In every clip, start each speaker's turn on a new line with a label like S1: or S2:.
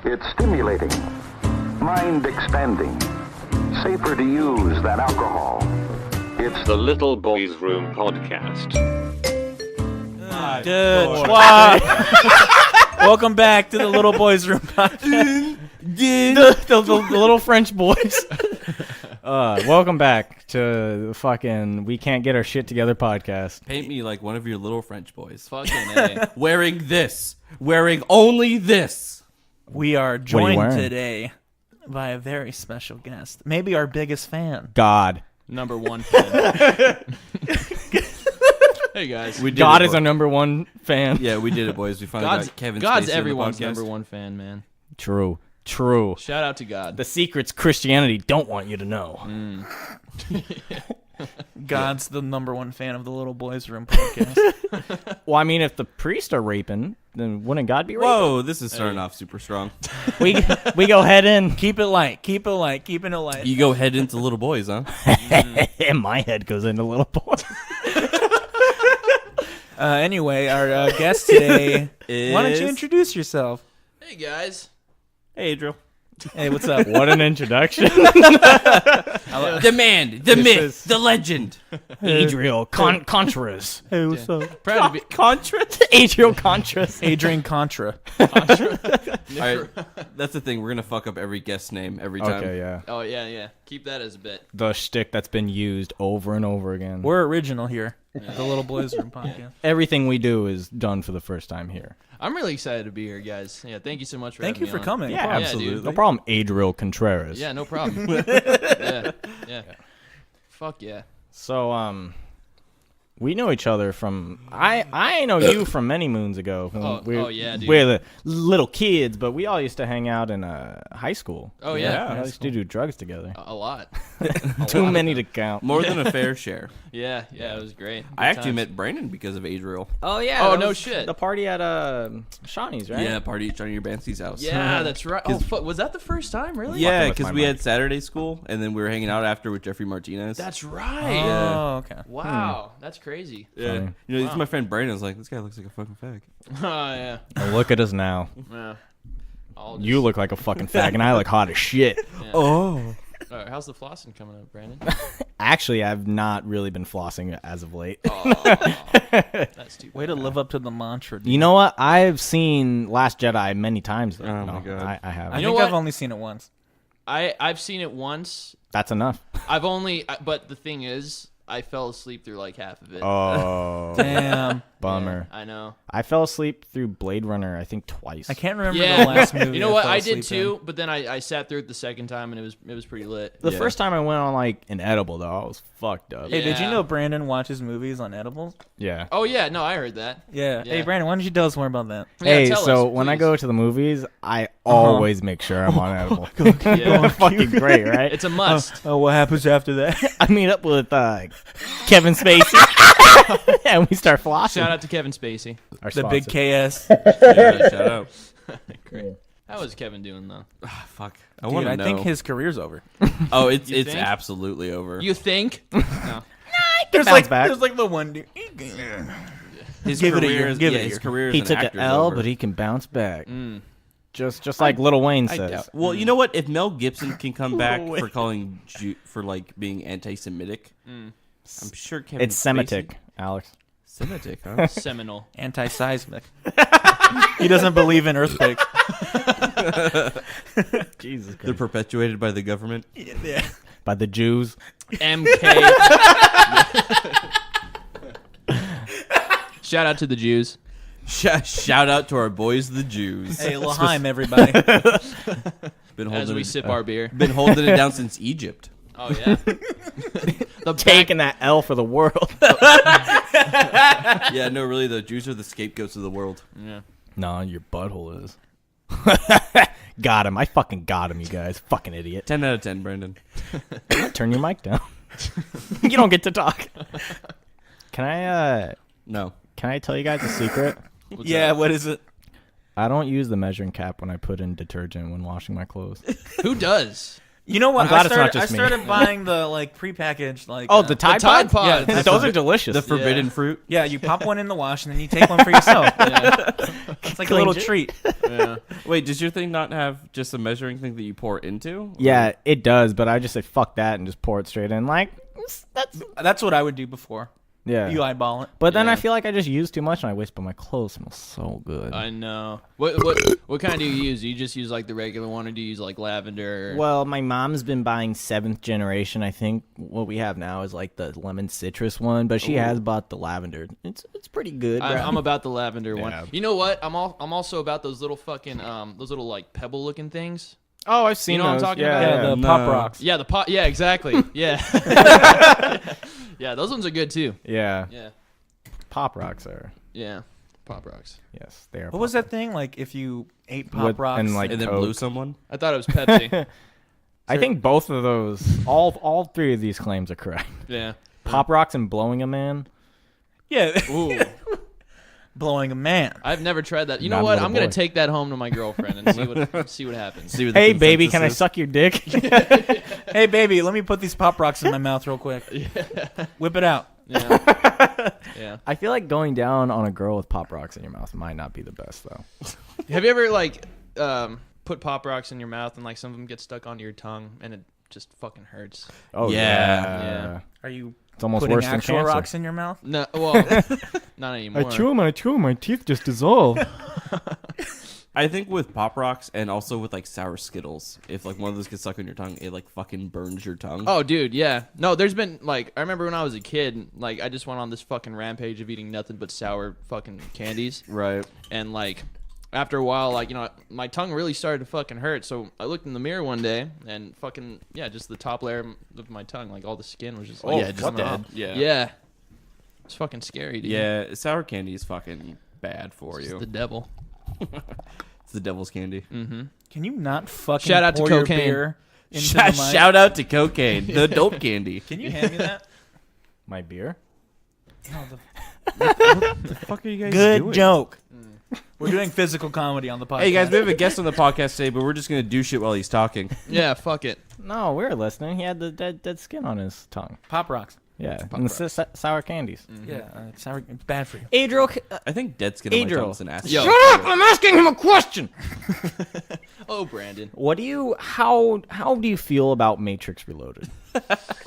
S1: It's stimulating, mind-expanding, safer to use than alcohol. It's
S2: the Little Boys Room podcast.
S3: Good. Wow. Welcome back to the Little Boys Room podcast.
S4: the little French boys. Welcome back to the fucking We Can't Get Our Shit Together podcast.
S5: Paint me like one of your little French boys. Fucking A. Wearing this. Wearing only this.
S3: We are joined today by a very special guest. Maybe our biggest fan.
S4: God.
S6: Number one fan. Hey guys,
S4: God is our number one fan.
S5: Yeah, we did it, boys. We finally got Kevin
S6: God's
S5: Spacey
S6: everyone's
S5: on the podcast.
S6: number one fan, man.
S4: True.
S6: Shout out to God.
S4: The secrets Christianity don't want you to know.
S3: God's the number one fan of the Little Boys Room podcast.
S4: Well, I mean, if the priests are raping, then wouldn't God be raping?
S5: Whoa, this is starting off super strong.
S4: We go head in.
S3: Keep it light. Keeping it light.
S5: You go head into little boys, huh?
S4: And my head goes into little boy.
S3: Anyway, our guest today. Why don't you introduce yourself?
S6: Hey guys.
S5: Hey, Adriel.
S3: Hey, what's up?
S4: What an introduction.
S5: The man, the myth, the legend.
S4: Adriel Contras.
S3: Hey, what's up?
S6: Proud to be
S4: Contras? Adriel Contras.
S3: Adrian Contra.
S5: All right, that's the thing. We're going to fuck up every guest name every time.
S4: Okay, yeah.
S6: Oh yeah. Keep that as a bit.
S4: The shtick that's been used over and over again.
S3: We're original here at the Little Boys Room podcast.
S4: Everything we do is done for the first time here.
S6: I'm really excited to be here, guys. Yeah, thank you so much for
S3: Thank you
S6: having
S3: for
S6: me on.
S3: coming.
S4: Yeah,
S6: Yeah,
S4: absolutely.
S6: dude.
S4: No problem, Adriel Contreras.
S6: Yeah, no problem. yeah. Fuck yeah.
S4: So, we know each other from... I know you from many moons ago. When
S6: yeah, dude.
S4: We're the little kids, but we all used to hang out in high school.
S6: Oh, yeah.
S4: We all used to do drugs together.
S6: A lot.
S4: Too many to count.
S5: More than a fair share.
S6: Yeah, it was great.
S5: I
S6: Good
S5: actually
S6: times.
S5: met Brandon because of Adriel.
S4: Oh, yeah.
S6: Oh,
S4: that
S6: no
S4: was
S6: shit.
S4: The party at Shawnee's, right?
S5: Yeah, party at Johnny Urbanski's house.
S6: Yeah, that's right. Oh, fuck. Was that the first time, really?
S5: Yeah,
S4: with
S5: because
S4: my
S5: we
S4: mic.
S5: had Saturday school, and then we were hanging out after with Jeffrey Martinez.
S6: That's right.
S3: Oh, okay.
S6: Wow, that's crazy.
S5: yeah.
S4: Funny.
S5: You know, it's my friend Brandon. I was like, this guy looks like a fucking fag.
S6: Oh, yeah.
S4: Oh, look at us now.
S6: Yeah.
S4: You look like a fucking fag, and I look hot as shit.
S6: Yeah.
S5: Oh.
S6: All right, how's the flossing coming up, Brandon?
S4: Actually, I've not really been flossing as of late.
S6: That's too bad.
S3: Way to live up to the mantra. Dude.
S4: You know what? I've seen Last Jedi many times. Though.
S5: Oh,
S4: No,
S5: my God.
S4: I have.
S3: I
S6: You know
S3: think
S6: what?
S3: I've only seen it once.
S6: I've seen it once.
S4: That's enough.
S6: But the thing is, I fell asleep through like half of it.
S4: Oh,
S3: Damn.
S4: bummer.
S6: Yeah, I know.
S4: I fell asleep through Blade Runner, I think, twice.
S3: I can't remember
S6: Yeah,
S3: the last movie.
S6: you know what?
S3: fell
S6: I did
S3: asleep
S6: too, but then I sat through it the second time, and it was pretty lit.
S4: The
S5: Yeah.
S4: first time I went on like an edible, though, I was fucked up.
S3: in. Hey, did you
S6: Yeah.
S3: know Brandon watches movies on edibles?
S4: Yeah.
S6: Oh yeah, no, I heard that.
S3: Yeah.
S6: Yeah.
S3: Hey, Brandon, why don't you tell us more about that?
S4: Hey,
S6: Yeah, tell
S4: so
S6: us,
S4: when I
S6: please.
S4: go to the movies, I always make sure I'm on edible.
S6: Yeah.
S4: Fucking great, right?
S6: It's a must.
S3: Oh, what happens after that?
S4: I meet up with Kevin Spacey, and we start flossing.
S6: Shout out to Kevin Spacey.
S4: Our
S3: The big
S4: sponsor.
S3: KS.
S5: Yeah, shout out.
S6: Great. How is Kevin doing though?
S5: Ah, fuck. I
S3: Dude,
S5: want to
S3: I
S5: know.
S3: think his career's over.
S5: Oh, it's
S6: You think?
S5: absolutely over.
S6: You think? No.
S3: There's
S4: bounce back.
S3: there's like the one dude.
S5: His
S3: Give it a
S5: career
S3: year,
S5: is-
S3: give it
S5: yeah,
S3: a
S5: his
S3: year.
S5: career as
S4: He
S5: an
S4: took an
S5: actor is
S4: L,
S5: over.
S4: but he can bounce back.
S6: Mm.
S4: Just like Lil Wayne
S5: I
S4: says.
S5: doubt. Well, you know what? If Mel Gibson can come back for calling for like being anti-Semitic, I'm sure Kevin
S4: It's Semitic, Alex.
S5: Semitic, huh?
S6: Seminole.
S3: Anti-seismic. He doesn't believe in earthquakes.
S4: Jesus
S5: They're perpetuated by the government.
S3: Yeah.
S4: By the Jews.
S6: MK. Shout out to the Jews.
S5: Shout out to our boys, the Jews.
S3: Hey, L'chaim, everybody.
S5: Been
S6: As
S5: holding
S6: we
S5: it,
S6: sip our beer.
S5: been holding it down since Egypt.
S6: Oh yeah. The
S4: Taking that L for the world.
S5: Yeah, no, really, the Jews are the scapegoats of the world.
S6: Yeah.
S4: No, your butthole is. Got him. I fucking got him, you guys. Fucking idiot.
S5: 10 out of 10, Brandon.
S4: Turn your mic down. You don't get to talk. Can I
S5: No.
S4: tell you guys a secret?
S6: What's
S3: Yeah,
S6: up?
S3: what is it?
S4: I don't use the measuring cap when I put in detergent when washing my clothes.
S6: Who does?
S3: You know what?
S4: I'm glad
S3: I
S4: it's not
S3: started,
S4: just
S3: I
S4: me.
S3: started buying the like prepackaged like.
S4: Oh, the Tide
S6: Tide
S4: Pods?
S6: Pods.
S3: Yeah,
S4: Those are delicious.
S5: The forbidden fruit.
S3: Yeah, you pop one in the wash and then you take one for yourself.
S6: Yeah.
S3: It's like a little treat.
S5: Yeah. Wait, does your thing not have just a measuring thing that you pour into? Or?
S4: Yeah, it does, but I just say fuck that and just pour it straight in. Like
S3: That's what I would do before.
S4: yeah.
S3: You eyeball it.
S4: But then
S6: Yeah.
S4: I feel like I just use too much and I waste, but my clothes smell so good.
S6: I know. What kind do you use? Do you just use like the regular one, or do you use like lavender?
S4: Well, my mom's been buying 7th generation. I think what we have now is like the lemon citrus one, but she has bought the lavender. It's pretty good.
S6: I'm about the lavender
S4: Yeah.
S6: one. You know what? I'm also about those little fucking those little like pebble looking things.
S4: Oh, I've seen
S6: You know what I'm
S4: those.
S6: talking
S4: yeah,
S6: about?
S3: Yeah, the
S5: No.
S3: pop rocks.
S6: Yeah, the pot. Yeah, exactly. Yeah. Yeah, those ones are good too.
S4: yeah.
S6: Yeah.
S4: Pop rocks are.
S6: Yeah. Pop rocks.
S4: Yes, they are.
S3: What was that thing? Like if you ate pop
S4: With-
S3: rocks
S4: and, like,
S5: And then
S4: Coke.
S5: blew someone?
S6: I thought it was Pepsi.
S4: I think both of those, all 3 of these claims are correct.
S6: Yeah.
S4: Pop rocks and blowing a man.
S3: yeah,
S6: Ooh.
S3: blowing a man.
S6: I've never tried that. You
S4: Not
S6: know
S4: a
S6: what?
S4: little
S6: I'm gonna
S4: boy.
S6: take that home to my girlfriend and see what happens.
S5: See what the
S4: Hey, baby,
S5: consensus
S4: can I
S5: is?
S4: suck your dick?
S3: Hey, baby, let me put these pop rocks in my mouth real quick. Whip it out.
S6: Yeah. Yeah.
S4: I feel like going down on a girl with pop rocks in your mouth might not be the best, though.
S6: Have you ever like put pop rocks in your mouth and like some of them get stuck onto your tongue and it just fucking hurts?
S4: Oh,
S5: Yeah.
S6: Yeah.
S3: Are you
S4: It's almost
S3: putting
S4: worse than
S3: actual
S4: cancer.
S3: rocks in your mouth?
S6: No, well, not anymore.
S4: I chew 'em, my teeth just dissolve.
S5: I think with Pop Rocks and also with like sour Skittles, if like one of those gets stuck on your tongue, it like fucking burns your tongue.
S6: Oh, dude, yeah. No, there's been like I remember when I was a kid, like I just went on this fucking rampage of eating nothing but sour fucking candies,
S5: Right.
S6: and like after a while, like my tongue really started to fucking hurt. So I looked in the mirror one day and fucking just the top layer of my tongue, like all the skin was just like
S5: yeah, just
S6: coming
S5: dead.
S6: off.
S5: Yeah.
S6: Yeah, it's fucking scary, dude.
S5: Yeah, sour candy is fucking bad for
S6: It's
S5: you.
S6: the devil.
S5: It's the devil's candy.
S3: Can you not fucking
S6: Shout out to
S3: pour your
S6: cocaine.
S3: beer into the mic?
S5: Shout out to cocaine, the dope candy.
S3: Can you hand me that?
S4: My beer?
S5: What the fuck are you guys
S3: Good
S5: doing?
S3: joke. We're doing physical comedy on the podcast.
S5: Hey guys, we have a guest on the podcast today, but we're just gonna do shit while he's talking.
S6: Yeah, fuck it.
S4: No, we were listening. He had the dead skin on his tongue.
S3: pop rocks.
S4: Yeah, and the sour candies.
S3: Yeah, it's sour. It's bad for you.
S4: Adriel,
S5: I think dead skin on my
S4: Adriel.
S5: tongue is an ass.
S6: Yo.
S4: I'm asking him a question.
S6: Oh, Brandon.
S4: What do you how do you feel about Matrix Reloaded?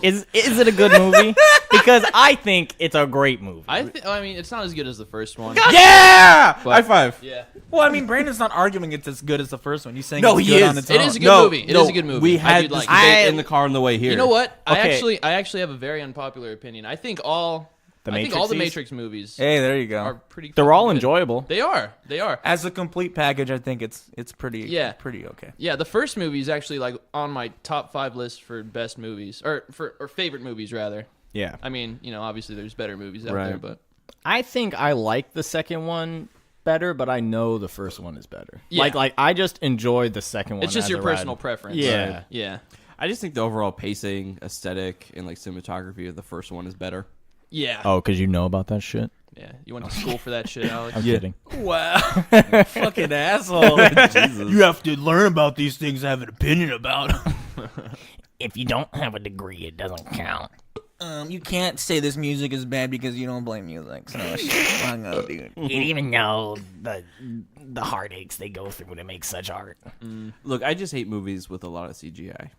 S4: Is it a good movie? Because I think it's a great movie.
S6: I mean, it's not as good as the first one.
S5: Yeah!
S6: But-
S5: High five.
S6: Yeah.
S3: Well, I mean, Brandon's not arguing it's as good as the first one. He's saying
S5: No,
S3: it's
S5: he
S3: good
S5: is.
S3: on its
S6: It
S3: own.
S6: is a good movie. It is a good movie.
S5: We
S6: I
S5: had
S6: did
S5: this
S6: like
S5: debate
S6: it.
S5: in the car on the way here.
S6: You know what?
S4: Okay.
S6: I actually have a very unpopular opinion. I think all the
S4: Matrixies?
S6: Matrix movies
S3: Hey, there you
S6: are
S3: go.
S6: pretty.
S4: They're all
S6: fucking good.
S4: enjoyable.
S6: They are. They are.
S3: As a complete package, I think it's pretty.
S6: Yeah.
S3: pretty okay.
S6: Yeah, the first movie is actually like on my top 5 list for best movies or favorite movies rather.
S4: Yeah.
S6: I mean, obviously there's better movies out
S5: Right.
S6: there, but
S4: I think I like the second one better, but I know the first one is better.
S6: Yeah.
S4: Like I just enjoyed the second one.
S6: it's just
S4: as
S6: your
S4: a ride.
S6: personal preference.
S4: Yeah.
S6: Yeah.
S5: I just think the overall pacing, aesthetic, and like cinematography of the first one is better.
S6: Yeah.
S4: Oh, because you know about that shit?
S6: Yeah. You went to school for that shit, Alex?
S4: I'm kidding.
S3: Wow, fucking asshole! You have to learn about these things to have an opinion about.
S4: If you don't have a degree, it doesn't count.
S3: You can't say this music is bad because you don't play music. So fuck up, dude.
S4: You didn't even know the heartaches they go through to make such art.
S5: Look, I just hate movies with a lot of CGI.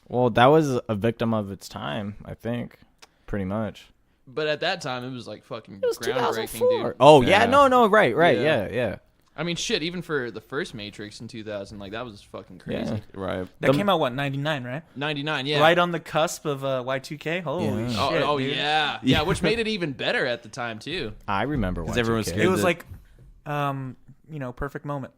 S4: Well, that was a victim of its time, I think. Pretty much.
S6: But at that time, it was like fucking
S4: It was
S6: groundbreaking,
S4: 2004.
S6: dude.
S4: Oh, yeah.
S5: Yeah.
S4: No, right.
S6: Yeah.
S4: Yeah.
S6: I mean, shit, even for the first Matrix in 2000, like, that was fucking crazy.
S4: Yeah.
S5: Right.
S3: That came out, what, 99, right?
S6: 99, yeah.
S3: Right on the cusp of Y2K? Holy
S4: Yeah.
S3: shit,
S6: Oh,
S3: dude.
S6: yeah. Yeah, which made it even better at the time, too.
S4: I remember
S5: Because
S4: Y2K.
S5: everyone was scared.
S3: It was
S5: that-
S3: like, perfect moment.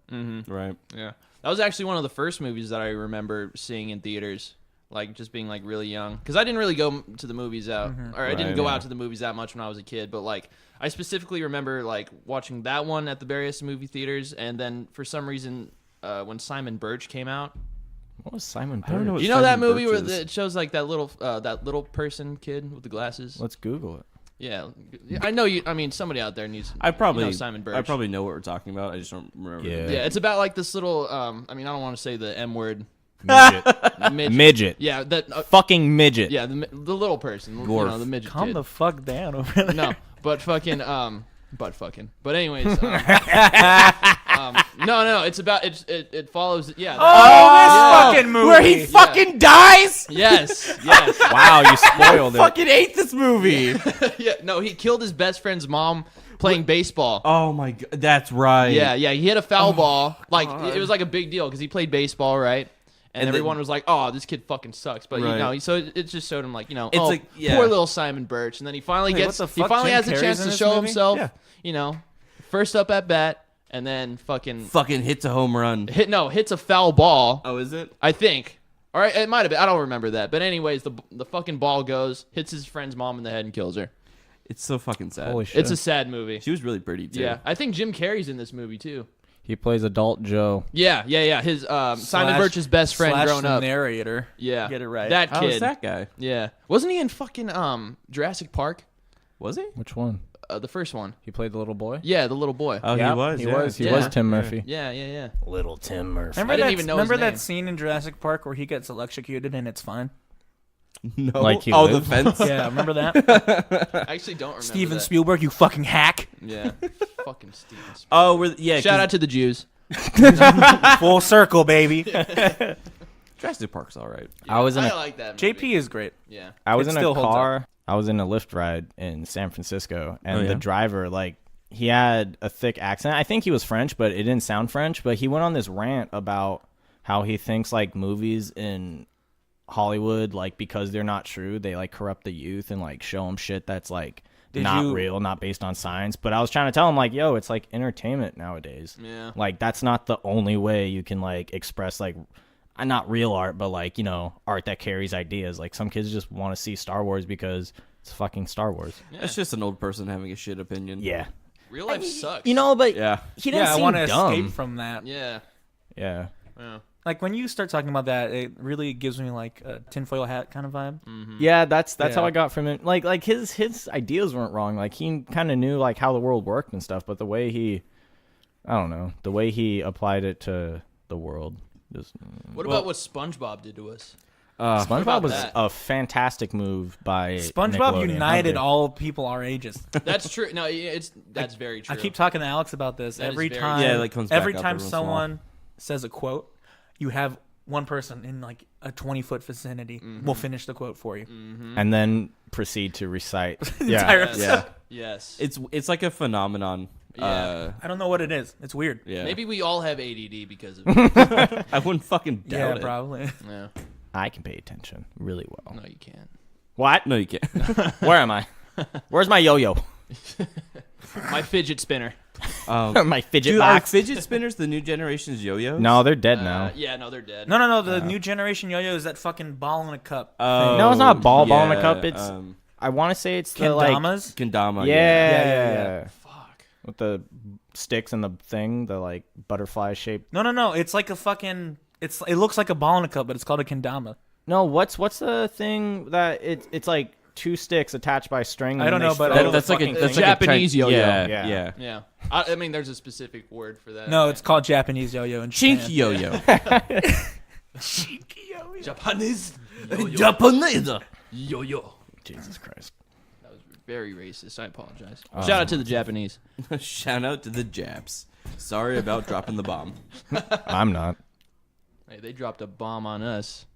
S5: Right.
S6: Yeah. That was actually one of the first movies that I remember seeing in theaters, like, just being, like, really young. Because I didn't really go to the movies out, or I didn't
S5: Right,
S6: go
S5: yeah.
S6: out to the movies that much when I was a kid, but, like, I specifically remember, like, watching that one at the various movie theaters, and then, for some reason, when Simon Birch came out,
S4: What was Simon
S5: I don't know
S4: Birch?
S5: what
S6: you know that
S5: Simon
S6: movie
S5: Birch
S6: where
S5: is.
S6: it shows, like, that little person kid with the glasses?
S4: Let's Google it.
S6: Yeah. I know you, I mean, somebody out there needs,
S5: I probably
S6: you know Simon Birch.
S5: I probably know what we're talking about. I just don't remember.
S4: Yeah.
S6: Yeah, it's about, like, this little, I mean, I don't want to say the M word.
S4: Midget.
S6: Midget.
S4: Midget.
S6: Yeah, that...
S4: Fucking midget.
S6: Yeah, the little person,
S5: Dwarf.
S6: the midget
S3: Calm
S6: kid.
S3: the fuck down over there.
S6: No, but fucking, butt fucking. But anyways, No. It's about it follows. Yeah.
S3: Oh, this fucking movie
S5: where he fucking dies.
S6: Yes.
S4: Wow, you spoiled it.
S5: Fucking hate this movie.
S6: Yeah. No, he killed his best friend's mom playing baseball.
S5: Oh my god, that's right.
S6: Yeah. He hit a foul ball. Like it was like a big deal because he played baseball, right? And everyone was like, "Oh, this kid fucking sucks." But so it just showed him like,
S5: It's like,
S6: poor little Simon Birch. And then he finally
S3: Wait, what the fuck?
S6: finally
S3: Jim
S6: has a
S3: Carrey's
S6: chance
S3: in
S6: to
S3: this
S6: show
S3: movie?
S6: himself.
S5: Yeah.
S6: First up at bat, and then
S5: fucking hits a home run.
S6: hits a foul ball.
S5: Oh, is it?
S6: I think. All right, it might have been. I don't remember that. But anyways, the fucking ball goes, hits his friend's mom in the head, and kills her.
S5: It's so fucking sad.
S4: Holy shit.
S6: It's a sad movie.
S5: She was really pretty too.
S6: Yeah, I think Jim Carrey's in this movie too.
S4: He plays adult Joe.
S6: Yeah. His Simon Birch's best friend
S3: slash
S6: grown
S3: the
S6: up.
S3: narrator.
S6: Yeah,
S3: Get it right.
S6: That
S5: How
S6: kid.
S5: is that guy?
S6: Yeah, wasn't he in fucking Jurassic Park?
S5: Was he?
S4: Which one?
S6: The first one.
S4: He played the little boy?
S6: Yeah, the little boy.
S5: Oh,
S4: Yeah,
S5: he was.
S4: He
S5: yeah.
S4: was. He
S6: Yeah.
S4: was Tim Murphy.
S6: Yeah.
S4: Little Tim Murphy.
S3: Remember
S6: I didn't
S3: that?
S6: even know his
S3: Remember
S6: name.
S3: that scene in Jurassic Park where he gets electrocuted and it's fine?
S5: No.
S4: Like he
S5: the
S4: lives?
S5: fence.
S3: Yeah, remember that?
S6: I actually don't remember
S3: Steven
S6: that.
S3: Spielberg, you fucking hack!
S6: Yeah, fucking Steven Spielberg.
S5: Oh, yeah.
S6: Shout out to the Jews.
S3: Full circle, baby.
S5: Jurassic Park's all right.
S4: I was in
S6: I
S4: a
S6: like that movie.
S3: JP is great.
S6: Yeah.
S4: I was
S3: It
S4: in a
S3: still holds
S4: car. I was in a Lyft ride in San Francisco, and
S5: Oh, yeah?
S4: the driver, like, he had a thick accent. I think he was French, but it didn't sound French. But he went on this rant about how he thinks like movies in Hollywood, like because they're not true, they like corrupt the youth and like show them shit that's like not real, not based on science. But I was trying to tell him like, yo, it's like entertainment nowadays.
S6: Yeah.
S4: Like that's not the only way you can like express like not real art, but like, you know, art that carries ideas. Like some kids just want to see Star Wars because it's fucking Star Wars.
S5: It's just an old person having a shit opinion.
S4: Yeah.
S6: Real life sucks.
S4: You know, but
S5: Yeah.
S4: he didn't
S3: Yeah, I
S4: seem
S3: want to
S4: dumb.
S3: escape from that.
S6: Yeah.
S4: Yeah.
S3: Like when you start talking about that, it really gives me like a tinfoil hat kind of vibe.
S4: Yeah, that's how
S3: Yeah.
S4: I got from it. Like his ideas weren't wrong. Like he kind of knew like how the world worked and stuff, but the way he applied it to the world just
S6: What about what SpongeBob did to us?
S4: SpongeBob
S6: about
S4: was
S6: that?
S4: a fantastic move by
S3: SpongeBob
S4: Nickelodeon.
S3: united all people our ages.
S6: That's true. No, that's very true.
S3: I keep talking to Alex about this
S6: That is
S3: every
S6: very-
S3: time.
S5: Yeah, it, like, comes back
S3: every
S5: up
S3: time
S5: every once in a while.
S3: someone says a quote, you have one person in like a 20-foot vicinity will finish the quote for you.
S4: and then proceed to recite.
S3: Entire-
S6: Yes.
S5: Yeah.
S6: Yes.
S5: It's like a phenomenon.
S6: Yeah.
S3: I don't know what it is. It's weird.
S5: Yeah.
S6: Maybe we all have ADD because of it.
S5: I wouldn't fucking doubt
S3: Yeah,
S5: it.
S3: probably.
S6: Yeah.
S4: I can pay attention really well.
S6: No, you can't.
S4: What?
S5: No, you can't.
S4: Where am I? Where's my yo-yo?
S6: My fidget spinner.
S4: My fidget
S5: Dude, are
S4: box?
S5: fidget spinners the new generation's yo-yos?
S4: No, they're dead now.
S6: Yeah, no, they're dead.
S3: No. The new generation yo-yo is that fucking ball in a cup.
S4: No, it's not a ball in a
S5: yeah,
S4: cup. It's I want to say it's the like
S3: Kendamas?
S5: Kendama.
S4: yeah.
S6: Fuck.
S4: With the sticks and the thing, the like butterfly shaped.
S3: No. It's like a fucking. It looks like a ball in a cup, but it's called a kendama.
S4: No, what's the thing that it's like two sticks attached by string?
S3: I
S4: and
S3: don't
S4: they
S3: know, but
S4: throw
S3: I-
S4: the
S5: That's like a
S4: fucking
S5: that's
S4: thing.
S5: like a
S6: Japanese yo-yo.
S5: Yeah,
S4: Yeah.
S5: yeah.
S6: Yeah. I mean, there's a specific word for that.
S3: No, it's called Japanese yo-yo in Japan.
S5: Chink yo-yo.
S6: Japanese
S5: Japanese.
S6: yo-yo.
S4: Jesus Christ.
S6: That was very racist. I apologize. Shout out to the Japanese.
S5: Shout out to the Japs. Sorry about dropping the bomb.
S4: I'm not.
S6: Hey, they dropped a bomb on us.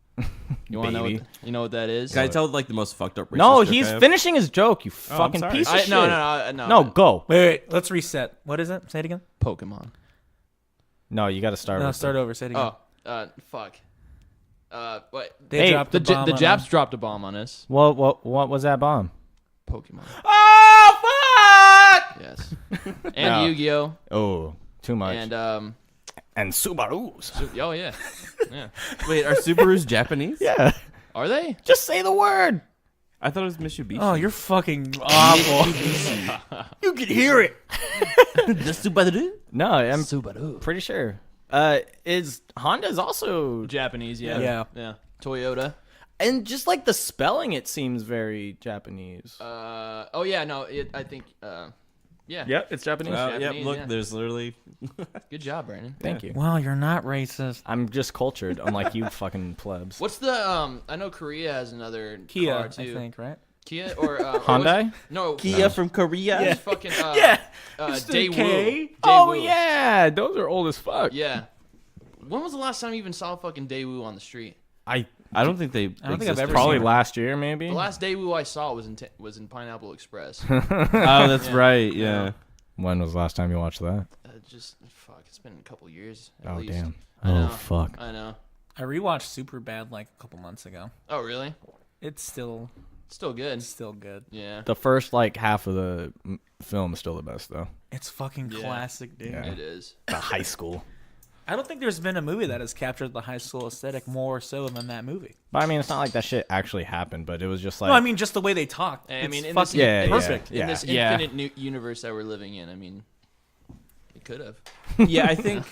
S6: You want to know?
S4: Baby.
S6: You know what that is?
S5: Can I tell like the most fucked up racist
S4: No,
S5: joke
S4: he's
S5: I have?
S4: finishing his joke. You
S5: I'm
S4: fucking
S5: sorry.
S4: piece of shit.
S6: No.
S4: No, go.
S3: Wait. Let's reset. What is it? Say it again.
S6: Pokemon.
S4: No, you got to start.
S3: No,
S4: with
S3: start over. Say it again.
S6: Oh, fuck. What?
S3: They
S4: Hey,
S3: dropped
S6: The
S3: the bomb on
S6: Japs
S3: us.
S6: dropped a bomb on us.
S4: What was that bomb?
S6: Pokemon.
S5: Oh fuck!
S6: Yes. And
S4: No.
S6: Yu-Gi-Oh.
S4: Oh, too much.
S6: And
S4: Subarus.
S6: oh yeah. Yeah.
S5: Wait, are Subarus Japanese?
S4: Yeah.
S6: Are they?
S4: Just say the word.
S5: I thought it was Mitsubishi.
S3: Oh, you're fucking awful.
S4: You can hear it.
S5: the Subaru?
S4: No, I'm
S6: Subaru.
S4: pretty sure. Is Honda's also
S6: Japanese, yeah.
S3: Yeah.
S6: Yeah. Toyota.
S4: and just like the spelling, it seems very Japanese.
S6: Oh yeah, no, I think yeah.
S4: Yep, it's Japanese.
S5: Yep,
S6: Japanese,
S5: look,
S6: yeah.
S5: there's literally
S6: Good job, Brandon.
S4: Thank you.
S3: Well, you're not racist.
S4: I'm just cultured, unlike you fucking plebs.
S6: What's the I know Korea has another
S3: Kia,
S6: car
S3: I
S6: too.
S3: think, right?
S6: Kia or
S4: Hyundai?
S6: No,
S5: Kia from Korea.
S6: It's fucking
S3: Mr.
S6: Daewoo.
S3: K.
S4: Oh
S6: Daewoo.
S4: yeah, those are old as fuck.
S6: Yeah. When was the last time you even saw fucking Daewoo on the street?
S5: I don't think they.
S3: I don't think I've ever
S4: Probably
S3: seen it.
S4: last year, maybe.
S6: The last Daewoo I saw was in Pineapple Express.
S5: Oh, that's
S6: Yeah.
S5: right. Yeah.
S4: When was the last time you watched that?
S6: Just fuck. It's been a couple years. At
S4: Oh
S6: least.
S4: damn.
S6: I know.
S4: Oh fuck.
S6: I know.
S3: I rewatched Superbad like a couple months ago.
S6: Oh really?
S3: It's still
S6: Still good.
S3: good.
S6: Yeah.
S4: The first like half of the film is still the best though.
S3: It's fucking
S6: Yeah.
S3: classic, dude.
S4: Yeah.
S6: It is.
S4: The high school.
S3: I don't think there's been a movie that has captured the high school aesthetic more so than that movie.
S4: But I mean, it's not like that shit actually happened, but it was just like.
S3: No, I mean just the way they talk.
S6: I mean,
S3: It's
S6: in this,
S3: fucking
S4: Yeah,
S3: perfect.
S4: yeah.
S6: in this
S5: Yeah.
S6: infinite universe that we're living in, I mean, it could have.
S5: Yeah, I think.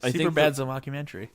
S5: I think
S3: Superbad's a mockumentary.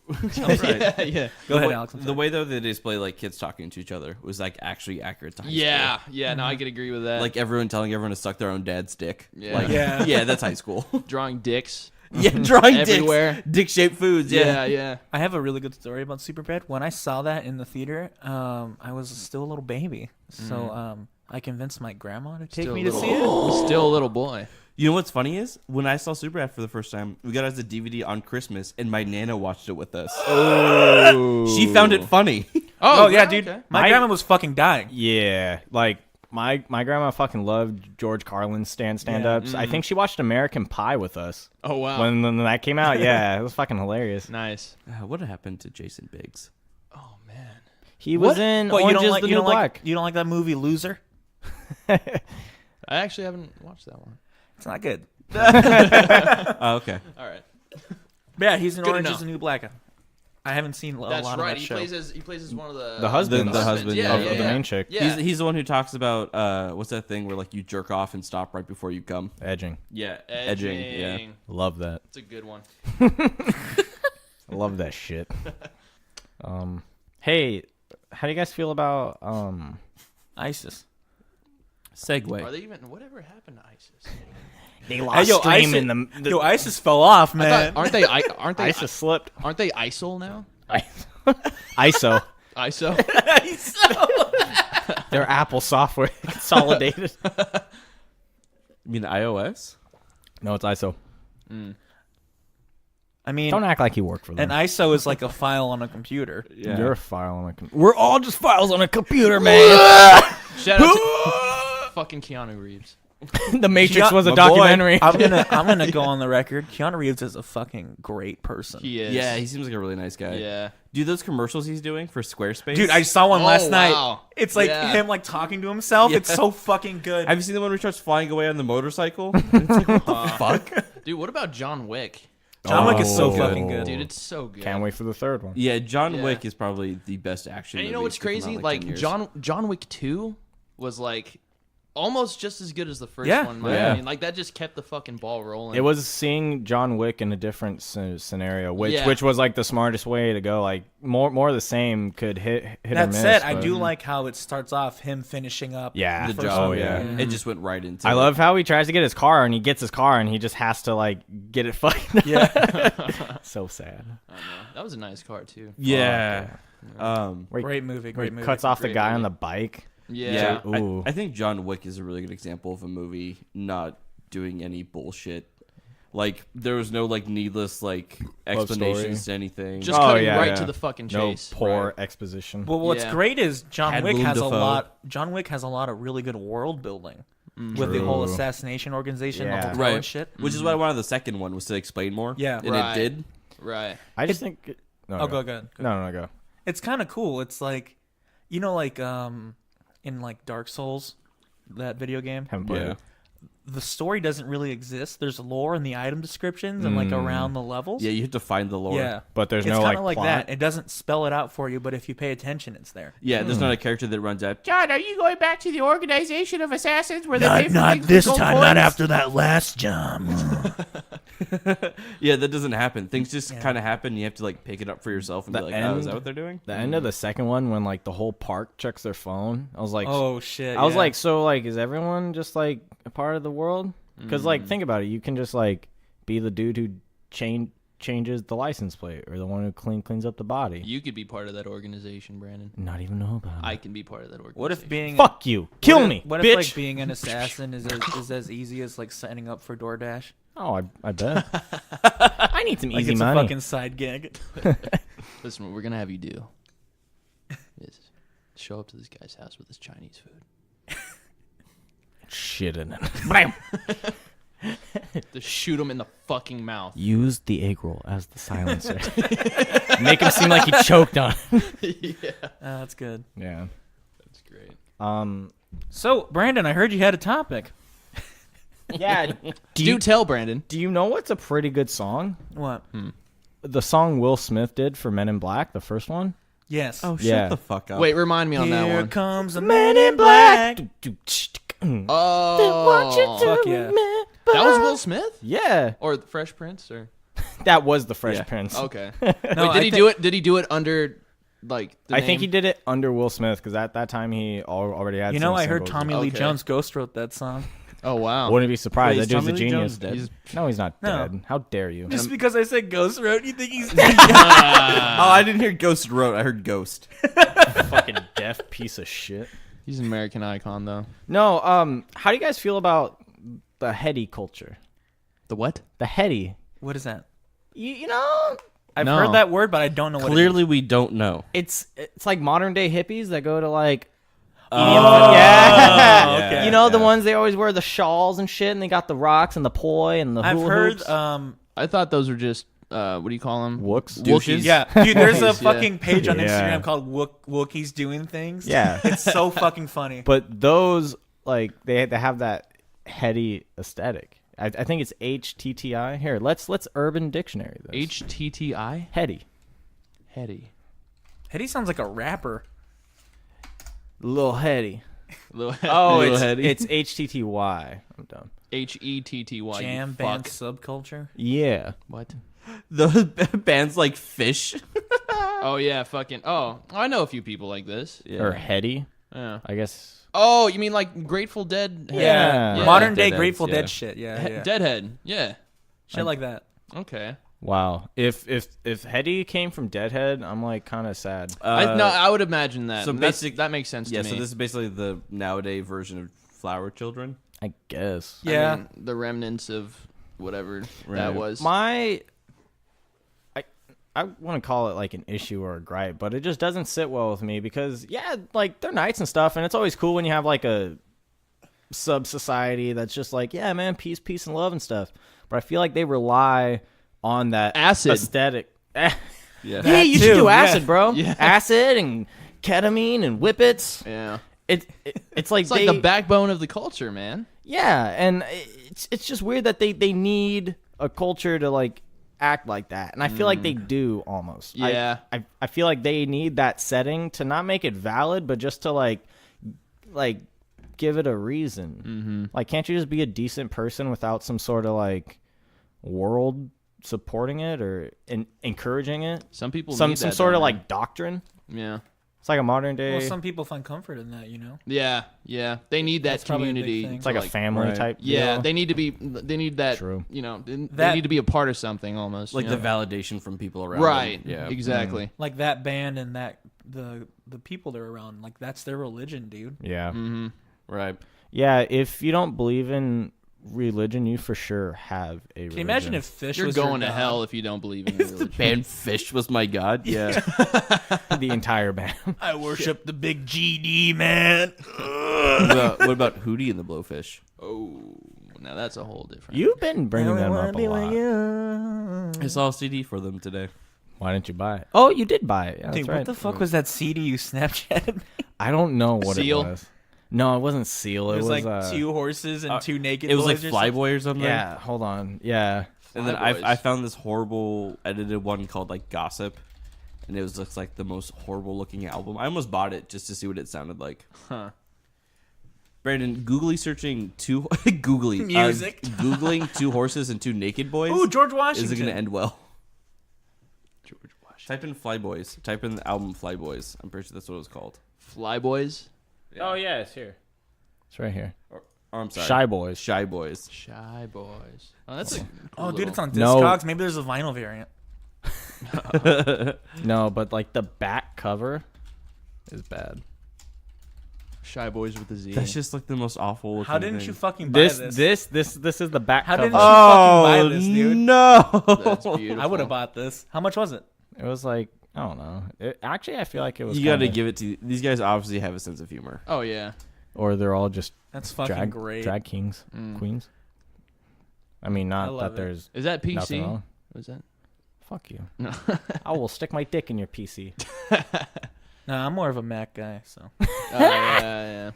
S5: right.
S6: yeah.
S3: Go ahead, Alex. I'm
S5: The
S3: sorry.
S5: way though they display like kids talking to each other was like actually accurate to high
S6: Yeah.
S5: school.
S6: Yeah. No, I could agree with that.
S5: Like everyone telling everyone to suck their own dad's dick.
S6: Yeah.
S5: Like,
S3: Yeah.
S5: yeah, that's high school.
S6: drawing dicks.
S5: Yeah, drawing
S6: Everywhere.
S5: dick-shaped foods.
S6: Yeah. Yeah.
S3: I have a really good story about Superbad. When I saw that in the theater, I was still a little baby, so I convinced my grandma to take
S6: Still
S3: me
S6: a
S3: to
S6: little-
S3: see it.
S6: Still a little boy.
S5: You know what's funny is when I saw Superbad for the first time, we got it as a DVD on Christmas, and my nana watched it with us.
S4: Oh.
S5: She found it funny.
S3: Oh yeah, dude.
S6: okay.
S3: My
S4: My-
S3: grandma was fucking dying.
S4: Yeah, like my grandma fucking loved George Carlin's stand-ups. I think she watched American Pie with us
S6: Oh wow.
S4: when that came out. Yeah, it was fucking hilarious.
S6: Nice.
S5: What happened to Jason Biggs?
S6: Oh man.
S4: He was in
S3: What,
S4: Orange is the
S3: you
S4: New
S3: don't
S4: Black.
S3: you don't like that movie Loser?
S6: I actually haven't watched that one.
S3: It's not good.
S5: Oh, okay.
S6: All right.
S3: Yeah, he's in
S6: Good to
S3: Orange
S6: know.
S3: is the New Black. I haven't seen a
S6: That's
S3: lot
S6: right.
S3: of that
S6: He
S3: show.
S6: plays as one of the
S4: The husband.
S5: The husband,
S6: Yeah,
S5: yeah,
S4: of the main chick.
S6: Yeah.
S5: He's the one who talks about what's that thing where like you jerk off and stop right before you come?
S4: Edging.
S5: Yeah,
S6: Edging.
S5: Yeah.
S4: Love that.
S6: It's a good one.
S4: Love that shit. Hey, how do you guys feel about
S3: ISIS.
S5: Segue.
S6: Are they even? Whatever happened to ISIS?
S4: they lost
S3: yo,
S4: stream
S3: ISIS,
S4: in the
S3: yo, ISIS fell off,
S6: I
S3: man.
S6: thought, aren't they
S4: ISIS slipped.
S6: aren't they ISIL now?
S4: ISO.
S6: ISO.
S4: Their Apple software consolidated.
S5: You mean iOS?
S4: No, it's ISO.
S3: I mean,
S4: Don't act like you work for them.
S3: an ISO is like a file on a computer.
S5: Yeah.
S4: You're a file on a computer. We're all just files on a computer, man.
S6: Shout out to fucking Keanu Reeves.
S4: The Matrix was a
S3: My boy,
S4: documentary.
S3: I'm gonna go on the record. Keanu Reeves is a fucking great person.
S6: He is.
S5: Yeah, he seems like a really nice guy.
S6: Yeah.
S5: Dude, those commercials he's doing for Squarespace.
S3: Dude, I saw one
S6: Oh,
S3: last night.
S6: wow.
S3: It's like
S6: Yeah.
S3: him like talking to himself. It's so fucking good.
S5: have you seen the one where he starts flying away on the motorcycle? It's like, what the fuck?
S6: Dude, what about John Wick?
S3: John Wick is so
S4: Oh.
S3: fucking good.
S6: Dude, it's so good.
S4: Can't wait for the third one.
S5: Yeah, John
S6: Yeah.
S5: Wick is probably the best action.
S6: And you know
S5: movie
S6: what's
S5: to come out in,
S6: crazy?
S5: 10
S6: Like
S5: years.
S6: John Wick 2 was like almost just as good as the first
S3: Yeah.
S6: one. in my
S5: Yeah.
S6: opinion. Like that just kept the fucking ball rolling.
S4: It was seeing John Wick in a different scenario, which
S6: Yeah.
S4: which was like the smartest way to go. Like more of the same could hit or
S3: That
S4: miss.
S3: said, I
S4: but-
S3: do like how it starts off him finishing up.
S4: Yeah.
S5: the
S3: first
S5: job.
S3: one.
S5: Yeah.
S3: Yeah.
S5: It just went right into.
S4: I
S5: it.
S4: love how he tries to get his car and he gets his car and he just has to like get it fucked.
S3: Yeah.
S4: So sad.
S6: I don't know. That was a nice car too.
S5: Yeah.
S4: Where he,
S3: Great movie.
S4: where
S3: Great
S4: he
S3: movie.
S4: cuts off the
S6: Great
S4: guy
S6: movie.
S4: on the bike.
S6: Yeah.
S5: Yeah,
S4: Ooh.
S5: I think John Wick is a really good example of a movie not doing any bullshit. Like there was no like needless like
S4: Love
S5: explanations
S4: story.
S5: to anything.
S6: Just
S4: Oh,
S6: cutting
S4: yeah,
S6: right
S4: yeah.
S6: to the fucking
S4: No
S6: chase.
S4: poor
S6: Right.
S4: exposition.
S3: Well, what's
S6: Yeah.
S3: great is John
S5: Had
S3: Wick
S5: Willem
S3: has a
S5: Dafoe.
S3: lot. John Wick has a lot of really good world building with the whole
S4: True.
S3: assassination organization,
S4: Yeah.
S3: the hotel
S5: Right.
S3: and shit.
S5: Which is what I wanted the second one was to explain more.
S3: Yeah.
S5: and
S6: Right.
S5: it did.
S6: Right.
S4: I just think. No,
S3: Oh, go ahead.
S4: No, go.
S3: It's kind of cool. It's like, you know, like in like Dark Souls, that video game.
S4: Haven't played
S5: Yeah.
S4: it.
S3: The story doesn't really exist. There's lore in the item descriptions and like around the levels.
S5: Yeah, you have to find the lore.
S3: Yeah.
S4: But there's
S3: It's
S4: no
S3: kind
S4: like
S3: of like
S4: plot.
S3: that. It doesn't spell it out for you, but if you pay attention, it's there.
S5: Yeah, there's not a character that runs out.
S7: John, are you going back to the organization of assassins where they pay for
S3: Not
S7: things with
S3: this
S7: gold
S3: time.
S7: coins?
S3: Not after that last jump.
S5: Yeah, that doesn't happen. Things just kind of happen. You have to like pick it up for yourself and
S4: The
S5: be like, "Oh, is
S4: end-
S5: that what they're doing?"
S4: The end of the second one, when like the whole park checks their phone, I was like,
S3: Oh shit!
S4: I was
S3: yeah.
S4: like, so like, is everyone just like a part of the world? Because like, think about it, you can just like be the dude who chain changes the license plate or the one who cleans up the body.
S6: You could be part of that organization, Brandon.
S4: Not even know about it.
S6: I can be part of that organization.
S3: What if being
S4: Fuck you. Kill
S3: what
S4: me,
S3: if, what
S4: bitch.
S3: if like being an assassin is as easy as like signing up for DoorDash?
S4: Oh, I bet. I need some
S3: Like
S4: easy
S3: it's
S4: money.
S3: a fucking side gig.
S6: Listen, what we're gonna have you do is show up to this guy's house with his Chinese food.
S4: Shit in it. Bam.
S6: Just shoot him in the fucking mouth.
S4: Use the egg roll as the silencer. Make him seem like he choked on it.
S6: Yeah,
S3: That's good.
S4: Yeah.
S6: that's great.
S3: So, Brandon, I heard you had a topic.
S4: Yeah.
S6: Do tell, Brandon.
S4: Do you know what's a pretty good song?
S3: What?
S4: The song Will Smith did for Men in Black, the first one.
S3: Yes.
S5: Oh, shut
S4: Yeah.
S5: the fuck up.
S6: Wait, remind me on that
S3: Here
S6: one.
S3: comes the man in black.
S6: Oh,
S3: Fuck yeah.
S6: that was Will Smith
S4: Yeah.
S6: or the Fresh Prince, or
S4: That was the Fresh
S5: Yeah.
S4: Prince.
S6: okay.
S3: No,
S6: Wait,
S3: I
S6: did he
S3: think-
S6: do it? Did he do it under like? The
S4: I think he
S6: name?
S4: did it under Will Smith because at that time he already had
S3: You
S4: some
S3: know, I heard
S4: singles.
S3: Tommy Lee
S6: Okay.
S3: Jones ghost wrote that song.
S6: Oh wow.
S4: Wouldn't be surprised.
S5: Wait,
S4: That dude's a
S5: is Tommy Lee
S4: genius.
S5: Jones dead?
S4: No, he's not
S3: No.
S4: dead. How dare you?
S3: Just because I said ghost wrote, you think he's dead?
S5: Oh, I didn't hear Ghost wrote. I heard Ghost.
S4: Fucking deaf piece of shit.
S6: He's an American icon, though.
S4: No, how do you guys feel about the heady culture?
S6: The what?
S4: The heady.
S3: What is that?
S4: You know,
S3: I've
S6: No.
S3: heard that word, but I don't know what
S5: Clearly, we don't know.
S4: it's like modern day hippies that go to like
S3: Oh,
S4: yeah.
S3: okay.
S4: You know the ones they always wear the shawls and shit, and they got the rocks and the poi and the
S3: I've
S4: hula
S3: heard.
S4: hoops.
S6: I thought those were just what do you call them?
S4: Wooks.
S6: Wookiees.
S3: Yeah, dude. There's a
S6: Yeah.
S3: fucking page on
S4: Yeah.
S3: Instagram called Wookiees doing things.
S4: Yeah.
S3: it's so fucking funny.
S4: But those like they have that heady aesthetic. I think it's HTTI. Here, let's Urban Dictionary this.
S6: HTTI.
S4: Heady.
S6: Heady.
S3: Hetty sounds like a rapper.
S4: Little heady.
S6: Little
S4: Oh,
S5: Little
S4: it's
S5: heady.
S4: it's HTTY. I'm dumb.
S6: HETTY.
S3: Jam
S6: you
S3: band
S6: fuck.
S3: subculture.
S4: Yeah.
S6: What?
S5: The bands like Fish.
S6: Oh yeah, fucking. Oh, I know a few people like this.
S4: Or heady.
S6: Yeah.
S4: I guess.
S6: Oh, you mean like Grateful Dead?
S4: Yeah.
S6: Yeah.
S3: Modern day
S5: Deadheads,
S3: Grateful
S5: yeah.
S3: Dead shit. Yeah, yeah.
S6: Deadhead. Yeah.
S3: Shit like that.
S6: Okay.
S4: Wow. If heady came from Deadhead, I'm like kind of sad.
S6: I would imagine that.
S5: so
S6: That makes sense
S5: Yeah,
S6: to me.
S5: so this is basically the nowadays version of Flower Children.
S4: I guess.
S3: Yeah.
S6: I mean, the remnants of whatever
S5: Right.
S6: that was.
S4: I want to call it like an issue or a gripe, but it just doesn't sit well with me because yeah, like they're nice and stuff, and it's always cool when you have like a sub society that's just like, yeah, man, peace, and love and stuff. But I feel like they rely on that
S6: Acid.
S4: aesthetic.
S5: Yeah.
S4: Hey, you should
S3: too,
S4: do
S3: yeah.
S4: acid, bro.
S6: Yeah.
S4: Acid and ketamine and whippets.
S6: yeah.
S4: It's like
S6: It's like the backbone of the culture, man.
S4: yeah, and it's just weird that they need a culture to like act like that, and I feel like they do almost.
S6: Yeah.
S4: I feel like they need that setting to not make it valid, but just to like give it a reason. Mm-hmm. Like, can't you just be a decent person without some sort of like world supporting it or encouraging it?
S6: Some people
S4: Some
S6: need that,
S4: sort of
S6: don't
S4: like doctrine.
S6: they? Yeah.
S4: It's like a modern day.
S3: Well, some people find comfort in that, you know.
S6: Yeah. They need that
S3: That's probably a big
S6: community.
S3: thing.
S4: it's like
S6: to,
S4: a family
S5: right.
S4: type.
S6: Yeah,
S4: deal.
S6: they need that.
S4: True.
S6: You know, they
S3: That-
S6: need to be a part of something almost.
S5: Like
S6: you
S5: the
S6: know?
S5: validation from people around.
S6: right.
S5: them. Yeah.
S6: Exactly.
S3: Like that band and that the people they're around, like that's their religion, dude.
S4: Yeah.
S6: Mm-hmm.
S5: Right.
S4: Yeah, if you don't believe in religion, you for sure have a religion.
S3: Can you imagine if Fish
S6: You're
S3: was
S6: going to
S3: your
S6: hell
S3: god?
S6: if you don't believe in religion.
S5: Band Fish was my god. Yeah.
S4: the entire band?
S3: I worship the big GD man.
S5: what about Hootie and the Blowfish?
S6: Oh, now that's a whole different.
S4: You've been bringing them up a lot.
S5: I saw a CD for them today.
S4: Why didn't you buy it? Oh, you did buy it. Yeah,
S3: Dude,
S4: that's
S3: what
S4: right.
S3: the fuck was that CD you Snapchatted?
S4: I don't know what
S6: Seal?
S4: it was. No, it wasn't Seal.
S3: It was like
S4: uh,
S3: two horses and two naked.
S5: It was like
S3: boys or something.
S5: Flyboy or something.
S4: Yeah, hold on. Yeah.
S5: And then
S6: Flyboys.
S5: I found this horrible edited one called like Gossip, and it was just like the most horrible looking album. I almost bought it just to see what it sounded like.
S6: Huh.
S5: Brandon, googly searching two googly
S3: Music.
S5: googling two horses and two naked boys.
S3: Ooh, George Washington.
S5: Is it going to end well?
S6: George Washington.
S5: Type in Flyboys. Type in the album Flyboys. I'm pretty sure that's what it was called.
S6: Flyboys.
S4: Oh yeah, it's here. It's right here.
S5: Or Oh, I'm sorry.
S4: Shy Boys.
S5: Shy Boys.
S6: Shy Boys. Oh, that's a cool
S3: Oh, dude, it's on
S4: No.
S3: Discogs. Maybe there's a vinyl variant.
S4: No, but like the back cover is bad.
S6: Shy Boys with a Z.
S5: That's just like the most awful.
S3: How didn't
S5: thing.
S3: you fucking buy this?
S4: This is the back
S3: How
S4: cover.
S3: didn't you fucking buy this, dude?
S5: No.
S6: That's beautiful.
S3: I would have bought this. How much was it?
S4: It was like, I don't know. Actually, I feel like it was.
S5: You got to
S4: kinda-
S5: give it to these guys. Obviously, have a sense of humor.
S6: Oh yeah.
S4: Or they're all just
S3: That's fucking great.
S4: drag kings, queens. I mean,
S3: I
S4: not
S3: love
S4: that
S3: it.
S4: there's
S6: Is that
S4: nothing
S6: PC?
S4: wrong.
S6: What is that?
S4: Fuck you.
S6: No.
S4: I will stick my dick in your PC.
S3: No, I'm more of a Mac guy. So
S6: Yeah.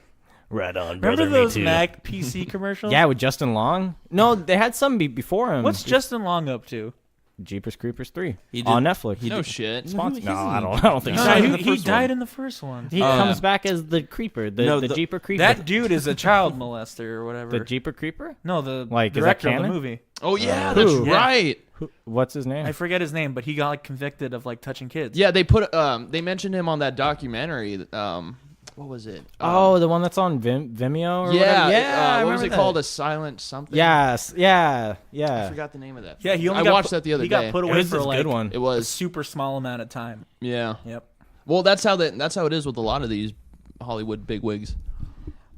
S4: Right on,
S3: remember those Mac PC commercials?
S4: Yeah, with Justin Long. No, they had some before him.
S3: What's Justin Long up to?
S4: Jeepers Creepers 3
S5: He did-
S4: on Netflix?
S6: No shit.
S4: Sponsored. No, I don't think
S3: No,
S4: so.
S3: he died in the first one.
S4: He comes back as the creeper, the
S5: No,
S4: Jeeper Creeper.
S3: That dude is a child molester or whatever.
S4: the Jeeper Creeper?
S3: No, the
S4: Like, is that
S3: director of the
S4: canon?
S3: movie.
S6: Oh yeah, that's
S4: Who?
S6: right.
S4: What's his name?
S3: I forget his name, but he got like convicted of like touching kids.
S6: Yeah, they put they mentioned him on that documentary. What was it?
S4: Oh, the one that's on Vimeo or
S6: yeah,
S4: whatever? Yeah, I
S6: what was
S4: remember
S6: it
S4: that.
S6: called? A Silent something.
S4: Yes, yeah.
S6: I forgot the name of that.
S3: Yeah, he only
S6: I
S3: got
S6: watched
S3: put-
S6: that the other
S3: he
S6: day.
S3: got put
S4: It
S3: away
S4: was
S3: for
S4: a
S3: like
S4: good one.
S6: It
S3: a
S6: was.
S3: super small amount of time.
S6: Yeah.
S3: Yep.
S6: Well, that's how it is with a lot of these Hollywood bigwigs.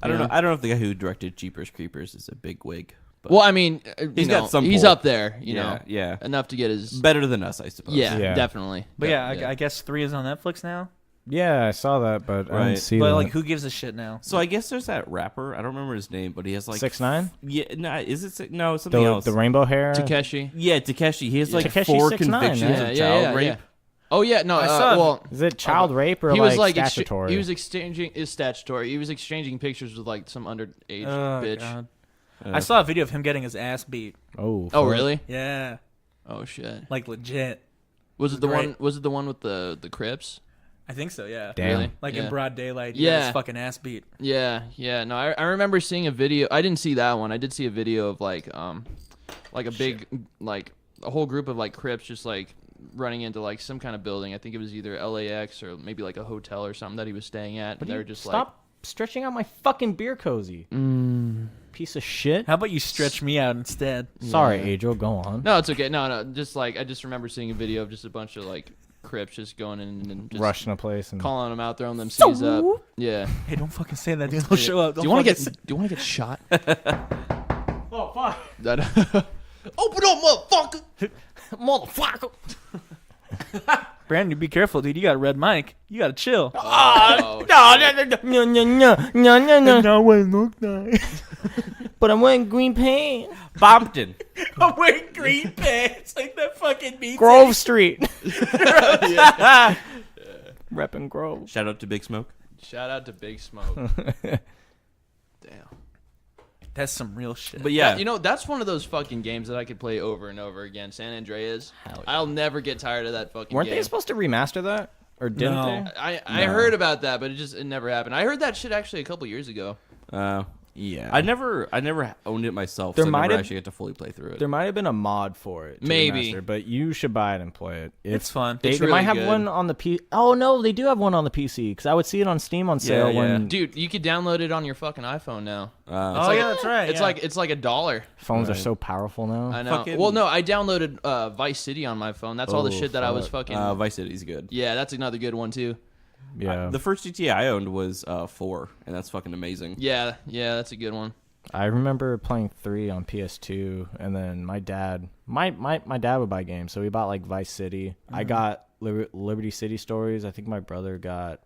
S5: I don't know. I don't know if the guy who directed Jeepers Creepers is a big wig. But
S6: Well, I mean,
S5: He's got some
S6: he's
S5: pull.
S6: up there, you
S5: Yeah,
S6: know,
S5: yeah.
S6: enough to get his.
S5: better than us, I suppose.
S6: Yeah,
S4: Yeah.
S6: definitely.
S3: But yeah, I guess 3 is on Netflix now.
S4: Yeah, I saw that, but I
S5: Right.
S4: didn't see
S3: But
S4: that.
S3: like, who gives a shit now?
S5: So I guess there's that rapper. I don't remember his name, but he has like
S4: 6ix9ine?
S5: Yeah, no, is it no something else?
S4: The rainbow hair.
S6: Takeshi.
S5: Yeah, Takeshi. He has like
S4: Takeshi
S5: 4
S4: 6ix9ine,
S5: convictions
S4: yeah.
S5: of child rape.
S6: Yeah. Oh yeah, no.
S3: I saw-
S6: well,
S4: Is it child rape or
S6: he
S4: like
S6: was like
S4: statutory?
S6: he was exchanging is statutory. He was exchanging pictures with like some underage bitch.
S3: God. I saw a video of him getting his ass beat.
S4: oh,
S6: Oh
S4: fuck.
S6: really?
S3: Yeah,
S6: Oh shit.
S3: like legit.
S6: Was it the
S3: Great.
S6: one? Was it the one with the Crips?
S3: I think so. Yeah.
S4: Damn.
S6: Really?
S3: Like
S6: Yeah.
S3: in broad daylight. He got
S6: Yeah.
S3: his fucking ass beat.
S6: Yeah, yeah. No, I remember seeing a video. I didn't see that one. I did see a video of like a big like a whole group of like Crips just like running into like some kind of building. I think it was either LAX or maybe like a hotel or something that he was staying at. And they were just
S4: Stop stretching out my fucking beer cozy. Piece of shit.
S3: How about you stretch me out instead?
S4: Sorry, Adriel. Go on.
S6: like, no, it's okay. No. Just like I just remember seeing a video of just a bunch of like Crips just going in and just
S4: Rushing a place and
S6: calling them out, throwing them C's up. Yeah.
S3: Hey, don't fucking say that, dude. They'll show up.
S6: Do you want to get shot?
S4: oh fuck,
S6: That open up, motherfucker.
S4: motherfucker.
S3: Brandon, be careful, dude. You got a red mic. You gotta chill.
S6: Oh,
S4: No.
S3: No way, look nice.
S4: But I'm wearing green pants.
S5: Bompton.
S3: I'm wearing green pants like that fucking beat.
S4: Grove Street. Reppin' Grove.
S5: Shout out to Big Smoke.
S6: Shout out to Big Smoke. Damn.
S3: That's some real shit.
S5: But yeah,
S6: You know, that's one of those fucking games that I could play over and over again. San Andreas. I'll never get tired of that fucking
S4: Weren't
S6: game.
S4: they supposed to remaster that, or didn't
S3: No.
S4: they?
S6: I heard about that, but it never happened. I heard that shit actually a couple years ago.
S4: Yeah.
S5: I never owned it myself.
S4: There
S5: so I
S4: might
S5: never
S4: have-
S5: actually get to fully play through it.
S4: There might have been a mod for it. to
S6: Maybe.
S4: remaster, but you should buy it and play it.
S3: It's fun.
S4: They,
S6: It's
S4: they might
S6: really
S4: have
S6: good.
S4: one on the P. Oh no, they do have one on the PC because I would see it on Steam on sale
S5: yeah.
S4: when
S6: Dude, you could download it on your fucking iPhone now.
S3: Oh yeah, that's right.
S6: It's
S3: yeah.
S6: like $1.
S4: phones are
S5: Right.
S4: so powerful now.
S6: I know.
S5: Fucking-
S6: Well, no, I downloaded Vice City on my phone. That's all the
S4: Oh,
S6: shit that I was
S4: fuck.
S6: fucking.
S5: Vice City's good.
S6: Yeah, that's another good one too.
S4: Yeah,
S5: The first GTA I owned was 4, and that's fucking amazing.
S6: Yeah, that's a good one.
S4: I remember playing 3 on PS2, and then my dad would buy games, so he bought like Vice City. I got Liberty City Stories. I think my brother got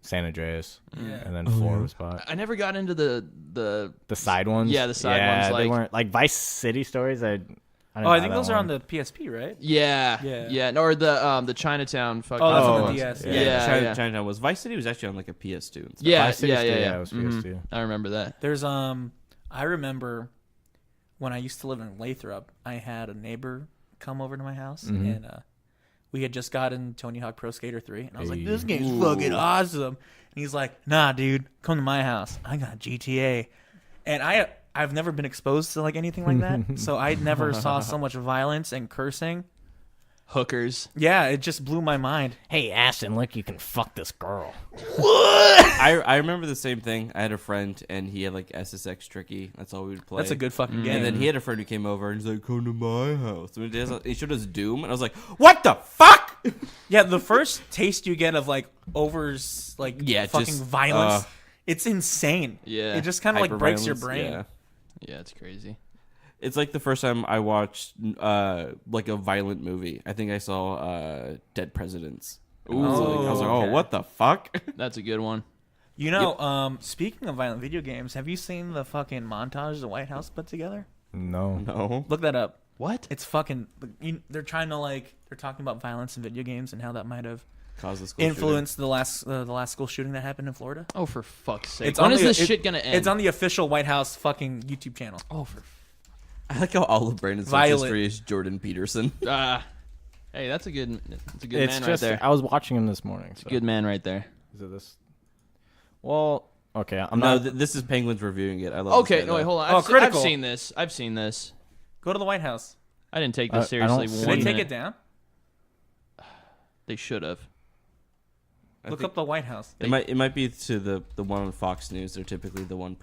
S4: San Andreas, and then 4 was bought.
S6: I never got into the
S4: The side ones,
S6: Yeah, the side ones,
S4: they
S6: like-
S4: weren't like Vice City Stories. I didn't
S3: Oh, I
S4: buy
S3: think
S4: that
S3: those are on
S4: one.
S3: the PSP, right?
S6: Yeah.
S3: Yeah.
S6: No, or the Chinatown fucking.
S3: Oh, that's
S4: Oh,
S3: on the
S4: it's-
S3: DS.
S6: yeah.
S5: Chinatown was Vice City was actually on like a PS2 and stuff.
S6: Yeah,
S4: Vice City
S6: yeah,
S4: still-
S6: yeah,
S4: yeah,
S6: yeah.
S4: it was
S6: Mhm.
S4: PS2.
S6: I remember that.
S3: There's I remember when I used to live in Lathrop, I had a neighbor come over to my house, and we had just gotten Tony Hawk Pro Skater 3, and I was like, "This game's fucking awesome." And he's like, "Nah, dude, come to my house. I got GTA," and I've never been exposed to like anything like that, so I never saw so much violence and cursing
S6: hookers.
S3: Yeah, it just blew my mind.
S4: Hey, Ashton, look, you can fuck this girl.
S5: I remember the same thing. I had a friend, and he had like SSX Tricky. That's all we would play.
S3: That's a good fucking game.
S5: And then he had a friend who came over, and he's like, "Come to my house." And he showed us Doom, and I was like, "What the fuck?"
S3: Yeah, the first taste you get of like fucking
S5: just,
S3: violence, it's insane.
S6: Yeah.
S3: It just kind of like breaks your
S5: Hyper-violence,
S3: brain.
S5: Yeah.
S6: Yeah, it's crazy.
S5: It's like the first time I watched like a violent movie. I think I saw Dead Presidents. I was like,
S3: okay.
S5: what the fuck?
S6: That's a good one.
S3: You know, speaking of violent video games, have you seen the fucking montage the White House put together?
S4: No.
S5: No.
S3: Look that up.
S6: What?
S3: It's fucking. They're trying to they're talking about violence in video games and how that might have
S5: Cause the school
S3: influenced the last school shooting that happened in Florida.
S6: Oh, for fuck's sake.
S3: It's
S6: When
S3: on
S6: is
S3: the-
S6: this
S3: it-
S6: shit gonna end?
S3: It's on the official White House fucking YouTube channel.
S6: Oh, for
S5: I like how all of Brandon's
S3: Violet.
S5: history is Jordan Peterson.
S6: Hey, that's a good
S4: It's
S6: man right
S4: just,
S6: there.
S4: I was watching him this morning. So.
S6: Good man right there.
S4: Is it this? Well, okay. I'm
S5: No,
S4: not.
S5: this is Penguins reviewing it. I love
S6: Okay,
S5: this
S6: no,
S5: guy,
S6: wait,
S5: though.
S6: hold on.
S3: Oh,
S6: I've
S3: critical.
S6: seen this. I've seen this.
S3: Go to the White House.
S6: I didn't take
S4: I
S6: this
S4: don't
S6: seriously.
S4: see
S3: Did
S6: one
S3: they take
S6: minute.
S3: it down?
S6: They should have.
S5: I
S3: Look
S5: think
S3: up the White House.
S5: It might be to the one on Fox News. They're typically the one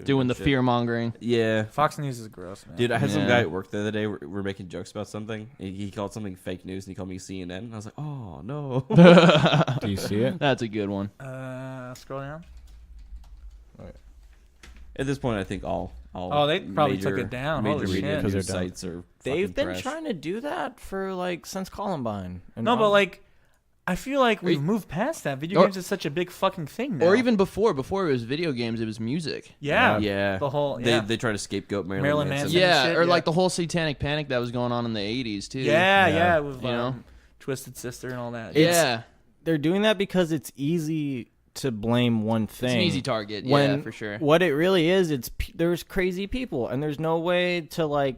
S6: Doing the
S5: shit.
S6: fear mongering.
S5: Yeah.
S3: Fox News is gross, man.
S5: Dude, I had some
S6: Yeah.
S5: guy at work the other day. We're making jokes about something. He called something fake news, and he called me CNN. And I was like, oh, no.
S4: Do you see it?
S6: That's a good one.
S3: Scroll down.
S5: At this point, I think all
S3: Oh, they probably took it down.
S5: Major
S3: Holy
S5: media
S3: shit.
S5: news
S4: 'Cause they're done.
S5: sites are
S4: They've
S5: fucking
S4: been
S5: trash.
S4: trying to do that for since Columbine. And
S3: No, but I feel like we've moved past that. Video
S6: Or-
S3: games is such a big fucking thing now.
S6: Or even before it was video games, it was music.
S3: yeah,
S5: Yeah.
S3: the whole
S5: They try to scapegoat Marilyn
S3: Marilyn
S5: Manson.
S3: Manson.
S6: Yeah,
S3: shit,
S6: or
S3: yeah.
S6: like the whole satanic panic that was going on in the 80s too.
S3: yeah, with
S6: You know?
S3: Twisted Sister and all that.
S6: Yeah.
S4: they're doing that because it's easy to blame one thing.
S6: It's an easy target. Yeah,
S4: When
S6: for sure.
S4: What it really is, there's crazy people, and there's no way to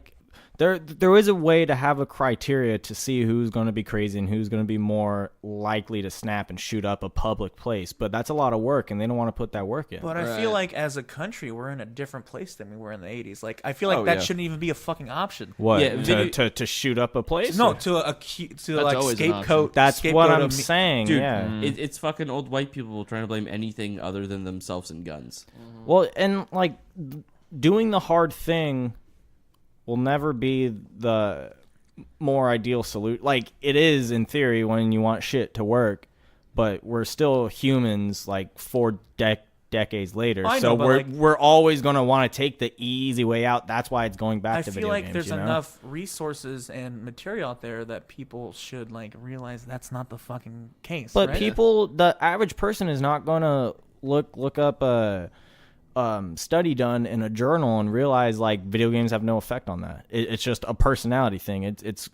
S4: there is a way to have a criteria to see who's going to be crazy and who's going to be more likely to snap and shoot up a public place. But that's a lot of work, and they don't want to put that work in.
S3: But I
S6: Right.
S3: feel like as a country, we're in a different place than we were in the 80s. Like, I feel like that
S5: yeah.
S3: shouldn't even be a fucking option.
S4: What
S5: Yeah, video-
S4: to shoot up a place?
S3: No,
S4: Or-
S3: to like
S6: always an option.
S3: scapegoat.
S4: that's
S3: scapegoat
S4: what I'm
S3: of me-
S4: saying.
S5: Dude,
S4: yeah.
S5: it's fucking old white people trying to blame anything other than themselves and guns.
S4: Well, and doing the hard thing will never be the more ideal solution. Like it is in theory when you want shit to work, but we're still humans. Like 4 decades later,
S3: I know,
S4: so
S3: but,
S4: we're always gonna want to take the easy way out. That's why it's going back
S3: I
S4: to
S3: feel
S4: video
S3: like
S4: games.
S3: there's
S4: you know?
S3: enough resources and material out there that people should realize that's not the fucking case.
S4: But
S3: right?
S4: people, the average person is not gonna look up a study done in a journal and realize video games have no effect on that. It's just a personality thing. It's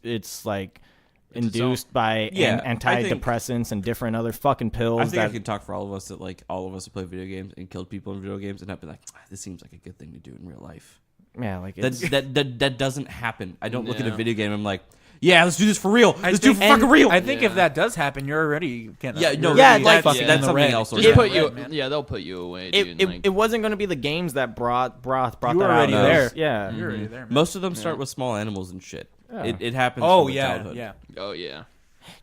S4: induced by
S5: Yeah, I think-
S4: antidepressants and different other fucking pills.
S5: I think I
S4: that
S5: can talk for all of us that all of us who play video games and killed people in video games and have been like, this seems like a good thing to do in real life.
S4: yeah, it's,
S5: That doesn't happen. I don't look at a
S6: Yeah.
S5: video game and I'm like, yeah, let's do this for real. Let's do it for
S3: and
S5: fucking real.
S3: I think if
S6: Yeah.
S3: that does happen, you're already getting
S5: Yeah, no,
S4: Yeah,
S5: yeah,
S4: like-
S5: that's,
S6: yeah.
S5: that's
S3: in the
S5: something
S3: red.
S5: else.
S6: Just
S3: Yeah.
S6: put you.
S3: Right, man.
S6: Yeah, they'll put you away, dude.
S4: it wasn't going to be the games that brought
S3: You
S4: that
S3: were already
S4: out.
S3: there.
S4: Yeah.
S3: You're already there, man.
S5: Most of them start with small animals and shit.
S4: Yeah.
S5: It happens.
S3: Oh
S5: from
S3: yeah,
S5: childhood.
S3: yeah.
S6: oh yeah.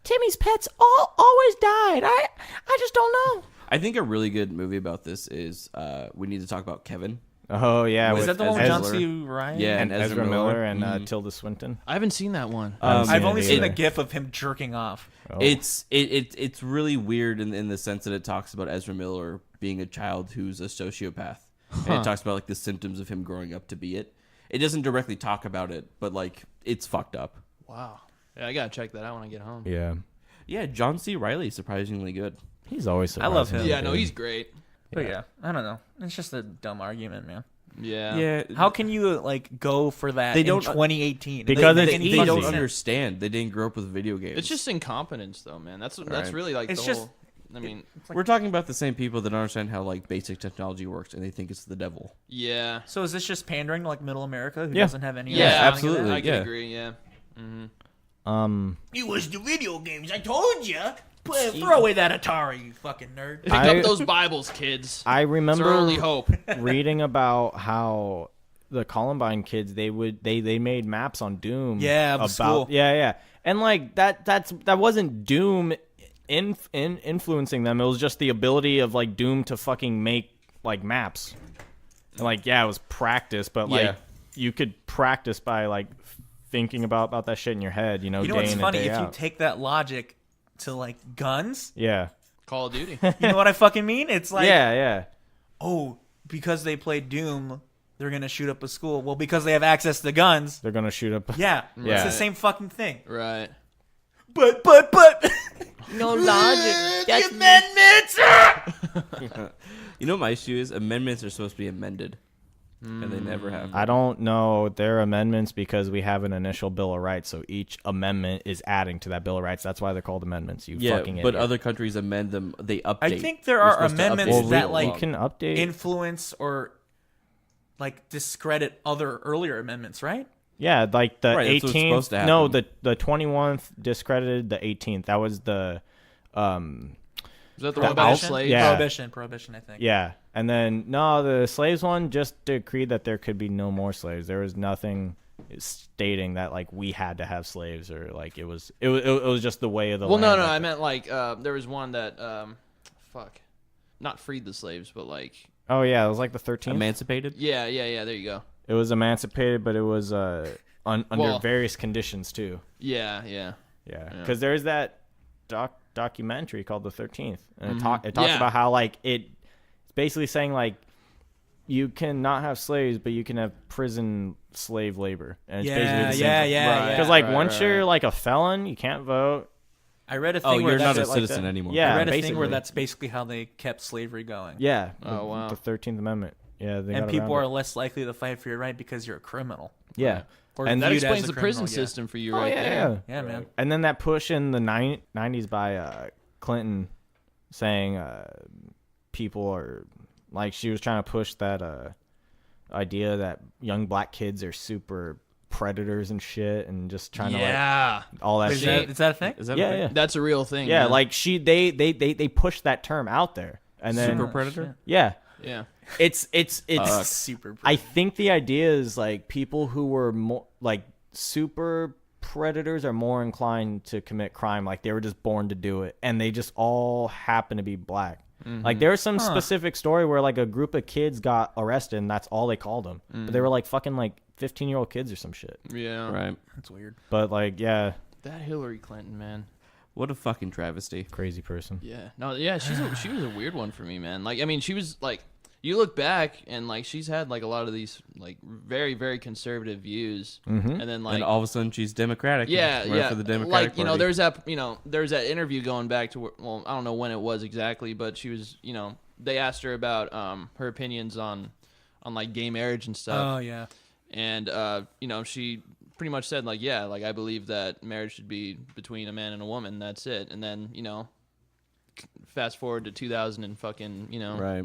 S4: Timmy's pets always died. I just don't know.
S5: I think a really good movie about this is we need to talk about Kevin.
S4: Oh yeah,
S5: Was
S3: Is
S4: with
S3: that the one with
S5: Ezra
S3: John
S5: Miller.
S3: C. Ryan?
S5: Yeah,
S4: and
S5: and
S4: Ezra Miller and
S5: Mhm.
S4: Tilda Swinton.
S6: I haven't seen that one.
S3: I've only seen the
S4: it.
S3: gif of him jerking off.
S4: Oh.
S5: It's really weird in the sense that it talks about Ezra Miller being a child who's a sociopath, and it talks about the symptoms of him growing up to be it. It doesn't directly talk about it, but it's fucked up.
S6: Wow. Yeah, I gotta check that out when I get home.
S4: Yeah,
S5: Yeah, John C. Reilly surprisingly good.
S4: he's always.
S3: I love him.
S6: Yeah, no, he's great.
S3: But yeah, I don't know. It's just a dumb argument, man.
S6: Yeah.
S3: How can you go for that
S5: They
S3: in
S5: don't-
S3: 2018?
S4: Because
S3: It doesn't
S4: it's
S3: make any
S4: easy.
S5: They
S3: fucking
S5: don't
S3: sense.
S5: understand. They didn't grow up with video games.
S6: It's just incompetence, though, man. That's
S5: Right.
S6: really
S3: It's
S6: the
S3: just-
S6: whole. I mean,
S5: we're talking about the same people that don't understand how basic technology works, and they think it's the devil.
S6: yeah.
S3: So is this just pandering to Middle America who
S4: Yeah.
S3: doesn't have any?
S6: Yeah,
S3: understanding of
S5: absolutely.
S3: that?
S6: I can
S5: yeah.
S6: agree. Yeah.
S3: It was the video games. I told you. Throw away that Atari, you fucking nerd.
S6: Pick
S4: I-
S6: up those Bibles, kids.
S4: I
S6: It's
S4: remember
S6: our only hope.
S4: reading about how the Columbine kids, they made maps on Doom.
S3: Yeah, of the
S4: about
S3: school.
S4: yeah, and like that wasn't Doom influencing them. It was just the ability of like Doom to fucking make like maps. And like it was practice, but like you could practice by like thinking about that shit in your head. You know
S3: You know what's
S4: day in
S3: funny?
S4: and day
S3: If you
S4: out.
S3: take that logic to like guns,
S4: Yeah.
S6: Call of Duty.
S3: you know what I fucking mean? It's like,
S4: Yeah.
S3: oh, because they play Doom, they're gonna shoot up a school. Well, because they have access to guns,
S4: They're gonna shoot up.
S3: yeah,
S4: Yeah.
S3: it's the same fucking thing.
S6: Right.
S3: But
S4: No logic.
S3: the amendments.
S5: You know what my issue is? Amendments are supposed to be amended, and they never have.
S4: I don't know. They're amendments because we have an initial Bill of Rights, so each amendment is adding to that Bill of Rights. That's why they're called amendments. You fucking
S5: but
S4: idiot.
S5: other countries amend them. They update.
S3: I think there
S5: You're
S3: are
S5: supposed to
S3: amendments
S5: update
S3: that
S5: the
S3: like
S5: law.
S4: you can update.
S3: influence or like discredit other earlier amendments, right?
S4: Yeah, like the
S5: Right, that's what's
S4: 18th.
S5: supposed to
S4: No,
S5: happen.
S4: the 21th discredited the 18th. That was the
S6: Is that the
S4: The
S6: one about
S4: out-
S6: slaves?
S4: yeah.
S3: Prohibition, I think.
S4: yeah. And then no, the slaves one just decreed that there could be no more slaves. There was nothing stating that like we had to have slaves or like it was just the way of the
S6: Well, no,
S4: land.
S6: I meant like there was one that not freed the slaves, but like
S4: Oh yeah, it was like the 13th.
S5: emancipated.
S6: yeah. There you go.
S4: It was emancipated, but it was under
S6: Well-
S4: various conditions too.
S6: Yeah.
S4: Yeah, because there's that documentary called The 13th, and it talks
S6: Yeah.
S4: about how like it's basically saying like you can not have slaves, but you can have prison slave labor, and it's basically the same.
S3: yeah.
S4: Because like
S6: Right,
S4: once
S6: right.
S4: you're like a felon, you can't vote.
S3: I read a thing
S5: Oh,
S3: where
S5: you're not
S3: that's
S5: a
S4: like
S5: citizen
S4: that.
S5: anymore.
S4: Yeah.
S3: I read a thing
S4: basically.
S3: where that's basically how they kept slavery going.
S4: Yeah.
S6: Oh, wow.
S4: The 13th Amendment. Yeah, they
S3: And
S4: got
S3: people
S4: around
S3: are
S4: it.
S3: less likely to fight for your right because you're a criminal.
S4: Yeah.
S3: Or
S4: And
S6: That
S3: viewed as
S6: explains
S3: a
S6: the prison
S3: criminal, yeah.
S6: system for you right there.
S4: Yeah.
S3: Yeah, man.
S4: And then that push in the 90s by Clinton saying people are like she was trying to push that idea that young black kids are super predators and shit and just trying to like all that
S3: Is
S4: shit.
S3: that a thing?
S5: Is that
S4: Yeah,
S5: a thing?
S4: yeah.
S6: That's a real thing.
S4: Yeah,
S6: man.
S4: like they pushed that term out there. And then
S5: Super predator.
S4: yeah.
S6: yeah.
S4: It's
S3: Super.
S4: I think the idea is like people who were more like super predators are more inclined to commit crime. Like they were just born to do it, and they just all happen to be black. Like there was some specific story where like a group of kids got arrested, and that's all they called them. But they were like fucking like 15-year-old kids or some shit.
S6: Yeah.
S5: Right.
S3: That's weird.
S4: But like yeah,
S6: That Hillary Clinton, man.
S5: What a fucking travesty.
S4: crazy person.
S6: Yeah. No, yeah, she was a weird one for me, man. Like I mean, she was like you look back and like she's had like a lot of these like very very conservative views. And then like
S5: And all of a sudden she's Democratic.
S6: yeah,
S5: Running
S6: yeah.
S5: For the Democratic
S6: like, you know,
S5: Party.
S6: there's that interview going back to well, I don't know when it was exactly, but she was, you know, they asked her about her opinions on like gay marriage and stuff.
S3: Oh yeah.
S6: And you know, she pretty much said like, yeah, like I believe that marriage should be between a man and a woman. That's it. And then, you know, fast forward to 2000 and fucking, you know,
S5: Right.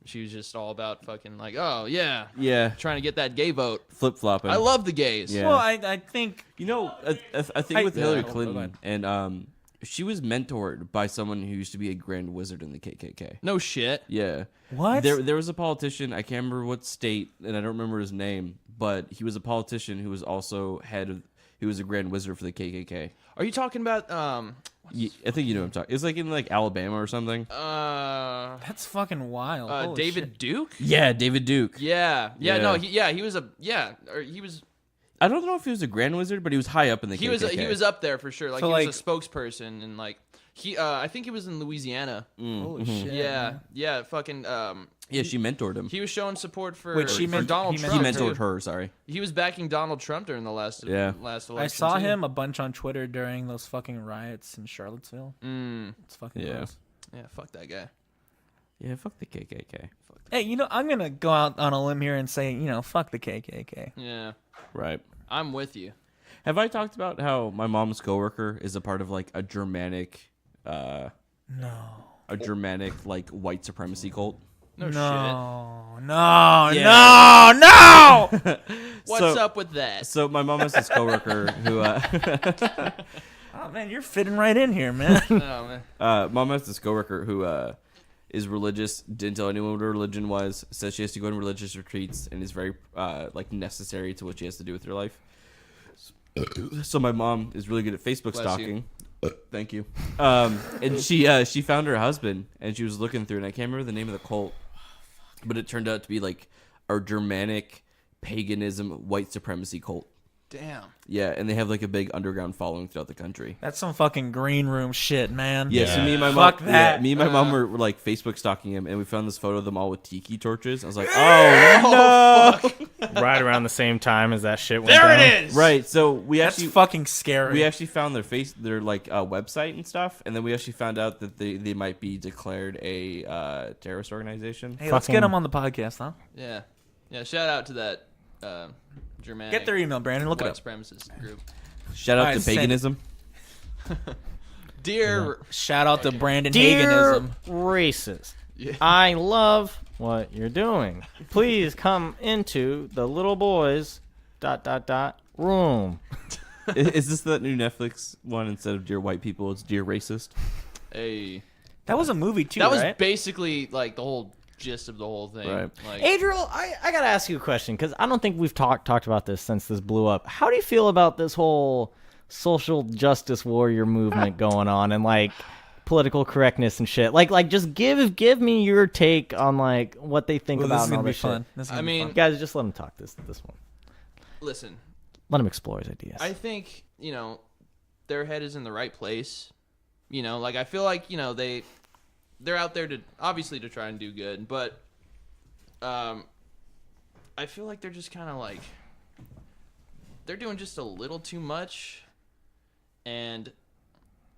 S6: she was just all about fucking like, oh yeah,
S5: Yeah.
S6: trying to get that gay vote.
S5: Flip flopping.
S6: I love the gays.
S5: Yeah.
S3: Well, I think
S5: You know, I think with
S3: Yeah.
S5: Hillary
S3: Go
S5: Clinton,
S3: ahead.
S5: and she was mentored by someone who used to be a grand wizard in the KKK.
S6: No shit.
S5: Yeah.
S3: What?
S5: There was a politician, I can't remember what state, and I don't remember his name, but he was a politician who was also he was a grand wizard for the KKK.
S6: Are you talking about
S5: I think you know what I'm talking. It's like in like Alabama or something.
S3: that's fucking wild. Holy
S6: David
S3: shit.
S6: Duke?
S5: Yeah, David Duke.
S6: Yeah.
S5: Yeah.
S6: No, he was he was
S5: I don't know if he was a grand wizard, but he was high up in the KKK.
S6: he was up there for sure. Like
S3: So,
S6: he
S3: like-
S6: was a spokesperson and like he I think he was in Louisiana.
S3: Holy shit.
S6: Yeah, fucking
S5: Yeah, she mentored him.
S6: he was showing support for,
S3: Wait, she
S6: for
S3: meant-
S6: Donald
S3: he
S6: Trump.
S5: He mentored
S6: too.
S5: her, sorry.
S6: He was backing Donald Trump during the last election.
S3: I saw
S6: too.
S3: him a bunch on Twitter during those fucking riots in Charlottesville. It's fucking
S5: Yeah.
S3: gross.
S6: Yeah, fuck that guy.
S5: Yeah, fuck the KKK.
S3: Hey, you know, I'm gonna go out on a limb here and say, you know, fuck the KKK.
S6: Yeah.
S5: Right.
S6: I'm with you.
S5: Have I talked about how my mom's coworker is a part of like a Germanic like white supremacy cult?
S6: No, shit.
S3: No,
S5: Yeah.
S3: no.
S6: What's
S5: So-
S6: up with that?
S5: So my mom has this coworker who
S3: Oh man, you're fitting right in here, man.
S6: Oh, man.
S5: mom has this coworker who is religious, didn't tell anyone what her religion was, says she has to go on religious retreats, and is very like necessary to what she has to do with her life. So my mom is really good at Facebook stalking. Thank you. And she found her husband, and she was looking through, and I can't remember the name of the cult, but it turned out to be like a Germanic paganism white supremacy cult.
S6: Damn.
S5: Yeah, and they have like a big underground following throughout the country.
S3: That's some fucking green room shit, man.
S5: Yeah, so me and my mom,
S3: Fuck that.
S5: me and my mom were like Facebook stalking him, and we found this photo of them all with tiki torches. I was like, oh no!
S4: Right around the same time as that shit went
S6: There
S4: down.
S6: it is.
S5: Right, so we
S3: That's
S5: actually
S3: fucking scary.
S5: we actually found their like website and stuff, and then we actually found out that they might be declared a terrorist organization.
S3: Hey, let's get them on the podcast, huh?
S6: Yeah. Yeah. Shout out to that Germanic.
S3: Get their email, Brandon. Look it
S6: white
S3: up.
S6: supremacist group.
S5: Shout out
S3: Alright,
S5: to
S3: send it.
S5: paganism.
S6: Dear.
S3: Shout out to Brandon
S4: Dear
S3: Haganism.
S4: racist,
S6: Yeah.
S4: I love what you're doing. Please come into the little boys ... room.
S5: Is this that new Netflix one? Instead of Dear White People, it's Dear Racist.
S6: Hey.
S3: That was a movie too,
S6: That was
S3: right?
S6: basically like the whole gist of the whole thing.
S5: Right.
S6: Like,
S4: Adriel, I gotta ask you a question because I don't think we've talked about this since this blew up. How do you feel about this whole social justice warrior movement going on and like political correctness and shit? Like just give me your take on like what they think
S3: Well,
S4: about
S3: this is
S4: and all
S3: gonna be
S4: this
S3: fun.
S4: shit.
S3: This is
S6: I
S3: gonna be
S6: mean-
S3: fun.
S4: Guys, just let him talk this one.
S6: listen,
S4: Let him explore his ideas.
S6: I think, their head is in the right place. Like I feel like, they're out there to obviously to try and do good, but I feel like they're just kind of like they're doing just a little too much, and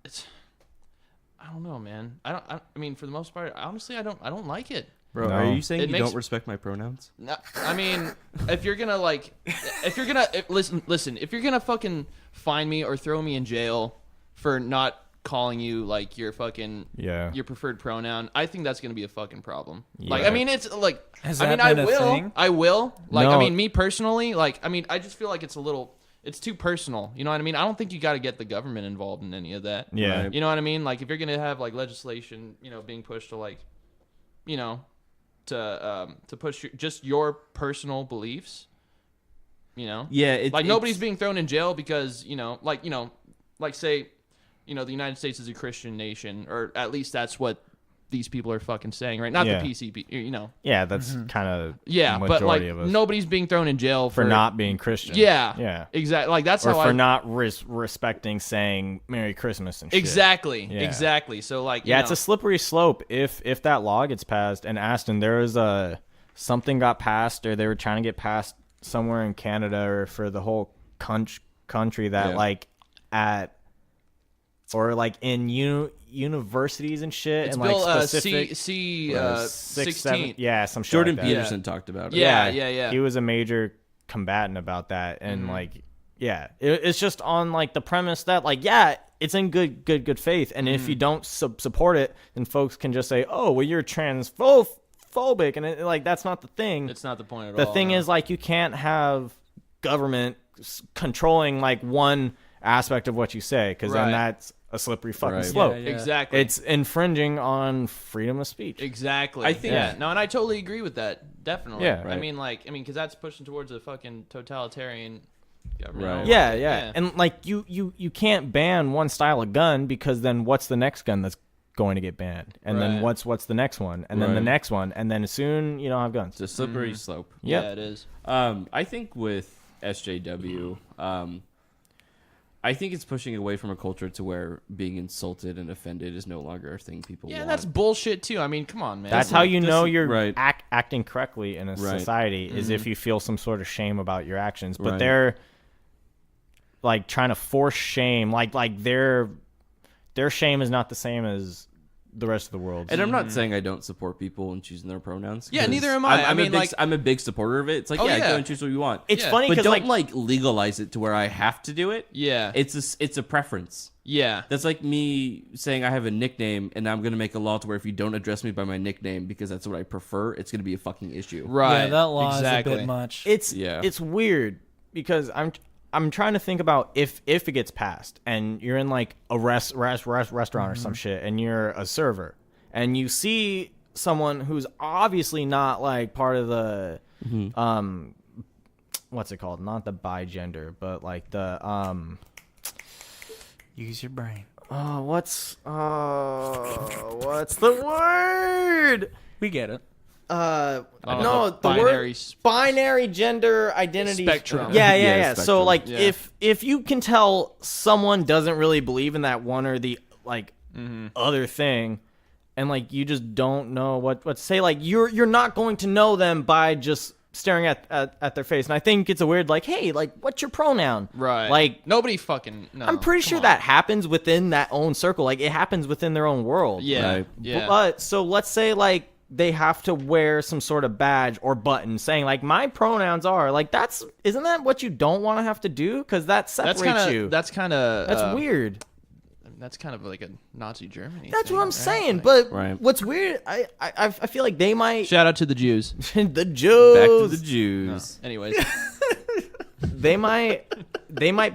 S6: it's I don't know, man. I mean, for the most part, honestly, I don't like it.
S5: Bro,
S4: No.
S5: are you saying
S6: It
S5: you
S6: makes-
S5: don't respect my pronouns?
S6: No, I mean, if you're gonna listen, if you're gonna fucking find me or throw me in jail for not calling you like your fucking your preferred pronoun, I think that's gonna be a fucking problem. Like, I mean, it's like,
S3: Has
S6: I mean,
S3: that
S6: I
S3: been a
S6: will,
S3: thing?
S6: I will. Like,
S4: No.
S6: I mean, me personally, like, I mean, I just feel like it's too personal. You know what I mean? I don't think you got to get the government involved in any of that.
S4: Yeah.
S5: Right.
S6: You know what I mean? Like, if you're gonna have like legislation, being pushed to like, to push just your personal beliefs,
S5: Yeah,
S6: like nobody's being thrown in jail because like say, the United States is a Christian nation, or at least that's what these people are fucking saying, right? Not
S4: Yeah.
S6: the PCP,
S4: Yeah, that's kind of
S6: Yeah,
S4: the
S6: but like
S4: majority of us.
S6: nobody's being thrown in jail
S4: for not being Christian.
S6: Yeah,
S4: Yeah.
S6: exactly. Like that's
S4: Or
S6: how
S4: for
S6: I
S4: not respecting saying Merry Christmas and shit.
S6: exactly,
S4: Yeah.
S6: exactly. So like,
S4: Yeah, it's a slippery slope if that law gets passed. And Aston, there was something got passed, or they were trying to get passed somewhere in Canada or for the whole country that
S5: Yeah.
S4: like at or like in universities and shit
S6: it's
S4: and like
S6: Bill
S4: specific
S6: C
S4: 6,
S6: 16.
S4: 7, yeah, some shit
S5: Jordan
S4: like that.
S5: Peterson talked about it.
S6: Yeah.
S4: He was a major combatant about that, and like, yeah, it's just on like the premise that like, yeah, it's in good faith, and if you don't support it, then folks can just say, oh, well, you're transphobic, and like that's not the thing.
S6: It's not the point at
S4: The
S6: all.
S4: thing
S6: no.
S4: is like you can't have government controlling like one aspect of what you say, because
S6: Right.
S4: then that's a slippery fucking
S5: Right.
S4: slope.
S3: Yeah.
S6: exactly.
S4: It's infringing on freedom of speech.
S6: Exactly.
S5: I think-
S6: Yeah. No, and I totally agree with that. Definitely.
S4: Yeah.
S6: I
S5: Right.
S6: mean, because that's pushing towards a fucking totalitarian government.
S5: Right.
S4: Yeah. And like you can't ban one style of gun, because then what's the next gun that's going to get banned? And then
S6: Right.
S4: what's the next one? And then the
S5: Right.
S4: next one, and then soon you don't have guns.
S5: It's a slippery slope.
S6: Yeah,
S4: Yep.
S6: it is.
S5: I think with SJW, I think it's pushing away from a culture to where being insulted and offended is no longer a thing people
S6: Yeah,
S5: want.
S6: that's bullshit too. I mean, come on, man.
S4: That's how you know you're
S5: right.
S4: acting correctly in a
S5: Right.
S4: society, is if you feel some sort of shame about your actions. But
S5: Right.
S4: they're like trying to force shame, like their shame is not the same as the rest of the world.
S5: And I'm not saying I don't support people in choosing their pronouns.
S6: Yeah,
S5: 'cause
S6: neither am I. I mean,
S5: I'm a big supporter of it. It's like,
S6: Oh,
S5: yeah,
S6: yeah.
S5: go and choose what you want.
S4: It's
S6: Yeah.
S4: funny
S5: But
S4: because
S5: don't like legalize it to where I have to do it.
S6: Yeah.
S5: It's a preference.
S6: Yeah.
S5: That's like me saying I have a nickname, and I'm gonna make a law to where if you don't address me by my nickname because that's what I prefer, it's gonna be a fucking issue.
S6: Right.
S3: Yeah, that law
S6: exactly.
S3: is a bit much.
S4: it's weird because I'm trying to think about if it gets passed and you're in like a restaurant or some shit, and you're a server and you see someone who's obviously not like part of the what's it called? Not the bigender, but like the
S3: Use your brain.
S4: what's the word?
S3: We get it.
S4: No, the
S6: binary
S4: word binary gender identity
S6: Spectrum.
S4: Yeah.
S5: spectrum.
S4: So like
S6: Yeah.
S4: if you can tell someone doesn't really believe in that one or the like other thing, and like you just don't know what to say, like you're not going to know them by just staring at their face. And I think it's a weird like, hey, like what's your pronoun?
S6: Right.
S4: Like
S6: nobody fucking. No,
S4: I'm pretty
S6: come
S4: sure
S6: on.
S4: that happens within that own circle. Like it happens within their own world.
S6: Yeah.
S5: Right.
S6: Yeah.
S4: But so let's say like they have to wear some sort of badge or button saying like my pronouns are like isn't that what you don't want to have to do? Because that separates you.
S6: That's kind of.
S4: That's weird.
S6: That's kind of like a Nazi Germany.
S4: That's
S6: thing,
S4: what I'm
S6: right?
S4: saying.
S6: Like-
S4: But
S5: Right.
S4: what's weird, I feel like they might
S6: Shout out to the Jews.
S4: the Jews.
S5: Back to the Jews.
S6: Anyways,
S4: They might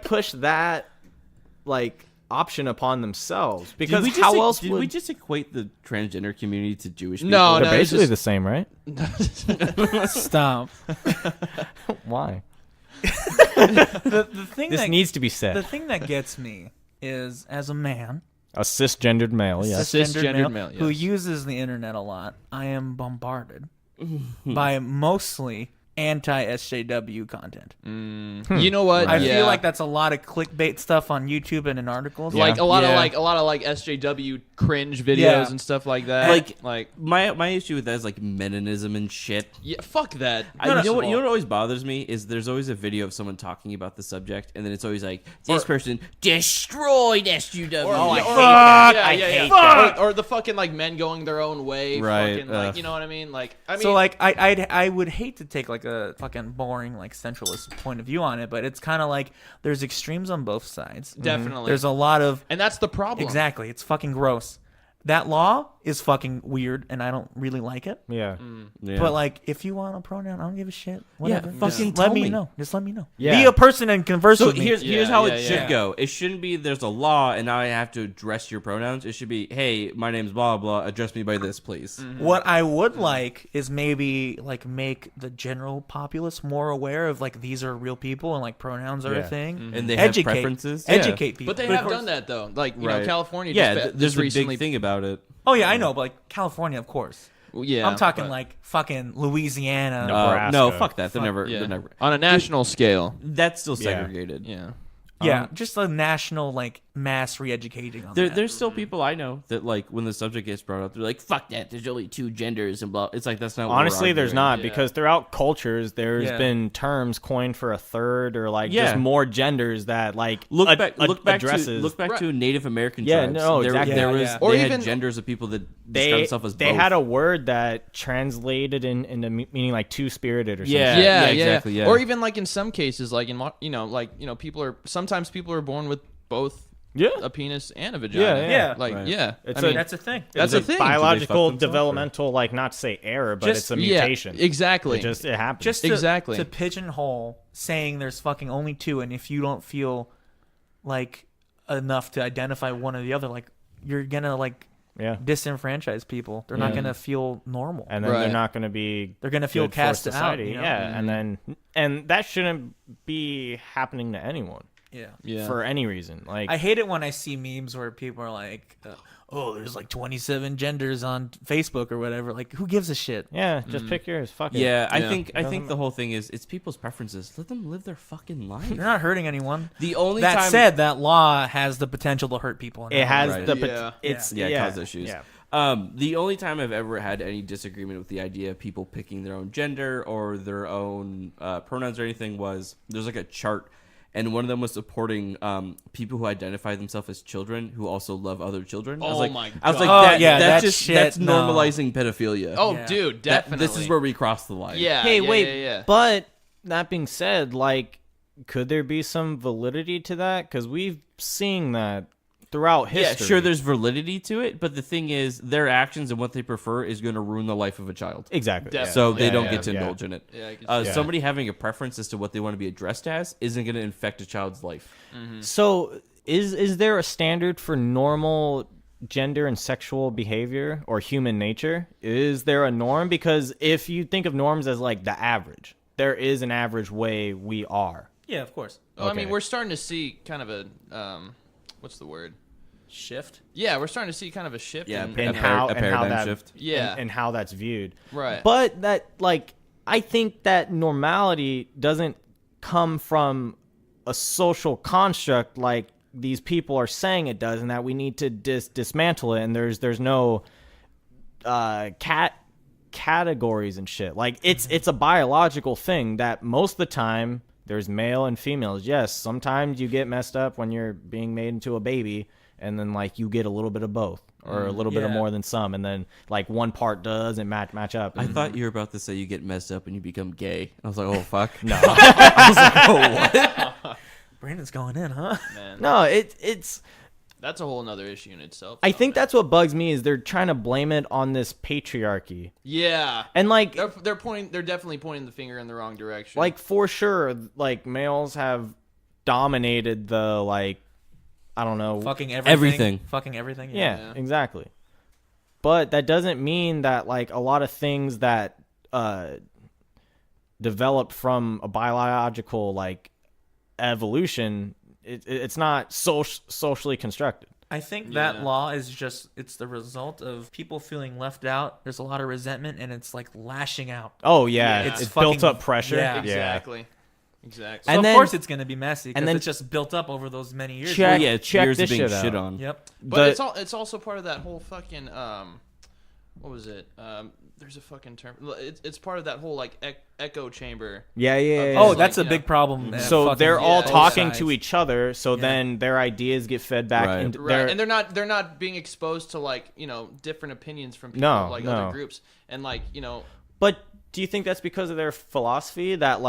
S4: push that like option upon themselves because how else
S5: did
S4: would
S5: we just equate the transgender community to Jewish people?
S6: No,
S4: they're
S6: no, it's
S4: basically
S6: just-
S4: the same, right?
S3: Stop.
S4: Why?
S3: The thing
S4: This
S3: that
S4: needs to be said.
S3: the thing that gets me is as a man,
S4: A cisgendered male, yes.
S6: Cisgendered male,
S3: who
S6: yes.
S3: uses the internet a lot, I am bombarded by mostly anti-SJW content.
S6: you know what?
S3: I
S6: Yeah.
S3: feel like that's a lot of clickbait stuff on YouTube and in articles.
S6: like a lot
S5: Yeah.
S6: of like SJW cringe videos
S3: Yeah.
S6: and stuff like that.
S5: Like my issue with that is like meninism and shit.
S6: yeah, fuck that.
S5: You know what always bothers me is there's always a video of someone talking about the subject, and then it's always like this person destroyed SJW.
S6: Or the fucking like men going their own way.
S5: Right,
S6: Fucking, like, you know what I mean? Like, I mean,
S3: So like I would hate to take like a fucking boring like centralist point of view on it, but it's kind of like there's extremes on both sides.
S6: definitely.
S3: There's a lot of
S6: and that's the problem.
S3: exactly. It's fucking gross. That law is fucking weird, and I don't really like it.
S4: Yeah.
S5: Yeah.
S3: But like, if you want a pronoun, I don't give a shit. Whatever.
S5: fucking
S3: Just
S5: tell
S3: let me
S5: me.
S3: know. Just let me know.
S4: Yeah.
S3: Be a person and converse
S5: So
S3: with me.
S5: here's how
S6: Yeah,
S5: it
S6: yeah,
S5: should
S3: yeah.
S5: go. It shouldn't be there's a law and now I have to address your pronouns. It should be, hey, my name's blah blah. Address me by this, please.
S3: What I would like is maybe like make the general populace more aware of like these are real people and like pronouns are a
S4: Yeah.
S3: thing.
S5: And they have
S3: Educate
S5: preferences.
S3: Educate people.
S6: But they
S3: of
S6: have
S3: course-
S6: done that though. Like you
S5: Right.
S6: know, California.
S5: Yeah,
S6: just,
S5: there's
S6: just
S5: a
S6: recently.
S5: big thing about it.
S3: Oh yeah, I know, but like California, of course.
S6: Well, yeah,
S3: I'm talking
S6: but-
S3: like fucking Louisiana.
S4: Nebraska.
S5: No, fuck that. They're
S3: Fuck,
S5: never.
S6: yeah.
S5: They're never.
S6: on a national scale.
S5: That's still
S4: Yeah.
S5: segregated.
S6: Yeah.
S3: Yeah, just a national like mass re-educating on that.
S5: There's still people I know that like when the subject gets brought up, they're like, "Fuck that! There's only two genders and blah." It's like that's not. What
S4: Honestly,
S5: we're
S4: there's
S5: arguing.
S4: not
S6: Yeah.
S4: because throughout cultures, there's
S3: Yeah.
S4: been terms coined for a third or like
S5: Yeah.
S4: just more genders that like
S5: Look back
S4: addresses.
S5: to Native American
S4: Yeah,
S5: tribes.
S4: no, exactly.
S5: There was
S3: Yeah.
S5: they
S6: Or
S5: had
S6: even-
S5: genders of people that described
S4: they
S5: themselves as
S4: they
S5: both.
S4: had a word that translated into meaning like two spirited or something.
S5: Yeah.
S6: Yeah,
S5: exactly, yeah.
S6: Or even like in some cases, like in sometimes people are born with both
S4: Yeah.
S6: a penis and a vagina.
S4: Yeah.
S6: Like
S5: Right.
S6: yeah,
S4: It's
S6: I mean,
S3: That's a thing.
S6: that's
S4: It's
S6: a thing.
S4: biological
S5: themselves, or-
S4: developmental, like not to say error, but
S3: Just-
S4: it's a
S6: Yeah,
S4: mutation.
S6: exactly.
S4: It happens.
S3: Just to,
S6: Exactly.
S3: to pigeonhole saying there's fucking only two, and if you don't feel like enough to identify one or the other, like you're gonna like
S4: yeah.
S3: disenfranchise people. They're not gonna feel normal.
S4: And then
S6: Right.
S4: they're not going to be.
S3: They're gonna feel
S4: good for
S3: cast out.
S4: society.
S3: You know?
S4: Yeah, and that shouldn't be happening to anyone
S3: Yeah.
S6: Yeah.
S4: for any reason. Like
S3: I hate it when I see memes where people are like, "Oh, there's like 27 genders on Facebook or whatever." Like, who gives a shit?
S4: yeah, just pick yours. Fuck it.
S5: Yeah, I
S6: Yeah.
S5: think the whole thing is it's people's preferences. Let them live their fucking life.
S3: You're not hurting anyone.
S5: The only
S3: That
S5: time
S3: said, that law has the potential to hurt people.
S4: It has
S5: Right.
S4: the.
S6: Yeah.
S4: It's
S5: cause issues.
S4: Yeah.
S5: The only time I've ever had any disagreement with the idea of people picking their own gender or their own pronouns or anything was there's like a chart, and one of them was supporting people who identify themselves as children who also love other children. I was
S6: Oh
S5: like,
S6: my
S5: I was like,
S3: God.
S5: that,
S3: Oh, yeah,
S5: that's
S3: that
S5: just
S3: shit,
S5: that's
S3: no.
S5: normalizing pedophilia.
S6: Oh,
S3: Yeah.
S6: dude,
S5: That-
S6: definitely.
S5: this is where we cross the line.
S6: Yeah.
S4: Hey,
S6: yeah,
S4: wait.
S6: Yeah.
S4: But that being said, like, could there be some validity to that? Because we've seen that throughout
S5: Yeah,
S4: history.
S5: sure, there's validity to it, but the thing is, their actions and what they prefer is going to ruin the life of a child.
S4: Exactly.
S6: Definitely.
S5: So they
S4: Yeah,
S5: don't
S4: yeah,
S5: get to
S4: yeah.
S5: indulge in it.
S6: Yeah, I can see
S5: Somebody having a preference as to what they want to be addressed as isn't going to infect a child's life.
S4: So is there a standard for normal gender and sexual behavior or human nature? Is there a norm? Because if you think of norms as like the average, there is an average way we are.
S3: Yeah, of course.
S6: Well, I mean,
S4: Okay.
S6: we're starting to see kind of a what's the word?
S3: Shift.
S6: Yeah, we're starting to see kind of a shift.
S5: Yeah,
S6: in,
S4: And
S5: a
S4: how
S5: paradigm
S4: that
S5: shift.
S6: Yeah.
S4: and how that's viewed.
S6: Right.
S4: But that like I think that normality doesn't come from a social construct like these people are saying it does, and that we need to dismantle it. And there's no categories and shit. Like it's a biological thing that most of the time there's male and females. Yes, sometimes you get messed up when you're being made into a baby, and then like you get a little bit of both or a little bit of
S3: Yeah.
S4: more than some, and then like one part doesn't match up.
S5: I thought you were about to say you get messed up and you become gay. I was like, oh fuck.
S4: No.
S5: I was like, oh what?
S3: Brandon's going in, huh?
S6: Man,
S4: No, it's
S6: that's a whole nother issue in itself.
S4: I
S6: though,
S4: think
S6: man.
S4: that's what bugs me is they're trying to blame it on this patriarchy.
S6: Yeah.
S4: And like
S6: They're pointing. They're definitely pointing the finger in the wrong direction.
S4: like for sure like males have dominated the like I don't know.
S3: Fucking everything.
S5: Everything.
S3: Fucking everything.
S4: Yeah,
S6: Yeah.
S4: exactly. But that doesn't mean that like a lot of things that developed from a biological like evolution, it's not socially constructed.
S3: I think
S6: Yeah.
S3: that law is just, it's the result of people feeling left out. There's a lot of resentment, and it's like lashing out.
S4: Oh yeah,
S6: Yeah.
S4: it's
S3: It's
S4: built
S3: fucking-
S4: up pressure.
S3: yeah.
S6: exactly. Exactly.
S3: So
S4: And
S3: of
S4: then-
S3: course it's going to be messy, because
S4: and then-
S3: it's just built up over those many years.
S4: Check-
S5: Well, yeah, it's
S4: check
S5: years of
S4: this
S5: being
S4: shit
S5: shit
S4: out.
S5: on.
S3: Yep.
S6: But
S4: The-
S6: it's also part of that whole fucking what was it? There's a fucking term. It's part of that whole like echo chamber.
S4: yeah.
S3: Oh,
S6: like,
S3: that's a
S6: you
S3: big
S6: know.
S3: problem.
S4: So
S3: fucking
S4: they're all
S3: both
S4: talking
S3: sides.
S4: to each other, so
S3: Yeah.
S4: then their ideas get fed back
S5: Right.
S4: into
S6: Right,
S4: their
S6: and they're not being exposed to like different opinions from people
S4: No,
S6: like
S4: no.
S6: other groups, and like
S4: But do you think that's because of their philosophy that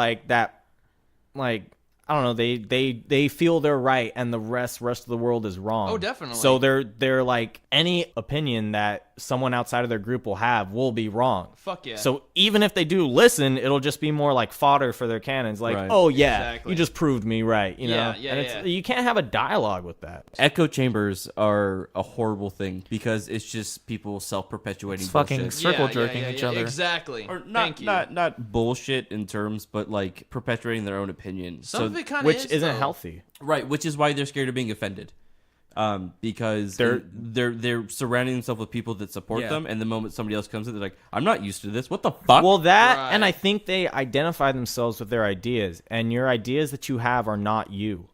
S4: I don't know, they feel they're right and the rest of the world is wrong?
S6: Oh, definitely.
S4: So they're like any opinion that someone outside of their group will have will be wrong.
S6: fuck yeah.
S4: So even if they do listen, it'll just be more like fodder for their cannons. Like,
S5: Right.
S4: oh yeah,
S6: Exactly.
S4: you just proved me right. You know,
S6: Yeah, yeah,
S4: and
S6: yeah.
S4: you can't have a dialogue with that.
S5: Echo chambers are a horrible thing because it's just people self-perpetuating
S3: It's fucking
S5: bullshit.
S3: circle jerking each other.
S6: Exactly.
S5: Or
S6: Thank you.
S5: not bullshit in terms, but like perpetuating their own opinion.
S6: Some of it kind of
S4: Which
S6: is,
S4: isn't
S6: though.
S4: healthy.
S5: Right, which is why they're scared of being offended. Because they're surrounding themselves with people that support
S3: Yeah.
S5: them, and the moment somebody else comes in, they're like, "I'm not used to this. What the fuck?"
S4: Well, that
S6: Right.
S4: and I think they identify themselves with their ideas, and your ideas that you have are not you,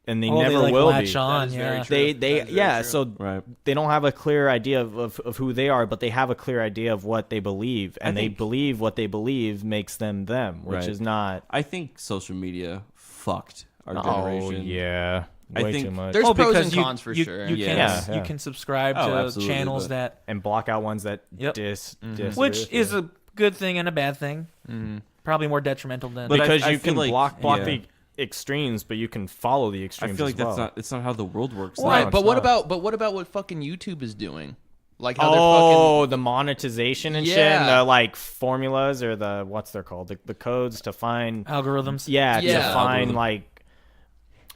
S4: and they
S3: Oh,
S4: never
S3: like
S4: will
S3: latch
S4: be.
S3: on,
S6: That is very
S3: yeah.
S6: true.
S4: They
S6: That is very
S4: yeah,
S6: true.
S4: so
S5: Right.
S4: they don't have a clear idea of who they are, but they have a clear idea of what they believe, and they
S5: think-
S4: believe what they believe makes them them, which
S5: Right.
S4: is not.
S5: I think social media fucked our
S4: Oh
S5: generation.
S4: yeah,
S5: I
S4: way
S5: think
S4: too much.
S6: There's pros
S3: because
S6: and cons for
S3: you,
S6: sure.
S3: You
S5: Yeah.
S3: can,
S4: Yeah.
S3: you can subscribe
S5: Oh,
S3: to
S5: absolutely,
S3: channels
S5: but-
S3: that,
S4: and block out ones that
S3: Yep.
S4: disagree
S3: which
S4: with
S3: is
S4: you.
S3: a good thing and a bad thing. Probably more detrimental than.
S5: But
S4: because
S5: I
S4: you
S5: feel
S4: can
S5: like-
S4: block
S5: yeah.
S4: the extremes, but you can follow the
S5: I
S4: extremes.
S5: feel like
S4: as well.
S5: it's not how the world works.
S4: Well,
S6: Right,
S4: No,
S6: but
S4: it's
S6: what
S4: not.
S6: about what fucking YouTube is doing? Like how they're
S4: Oh,
S6: fucking
S4: the monetization and shit,
S6: Yeah.
S4: and the like formulas or the what's they're called, the codes to find.
S3: algorithms.
S4: Yeah, to
S6: Yeah.
S4: find
S5: Algorithm.
S4: like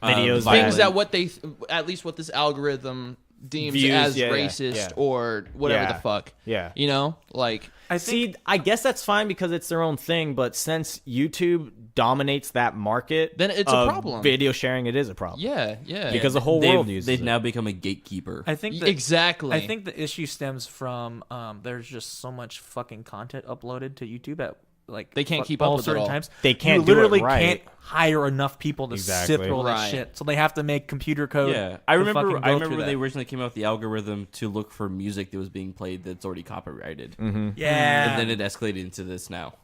S4: videos.
S5: violent.
S6: things that what they at least what this algorithm deems
S4: Views,
S6: as
S4: yeah, yeah,
S6: racist
S4: yeah.
S6: or whatever
S4: Yeah.
S6: the fuck.
S4: Yeah.
S6: Like
S3: I think
S4: See, I guess that's fine because it's their own thing, but since YouTube dominates that market,
S6: Then it's a
S4: of
S6: problem.
S4: Video sharing, it is a problem.
S6: yeah.
S4: Because the whole world uses
S5: they've
S4: it.
S5: now become a gatekeeper.
S3: I think that,
S6: exactly.
S3: I think the issue stems from there's just so much fucking content uploaded to YouTube at like
S6: They can't keep
S3: all
S6: up with it
S3: certain
S6: all.
S3: times.
S4: They can't
S3: You
S4: do it
S3: literally
S4: right.
S3: can't hire enough people to
S4: Exactly.
S3: sit through all that
S6: Right.
S3: shit. So they have to make computer code.
S5: Yeah, I
S3: to
S5: remember.
S3: fucking
S5: I
S3: go
S5: remember
S3: through
S5: when they
S3: that.
S5: originally came out with the algorithm to look for music that was being played that's already copyrighted,
S3: Yeah.
S5: and then it escalated into this now.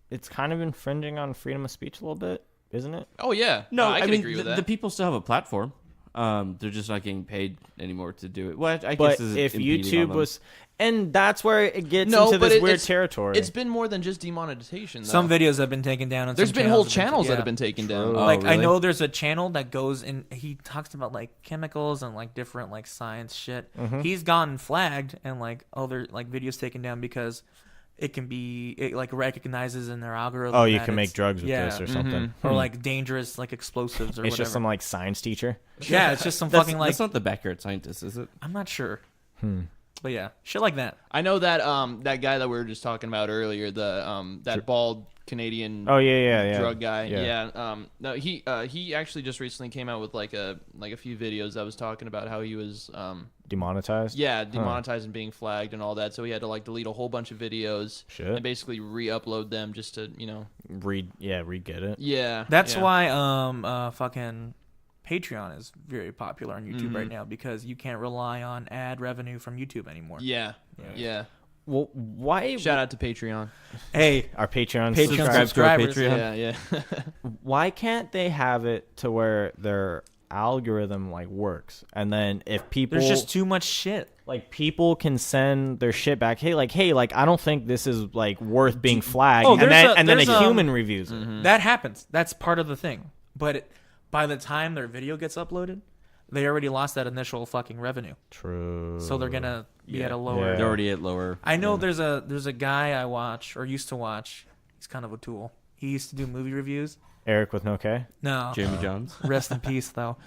S4: It's kind of infringing on freedom of speech a little bit, isn't it?
S6: oh yeah.
S5: No,
S6: I can
S5: mean
S6: agree with that.
S5: the people still have a platform. They're just not getting paid anymore to do it. Well, I
S4: But
S5: guess is
S4: if
S5: impeding on
S4: YouTube
S5: them.
S4: was, and that's where it gets
S6: no,
S4: into
S6: but
S4: this
S6: it-
S4: weird
S6: it's,
S4: territory.
S6: It's been more than just demonetization. Though.
S3: Some videos have been taken down. And
S6: There's
S3: some
S6: been whole
S3: have
S6: channels that
S3: yeah.
S6: have been taken down.
S5: Oh,
S3: Like I
S5: really?
S3: know there's a channel that goes in. He talks about like chemicals and like different like science shit.
S4: Mm-hmm.
S3: He's gotten flagged and like other like videos taken down because it can be it like recognizes in their algorithm.
S4: Oh, you
S3: that
S4: can make
S3: it's-
S4: drugs with
S3: yeah,
S4: this or something.
S3: or like dangerous like explosives or
S4: It's
S3: whatever.
S4: just some like science teacher.
S3: Yeah, it's just some
S5: That's,
S3: fucking like
S5: that's not the backyard scientist, is it?
S3: I'm not sure. But yeah, shit like that.
S6: I know that that guy that we were just talking about earlier, the that bald Canadian
S4: Oh yeah.
S6: drug guy.
S4: Yeah.
S6: Yeah. No, he actually just recently came out with like a few videos that was talking about how he was
S4: Demonetized.
S6: demonetized and being flagged and all that. So he had to like delete a whole bunch of videos
S4: Shit.
S6: and basically re-upload them just to
S4: Re-get it.
S6: Yeah.
S3: That's
S6: yeah.
S3: why fucking Patreon is very popular on YouTube right now because you can't rely on ad revenue from YouTube anymore.
S6: Yeah.
S4: Well, why?
S6: Shout out to Patreon.
S3: Hey,
S4: Our Patreon
S3: Patreon
S4: subscribers.
S3: subscribers.
S6: Yeah.
S4: Why can't they have it to where their algorithm like works, and then if people
S3: there's just too much shit.
S4: like people can send their shit back. Hey, I don't think this is like worth being flagged,
S3: Oh,
S4: and then
S3: there's
S4: a human reviews it.
S3: That happens. That's part of the thing. But by the time their video gets uploaded, they already lost that initial fucking revenue.
S4: True.
S3: So they're gonna be at a lower.
S4: Yeah.
S5: They're already at lower.
S3: I know there's a guy I watch or used to watch. He's kind of a tool. He used to do movie reviews.
S4: Eric with no K.
S3: No,
S5: Jamie Johns.
S3: rest in peace though.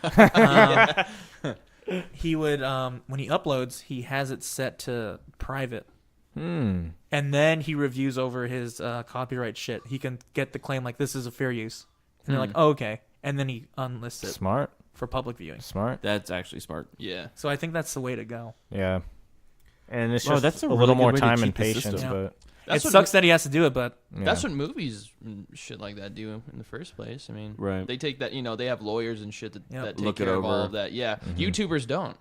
S3: He would when he uploads, he has it set to private. And then he reviews over his copyright shit. He can get the claim like this is a fair use. And they're like, oh, okay. And then he unlists it
S4: Smart.
S3: for public viewing.
S4: Smart.
S5: That's actually smart.
S6: Yeah.
S3: So I think that's the way to go.
S4: Yeah. And it's
S5: Wow,
S4: just
S5: that's a
S4: a
S5: really
S4: little
S5: good
S4: more
S5: way to
S4: time
S5: cheat
S4: and
S5: the system.
S4: patience,
S3: Yeah.
S4: but
S6: That's
S3: it
S6: what
S3: sucks that he has to do it, but
S4: yeah.
S6: That's what movies and shit like that do in the first place. I mean,
S5: Right.
S6: they take that, they have lawyers and shit that take
S5: Look it
S6: care of all
S5: over.
S6: of that. Yeah. YouTubers don't,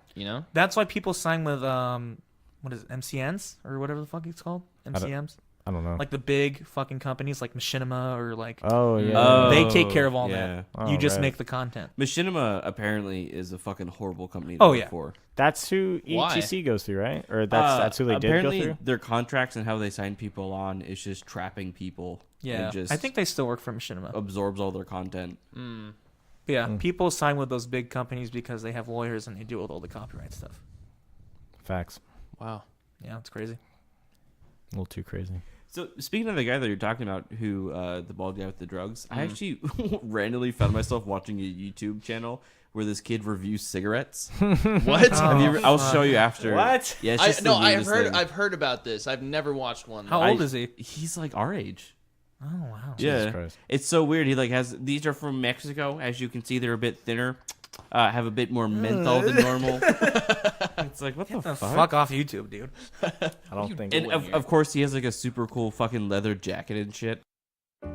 S3: that's why people sign with what is it, MCNs or whatever the fuck it's called? MCMs?
S4: I don't know.
S3: Like the big fucking companies like Machinima or like
S4: Oh yeah.
S3: they take care of all
S5: yeah.
S3: that.
S4: Oh,
S3: You just
S4: right.
S3: make the content.
S5: Machinima apparently is a fucking horrible company to
S3: Oh,
S5: work
S3: yeah.
S5: for.
S4: That's who
S6: Why?
S4: ETC goes through, right? Or that's who they did go
S5: apparently
S4: through.
S5: their contracts and how they sign people on is just trapping people.
S3: Yeah.
S5: And just
S3: I think they still work for Machinima.
S5: absorbs all their content.
S3: But yeah, people sign with those big companies because they have lawyers and they deal with all the copyright stuff.
S4: Facts.
S6: Wow.
S3: Yeah, it's crazy.
S4: A little too crazy.
S5: So speaking of the guy that you're talking about, who the bald guy with the drugs, I actually randomly found myself watching a YouTube channel where this kid reviews cigarettes.
S6: What?
S5: Have you I'll show you after.
S4: What?
S5: Yeah, it's just the
S6: I've
S5: weirdest thing.
S6: heard about this. I've never watched one.
S3: How old is he?
S5: He's like our age.
S3: Oh wow.
S5: Yeah,
S4: Christ.
S5: it's so weird. He like has these are from Mexico. As you can see, they're a bit thinner, have a bit more menthol than normal. It's like what the fuck?
S3: Fuck off YouTube, dude.
S4: I don't think.
S5: And of course, he has like a super cool fucking leather jacket and shit.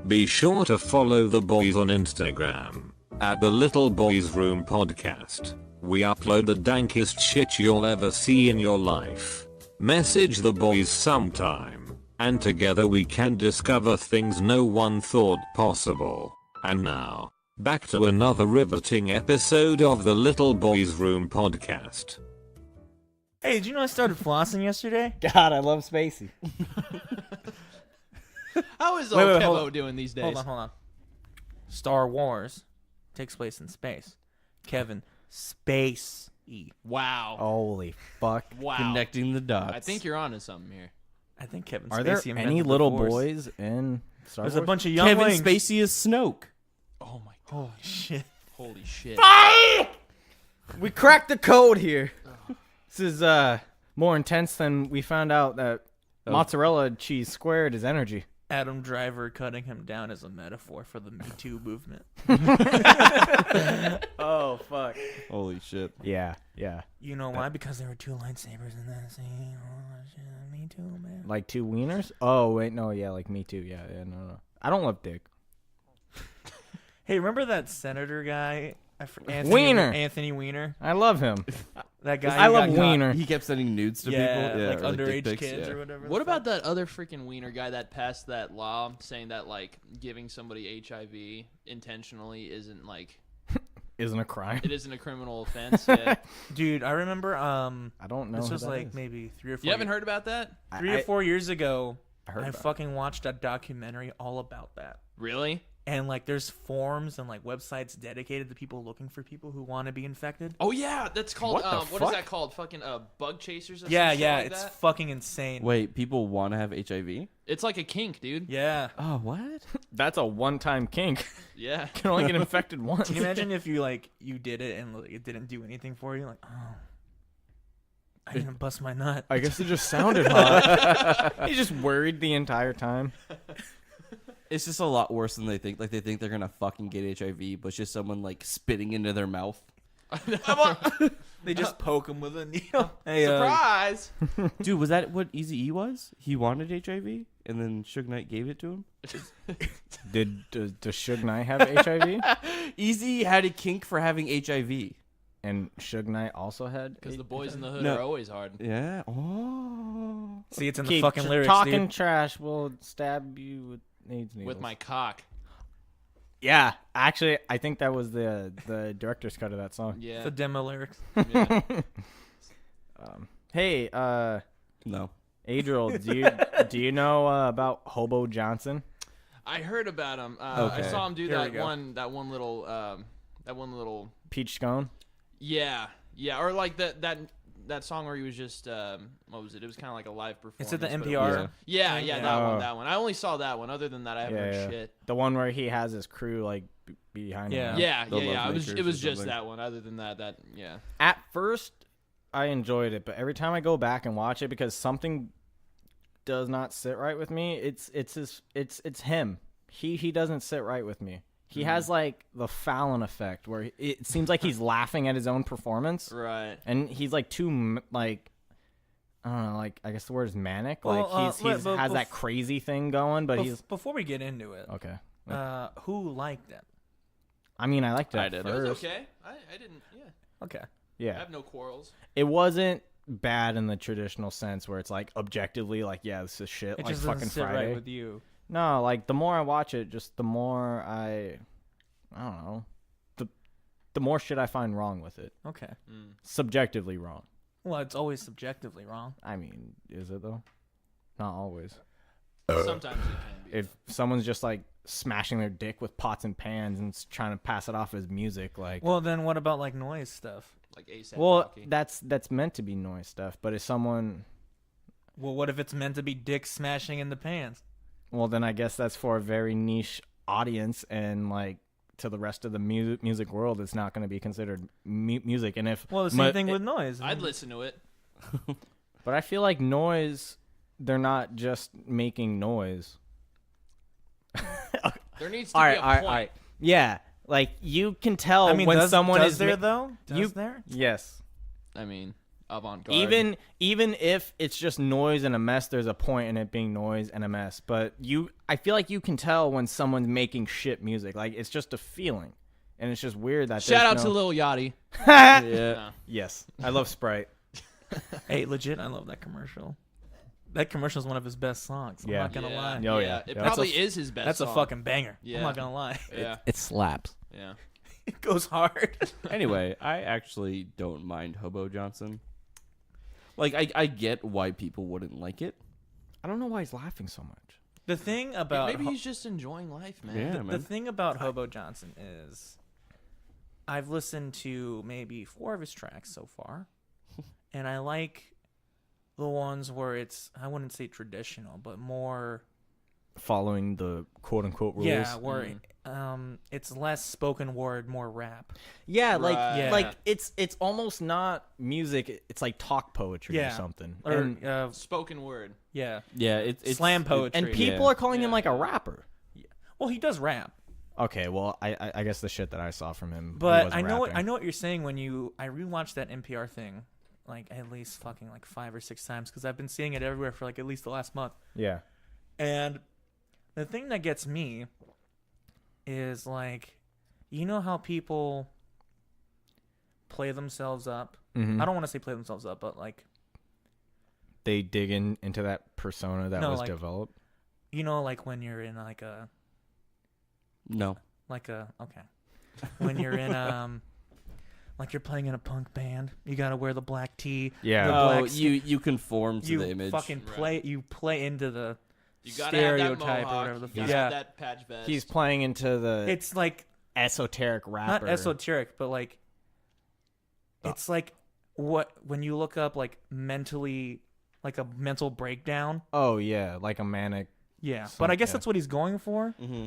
S2: Be sure to follow the boys on Instagram at the Little Boys Room Podcast. We upload the dankest shit you'll ever see in your life. Message the boys sometime, and together we can discover things no one thought possible. And now, back to another riveting episode of the Little Boys Room Podcast.
S3: Hey, did you know I started flossing yesterday?
S4: God, I love Spacey.
S6: How is
S3: Wait,
S6: old
S3: hold
S6: Kevo
S3: on.
S6: doing these days?
S3: Hold on. Star Wars takes place in space. Kevin, space.
S6: Wow.
S4: Holy fuck.
S6: Wow.
S5: Connecting the dots.
S6: I think you're onto something here.
S3: I think Kevin
S4: Are
S3: Spacey
S4: there
S3: invented
S4: any
S3: the
S4: little
S3: Force.
S4: boys in Star
S3: There's
S4: Wars?
S3: a bunch of
S5: Kevin
S3: younglings.
S5: Spacey is Snoke.
S6: Oh my god.
S3: Holy shit.
S6: Holy shit.
S4: We cracked the code here. This is more intense than we found out that mozzarella cheese squared is energy.
S3: Adam Driver cutting him down is a metaphor for the Me Too movement.
S4: Oh fuck.
S5: Holy shit.
S4: Yeah.
S3: You know why? Because there were two lightsabers in that scene. Oh, shit. Me Too, man.
S4: Like two wieners? Oh wait, no, yeah, like me too. Yeah, no. I don't love dick.
S3: Hey, remember that senator guy?
S4: Wiener.
S3: Anthony Weiner.
S4: I love him.
S3: That guy.
S4: I
S3: who
S4: love
S3: got caught-
S4: wiener.
S5: He kept sending nudes to
S3: Yeah,
S5: people. Yeah,
S3: like
S5: or,
S3: underage
S5: dick pics,
S3: kids
S5: yeah.
S3: or whatever.
S6: What
S3: the fuck.
S6: about that other freaking wiener guy that passed that law saying that like giving somebody HIV intentionally isn't like
S4: Isn't a crime.
S6: it isn't a criminal offense? Yeah.
S3: Dude, I remember.
S4: I don't know.
S3: This
S4: who
S3: was
S4: that
S3: like
S4: is.
S3: maybe 3 or 4.
S6: You haven't heard about that?
S3: Three or 4 years ago.
S4: I heard
S3: I
S4: about it.
S3: fucking watched a documentary all about that.
S6: Really?
S3: and like there's forums and like websites dedicated to people looking for people who want to be infected.
S6: Oh yeah, that's called
S4: What the
S6: what is
S4: fuck?
S6: that called? Fucking bug chasers. Or
S3: Yeah,
S6: some shit
S3: yeah,
S6: like
S3: it's
S6: that?
S3: fucking insane.
S5: Wait, people want to have HIV?
S6: It's like a kink, dude.
S3: Yeah.
S5: Oh, what?
S4: That's a one-time kink.
S6: Yeah.
S4: You can only get infected once.
S3: Can you imagine if you like you did it and like, it didn't do anything for you? Like, oh, I didn't bust my nut.
S4: I guess it just sounded hot. He's just worried the entire time.
S5: It's just a lot worse than they think. Like, they think they're going to fucking get HIV, but it's just someone, like, spitting into their mouth.
S3: They just poke him with a needle. Hey,
S6: Surprise!
S5: Dude, was that what Eazy-E was? He wanted HIV, and then Suge Knight gave it to him?
S4: Does Suge Knight have HIV?
S5: Eazy had a kink for having HIV.
S4: And Suge Knight also had.
S6: Because the boys in the hood
S5: No.
S6: are always hard.
S5: Yeah. Oh.
S3: see, it's in the
S4: Keep
S3: fucking lyrics,
S4: talking
S3: dude.
S4: trash will stab you with AIDS needles.
S6: With my cock.
S4: Yeah, actually, I think that was the director's cut of that song.
S6: Yeah.
S3: The demo lyrics.
S6: yeah.
S4: Hey,
S5: No.
S4: Adriel, do you know about Hobo Johnson?
S6: I heard about him. I
S5: Okay.
S6: saw him do
S3: Here we
S6: that
S3: go.
S6: one little.
S4: Peach Scone?
S6: Yeah. Or like that song where he was just what was it? It was kind of like a live performance.
S3: It's at the
S6: but it
S3: NPR.
S6: was- Yeah,
S3: Yeah.
S6: that one. I only saw that one. Other than that, I haven't heard shit.
S4: The one where he has his crew like behind
S3: Yeah.
S4: him.
S6: Yeah.
S5: The Love
S6: It was
S5: Makers or
S6: just
S5: something.
S6: that one. Other than that yeah.
S4: At first, I enjoyed it, but every time I go back and watch it, because something does not sit right with me, it's him. He doesn't sit right with me. He has like the Fallon effect, where it seems like he's laughing at his own performance,
S6: Right.
S4: and he's like too like, I don't know, like I guess the word is manic.
S3: Well,
S4: Like he's
S3: but
S4: has that crazy thing going, but he's
S3: Before we get into it,
S4: okay.
S3: who liked it?
S4: I mean, I liked it
S5: I
S4: at
S5: did.
S6: It was
S4: first.
S6: okay. I didn't. Yeah.
S3: Okay.
S6: I
S4: Yeah,
S6: have no quarrels.
S4: it wasn't bad in the traditional sense where it's like objectively like, yeah, this is shit,
S3: It
S4: like
S3: just
S4: fucking
S3: doesn't sit
S4: Friday.
S3: right with you.
S4: No, like the more I watch it, just the more I don't know, the more shit I find wrong with it.
S3: Okay.
S4: Subjectively wrong.
S3: Well, it's always subjectively wrong.
S4: I mean, is it though? Not always.
S6: Sometimes it can be.
S4: If someone's just like smashing their dick with pots and pans and trying to pass it off as music, like,
S3: Well, then what about like noise stuff?
S6: Like ASAP
S4: well,
S6: Rocky.
S4: that's meant to be noise stuff. But if someone,
S3: Well, what if it's meant to be dick smashing in the pants?
S4: well, then I guess that's for a very niche audience, and like to the rest of the music world, it's not going to be considered music. And if
S3: Well, the same thing with noise.
S6: I'd listen to it.
S4: But I feel like noise, they're not just making noise.
S6: There needs to be a point.
S4: Yeah, like you can tell
S3: I mean,
S4: when
S3: does,
S4: someone
S3: does
S4: is
S3: there
S4: ma-
S3: though? Does
S4: you-
S3: there?
S4: Yes.
S6: I mean, avant-garde.
S4: Even if it's just noise and a mess, there's a point in it being noise and a mess. But I feel like you can tell when someone's making shit music. Like it's just a feeling, and it's just weird that
S6: Shout out
S4: there's
S6: to
S4: no...
S6: Lil Yachty.
S5: Yeah.
S4: Yes, I love Sprite.
S3: Hey, legit, I love that commercial. That commercial is one of his best songs. I'm
S4: Yeah.
S3: not gonna lie.
S4: Oh, yeah.
S6: It
S4: Yeah.
S6: probably
S3: That's a-
S6: is his best.
S3: That's a
S6: song.
S3: fucking banger.
S6: Yeah.
S3: I'm not gonna lie.
S6: Yeah.
S5: It slaps.
S6: Yeah.
S3: It goes hard.
S5: Anyway, I actually don't mind Hobo Johnson. Like, I get why people wouldn't like it.
S4: I don't know why he's laughing so much.
S3: The thing about
S6: Maybe he's just enjoying life, man.
S5: Yeah,
S3: the
S5: man.
S3: thing about Hobo Johnson is I've listened to maybe 4 of his tracks so far, and I like the ones where it's, I wouldn't say traditional, but more,
S4: Following the quote unquote rules.
S3: yeah, where it's less spoken word, more rap.
S4: Yeah, like
S6: Right.
S3: Yeah.
S4: like it's almost not music. It's like talk poetry or
S3: Yeah.
S4: something.
S3: Or
S4: And,
S6: Spoken word.
S3: yeah.
S5: Yeah, it's
S3: Slam poetry.
S4: and people
S5: Yeah.
S4: are calling him like a rapper.
S3: Well, he does rap.
S4: Okay, well, I guess the shit that I saw from him. he
S3: But
S4: wasn't
S3: I know
S4: rapping.
S3: what you're saying when I rewatched that NPR thing like at least fucking like 5 or 6 times because I've been seeing it everywhere for like at least the last month.
S4: Yeah.
S3: And the thing that gets me is like, you know how people play themselves up?
S4: Mhm.
S3: I don't want to say play themselves up, but like,
S4: They dig into that persona that
S3: No,
S4: was
S3: like-
S4: developed.
S3: you know, like when you're in like a
S5: No.
S3: okay, when you're in like you're playing in a punk band, you gotta wear the black tee.
S4: Yeah.
S3: the
S5: Oh,
S3: black
S5: you conform to
S3: you
S5: the image.
S3: fucking play you play into the
S6: You gotta have that
S3: stereotype
S6: mohawk.
S3: or whatever the
S6: You gotta
S3: fuck.
S6: have that patch vest.
S4: He's playing into the
S3: It's like
S4: esoteric rapper.
S3: not esoteric, but like it's like what when you look up like mentally, like a mental breakdown.
S4: Oh yeah, like a manic.
S3: Yeah, but I guess
S4: yeah.
S3: that's what he's going for.
S5: Mm-hmm.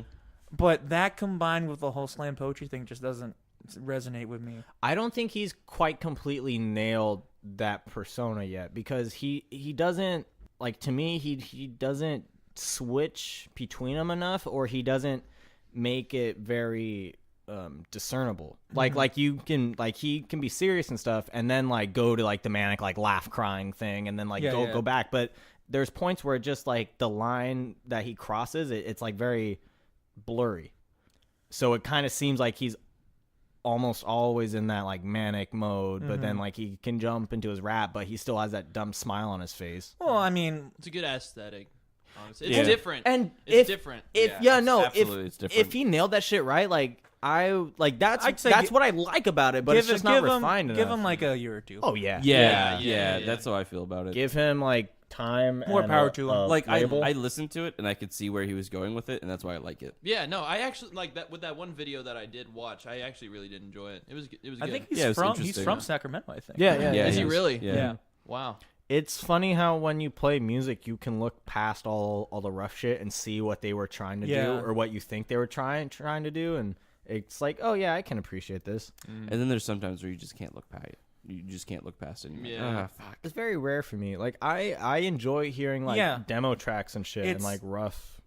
S3: But that combined with the whole slam poetry thing just doesn't resonate with me.
S4: I don't think he's quite completely nailed that persona yet because he doesn't like to me he doesn't switch between them enough or he doesn't make it very discernible. Like you can like he can be serious and stuff and then like go to like the manic like laugh crying thing and then like go back, but there's points where just like the line that he crosses it's like very blurry. So it kind of seems like he's almost always in that like manic mode, but then like he can jump into his rap, but he still has that dumb smile on his face.
S3: Well, I mean,
S6: It's a good aesthetic. Honestly, it's different.
S4: And
S6: it's different.
S4: It's different. If he nailed that shit right, like I like
S3: I'd say
S4: that's what I like about it, but it's just not refined enough.
S3: Give him like a year or two.
S4: Oh yeah,
S5: Yeah, that's how I feel about it.
S4: Give him like time.
S3: More
S4: and
S3: power to him.
S5: Like I
S4: label.
S5: listened to it and I could see where he was going with it, and that's why I like it.
S6: Yeah, no, I actually like that with that one video that I did watch. I actually really did enjoy it. It was good.
S3: I think
S5: Yeah, it was
S3: he's
S5: interesting.
S3: from Sacramento. I think.
S4: Yeah.
S6: Is he
S5: is.
S6: really?
S5: Yeah.
S6: Wow.
S4: It's funny how when you play music, you can look past all the rough shit and see what they were trying to do or what you think they were trying to do, and it's like, oh yeah, I can appreciate this.
S5: And then there's sometimes where you just can't look past it. You just can't look past it. And you're like, fuck.
S4: It's very rare for me. Like I enjoy hearing like demo tracks and shit and like rough.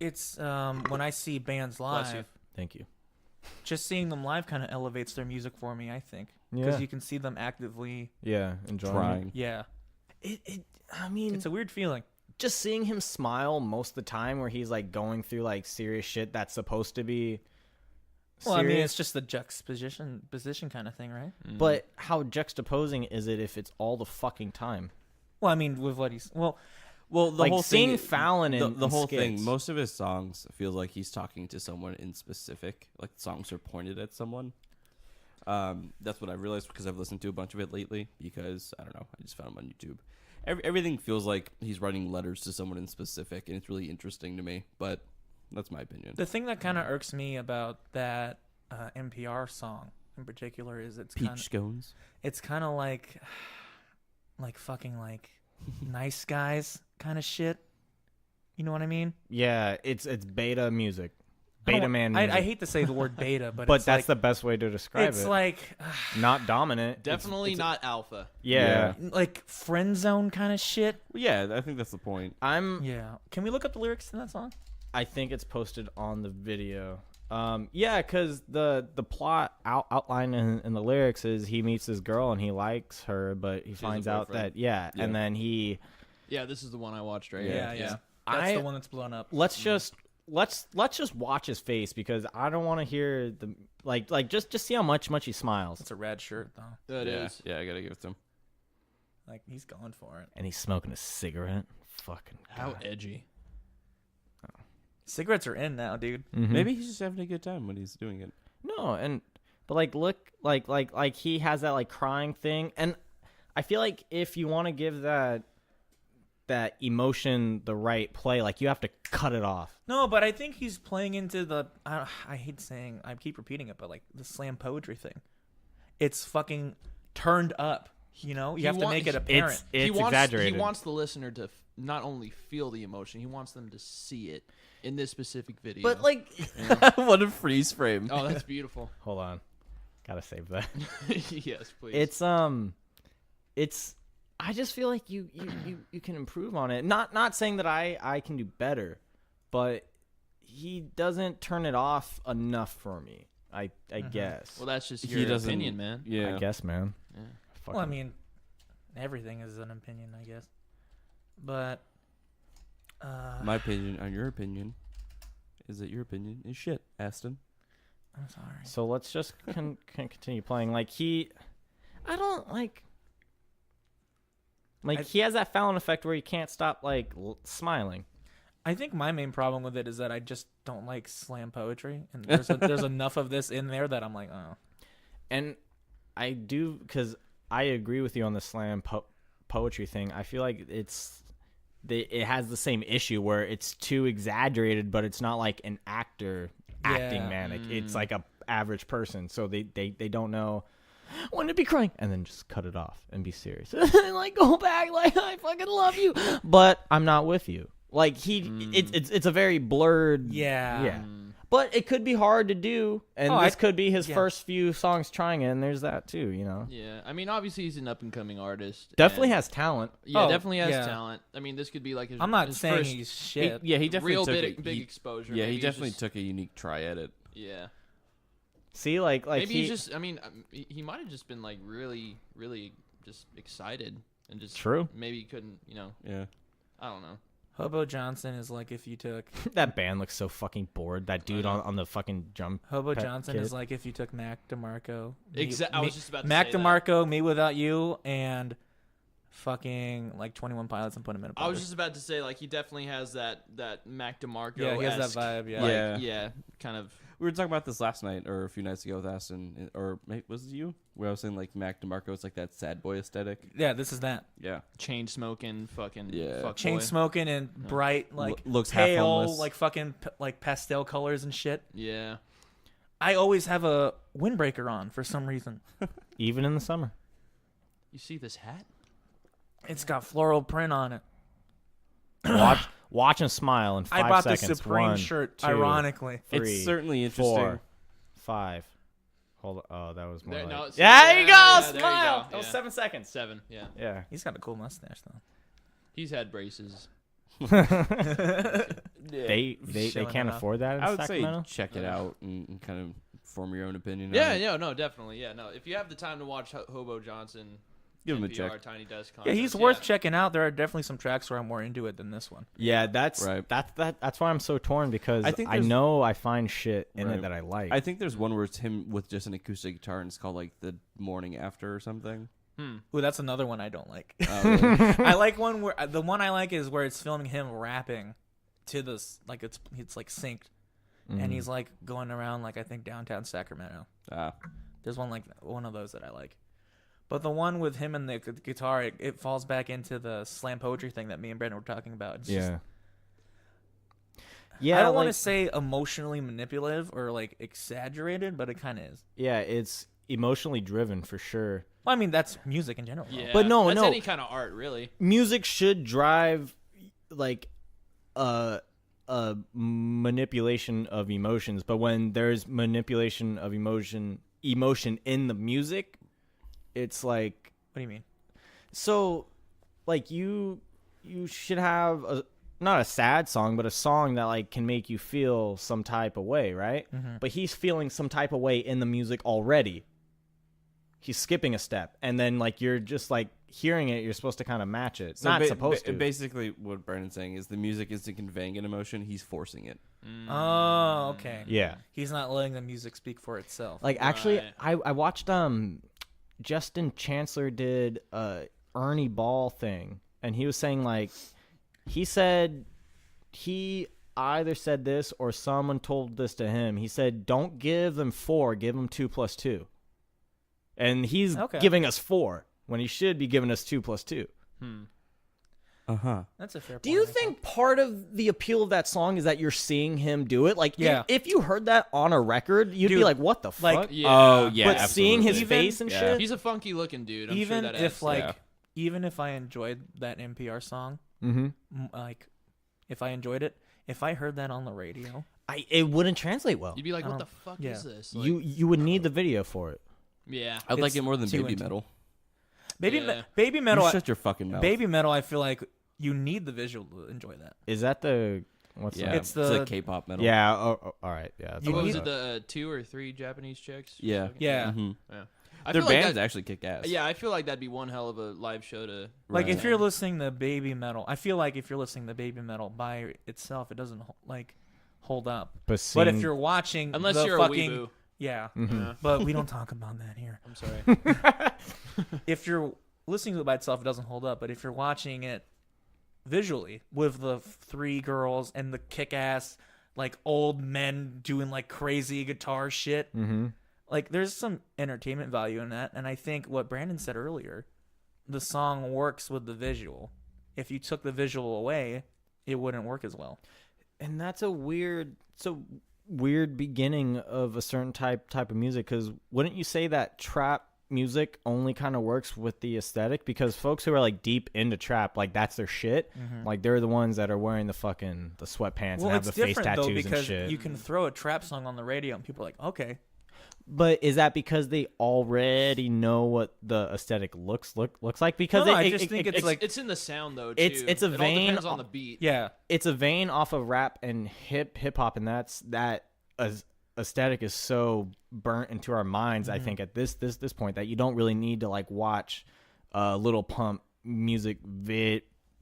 S3: It's when I see bands
S6: Bless you.
S3: live,
S4: Thank you.
S3: just seeing them live kind of elevates their music for me. I think
S4: Yeah.
S3: because you can see them actively.
S4: Yeah, enjoying
S5: Trying.
S3: Yeah,
S4: I mean,
S3: it's a weird feeling.
S4: just seeing him smile most of the time where he's like going through like serious shit that's supposed to be
S3: Well, I mean,
S4: serious.
S3: it's just the juxtaposition kind of thing, right?
S4: But how juxtaposing is it if it's all the fucking time?
S3: Well, I mean, with what he's
S5: Well, the
S4: Like,
S5: whole
S4: seeing
S5: thing,
S4: Fallon in
S5: the whole
S4: skits.
S5: thing. Most of his songs feels like he's talking to someone in specific. Like songs are pointed at someone. That's what I realized because I've listened to a bunch of it lately. Because I don't know, I just found him on YouTube. Everything feels like he's writing letters to someone in specific, and it's really interesting to me. But that's my opinion.
S3: the thing that kind of irks me about that NPR song in particular is
S5: Peach scones.
S3: it's kind of like fucking like nice guys kind of shit. You know what I mean?
S4: Yeah, it's beta music,
S3: I don't-
S4: beta man music.
S3: I hate to say the word beta, but
S4: but
S3: it's
S4: that's
S3: like,
S4: the best way to describe
S3: it's
S4: it.
S3: like
S4: Not dominant.
S6: Definitely not alpha.
S4: Yeah.
S3: like friend zone kind of shit.
S5: Yeah, I think that's the point.
S3: Yeah. Can we look up the lyrics to that song?
S4: I think it's posted on the video. Yeah, because the plot outline in the lyrics is he meets this girl and he likes her, but he finds out
S6: boyfriend.
S4: that and then he
S6: Yeah, this is the one I watched right
S3: Yeah,
S6: here.
S3: yeah. That's the one that's blown up.
S4: let's just watch his face because I don't want to hear the like just see how much he smiles
S3: It's a rad shirt though.
S6: That is.
S5: Yeah, I gotta give it to him.
S3: Like he's going for it.
S4: and he's smoking a cigarette. Fucking
S6: How
S4: God.
S6: edgy.
S3: Cigarettes are in now, dude.
S5: Maybe he's just having a good time when he's doing it.
S4: No, but like look like he has that like crying thing, and I feel like if you want to give that emotion the right play, like you have to cut it off.
S3: No, but I think he's playing into the. I hate saying. I keep repeating it, but like the slam poetry thing. It's fucking turned up. You know, you have to make it apparent.
S4: It's exaggerated.
S6: He wants the listener to not only feel the emotion, he wants them to see it in this specific video.
S4: But like,
S5: What a freeze frame.
S6: oh, that's beautiful.
S4: hold on, gotta save that.
S6: Yes, please.
S4: It's. I just feel like you can improve on it. Not saying that I can do better, but he doesn't turn it off enough for me. I guess.
S6: well, that's just
S5: He
S6: your
S5: doesn't-
S6: opinion, man.
S5: Yeah.
S4: I guess, man.
S6: Yeah.
S3: Well, I mean, everything is an opinion, I guess. But
S5: My opinion on your opinion is that your opinion is shit, Aston.
S3: I'm sorry.
S4: So let's just continue playing. Like I don't like he has that Fallon effect where you can't stop like smiling.
S3: I think my main problem with it is that I just don't like slam poetry, and there's enough of this in there that I'm like, oh.
S4: And I do because I agree with you on the slam poetry thing. I feel like it's it has the same issue where it's too exaggerated, but it's not like an actor acting manic. It's like a average person, so they don't know when to be crying and then just cut it off and be serious. Like go back, like I fucking love you, but I'm not with you. Like it's a very blurred. Yeah. But it could be hard to do, and this could be his first few songs trying it, and there's that too, you know?
S6: Yeah, I mean, obviously he's an up-and-coming artist.
S4: Definitely has talent.
S6: Yeah, definitely has talent. I mean, this could be like his
S3: I'm not
S6: his
S3: saying
S6: first
S3: he's shit.
S5: He definitely
S6: real
S5: took
S6: big exposure.
S5: Yeah,
S6: Maybe
S5: he
S6: he's
S5: definitely
S6: just-
S5: took a unique try at it.
S6: Yeah.
S4: See, like
S6: Maybe he's just, I mean, he might have just been like really, really just excited and just.
S4: True.
S6: Maybe he couldn't,
S5: Yeah.
S6: I don't know.
S3: Hobo Johnson is like if you took
S4: that band looks so fucking bored. That dude on the fucking jump.
S3: Hobo
S4: pet
S3: Johnson
S4: kid.
S3: is like if you took Mac DeMarco.
S6: I was just about to
S3: Mac
S6: say that.
S3: DeMarco, Me Without You, and fucking like 21 Pilots and put him in a
S6: I was
S3: butter.
S6: just about to say, like, he definitely has that Mac DeMarco.
S3: Yeah, he has that vibe, yeah.
S6: Like,
S5: Yeah.
S6: kind of.
S5: We were talking about this last night or a few nights ago with Aston, or was it you? Where I was saying like Mac DeMarco is like that sad boy aesthetic.
S3: Yeah, this is that.
S5: Yeah.
S6: Chain smoking, fucking fuck
S3: Chain
S6: boy.
S3: smoking and bright like
S5: looks half
S3: pale
S5: homeless.
S3: like fucking like pastel colors and shit.
S6: Yeah.
S3: I always have a windbreaker on for some reason.
S4: Even in the summer.
S6: You see this hat?
S3: It's got floral print on it.
S4: Watch and smile in 5
S3: I bought
S4: seconds.
S3: the Supreme
S4: 1,
S3: shirt,
S4: 2,
S3: ironically.
S4: 3,
S5: It's certainly interesting.
S4: 4, 5. Hold on. Oh, that was more
S6: There,
S4: like...
S6: no, it's-
S4: yeah, there you go.
S6: yeah, there you
S4: Smile.
S6: go,
S4: That was
S6: yeah.
S4: 7 seconds.
S6: 7, yeah.
S4: Yeah.
S3: He's got a cool mustache though.
S6: He's had braces.
S4: They
S3: Showing
S4: can't
S3: it off.
S4: afford that in
S5: I would
S4: Sacramento?
S5: say check it out and kind of form your own opinion.
S6: Yeah,
S5: on it.
S6: yeah, no, definitely. Yeah, no. If you have the time to watch Hobo Johnson,
S5: Give him a
S6: NPR,
S5: check.
S6: Tiny Desk
S3: Yeah,
S6: concerts,
S3: he's worth checking out. There are definitely some tracks where I'm more into it than this one.
S4: Yeah, that's
S5: Right.
S4: that's why I'm so torn because
S5: I think
S4: I
S5: there's-
S4: know I find shit in
S5: Right.
S4: it that I like.
S5: I think there's one where it's him with just an acoustic guitar and it's called like The Morning After or something.
S3: Ooh, that's another one I don't like.
S5: Oh, really?
S3: I like one where the one I like is where it's filming him rapping to this like it's like synced, and he's like going around like I think downtown Sacramento. There's one of those that I like. But the one with him and the guitar, it falls back into the slam poetry thing that me and Brandon were talking about. It's just,
S4: yeah.
S3: I don't want to
S4: like-
S3: say emotionally manipulative or like exaggerated, but it kind of is.
S4: Yeah, it's emotionally driven for sure.
S3: Well, I mean, that's music in general.
S6: Yeah,
S4: But no,
S6: that's
S4: no.
S6: any kind of art, really.
S4: Music should drive like a manipulation of emotions, but when there's manipulation of emotion in the music, it's like,
S3: What do you mean?
S4: so like you should have not a sad song, but a song that like can make you feel some type of way, right? But he's feeling some type of way in the music already. He's skipping a step, and then like you're just like hearing it, you're supposed to kind of match it. It's not supposed to.
S5: Basically, what Brandon's saying is the music isn't conveying an emotion; he's forcing it.
S3: Oh, okay.
S4: Yeah.
S3: He's not letting the music speak for itself.
S4: Like actually,
S6: Right.
S4: I watched Justin Chancellor did a Ernie Ball thing, and he was saying like he said he either said this or someone told this to him. He said, "Don't give them 4, give them 2 + 2," and he's giving us 4 when he should be giving us 2 + 2.
S3: That's a fair point.
S4: Do you
S3: I
S4: think part of the appeal of that song is that you're seeing him do it? Like,
S3: Yeah.
S4: if you heard that on a record, you'd be
S3: Dude,
S4: like, "What the
S3: like,
S4: fuck?"
S6: Yeah.
S5: Oh yeah,
S4: But seeing his
S5: absolutely.
S4: face and shit,
S6: He's a funky looking dude. I'm
S3: even
S6: sure that
S3: if
S6: adds-
S3: like
S5: yeah.
S3: even if I enjoyed that NPR song, like if I enjoyed it, if I heard that on the radio,
S4: it wouldn't translate well.
S6: You'd be like,
S3: I
S6: what the
S3: don't-
S6: fuck
S3: yeah.
S6: is this? Like,
S4: You would need the video for it.
S6: yeah.
S5: I'd like
S3: It's
S5: it more than
S3: too
S5: Baby
S3: intimate.
S5: Metal.
S6: Yeah.
S3: baby metal,
S5: You shut your fucking mouth.
S3: baby metal. I feel like you need the visual to enjoy that.
S4: Is that the what's
S5: Yeah,
S4: that?
S3: It's the-
S5: like K-pop metal.
S4: Yeah. Oh, all right. Yeah. that's
S3: You
S4: what I
S6: What was
S3: need-
S6: it?
S4: thought.
S6: The 2 or 3 Japanese chicks?
S5: Yeah.
S3: Yeah.
S5: Mhm.
S6: Yeah. I
S5: Their
S6: feel like
S5: bands
S6: that-
S5: actually kick ass.
S6: Yeah, I feel like that'd be one hell of a live show to.
S3: Like
S5: Right.
S3: if you're listening to baby metal, I feel like if you're listening to baby metal by itself, it doesn't like hold up.
S4: But
S3: But
S4: seeing-
S3: if you're watching,
S6: Unless
S3: the
S6: you're
S3: fucking,
S6: a weeboo.
S3: yeah.
S6: Yeah.
S3: But we don't talk about that here.
S6: I'm sorry.
S3: If you're listening to it by itself, it doesn't hold up. But if you're watching it visually with the 3 girls and the kick-ass like old men doing like crazy guitar shit, like there's some entertainment value in that. And I think what Brandon said earlier, the song works with the visual. if you took the visual away, it wouldn't work as well.
S4: And that's a weird beginning of a certain type of music, because wouldn't you say that trap music only kind of works with the aesthetic? Because folks who are like deep into trap, like that's their shit. Like they're the ones that are wearing the sweatpants and have the face tattoos
S3: though, because
S4: and shit.
S3: you can throw a trap song on the radio and people are like, okay.
S4: But is that because they already know what the aesthetic looks like? Because
S3: No, I just think it's like
S6: it's in the sound though. Too.
S4: It's a
S6: it
S4: vein
S6: all depends on the beat.
S3: yeah.
S4: it's a vein off of rap and hip hop, and that aesthetic is so burnt into our minds. I think at this point that you don't really need to like watch Little Pump music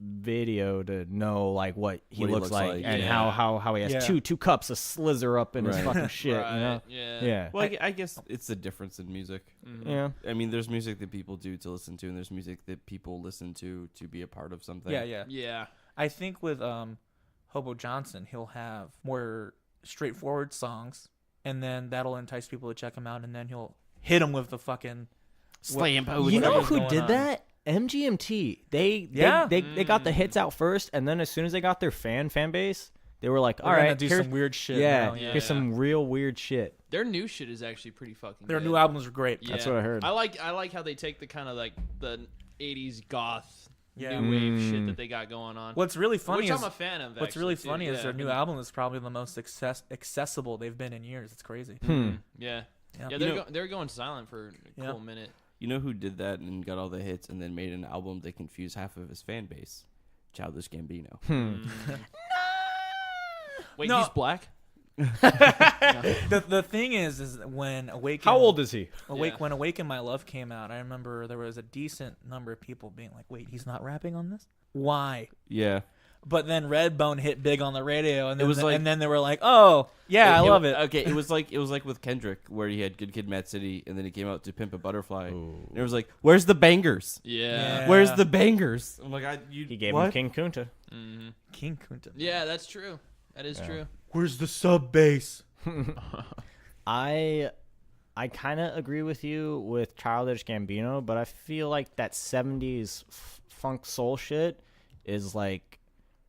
S4: video to know like what he looks like and how he has two cups of slither up in his fucking shit.
S6: Right.
S4: You know?
S6: Yeah.
S5: Well, I guess it's the difference in music.
S4: Yeah.
S5: I mean, there's music that people do to listen to, and there's music that people listen to be a part of something.
S6: Yeah.
S3: I think with Hobo Johnson, he'll have more straightforward songs, and then that'll entice people to check him out, and then he'll hit them with the fucking
S5: slam
S3: poetry.
S4: You know
S3: whatever's
S4: who
S3: going
S4: did
S3: on.
S4: that? MGMT. They got the hits out first, and then as soon as they got their fan base, they were like, all
S3: We're gonna
S4: right,
S3: do
S4: here's
S3: some weird shit.
S4: Yeah,
S3: now.
S4: here's some real weird shit.
S6: Their new shit is actually pretty fucking
S3: Their
S6: good.
S3: new albums are great.
S6: Yeah.
S4: That's what I heard.
S6: I like how they take the kind of like the 80s goth
S3: Yeah.
S6: new wave shit that they got going on.
S3: What's really funny
S6: which
S3: is
S6: I'm a fan of.
S3: what's really
S6: actually,
S3: funny
S6: too.
S3: is their new album is probably the most accessible they've been in years. It's crazy.
S6: Yeah.
S3: Yeah.
S6: They're going silent for a
S3: Yeah.
S6: cool minute.
S5: You know who did that and got all the hits and then made an album that confused half of his fan base? Childish Gambino.
S6: Wait,
S3: No.
S6: he's black?
S3: The thing is when Awaken.
S4: How old is he?
S3: When Awaken My Love came out, I remember there was a decent number of people being like, "Wait, he's not rapping on this? Why?"
S5: Yeah.
S3: But then Redbone hit big on the radio, and
S5: It was like-
S3: and then they were like, "Oh, yeah, I love it."
S5: Okay, it was like with Kendrick, where he had Good Kid, Mad City, and then he came out to Pimp a Butterfly. And it was like, "Where's the bangers?
S6: Yeah.
S5: Where's the bangers?" I'm like,
S4: He gave
S5: what?
S4: him King Kunta.
S3: King Kunta.
S6: Yeah, that's true. That is true.
S3: Where's the sub bass?
S4: I kind of agree with you with Childish Gambino, but I feel like that 70s funk soul shit is like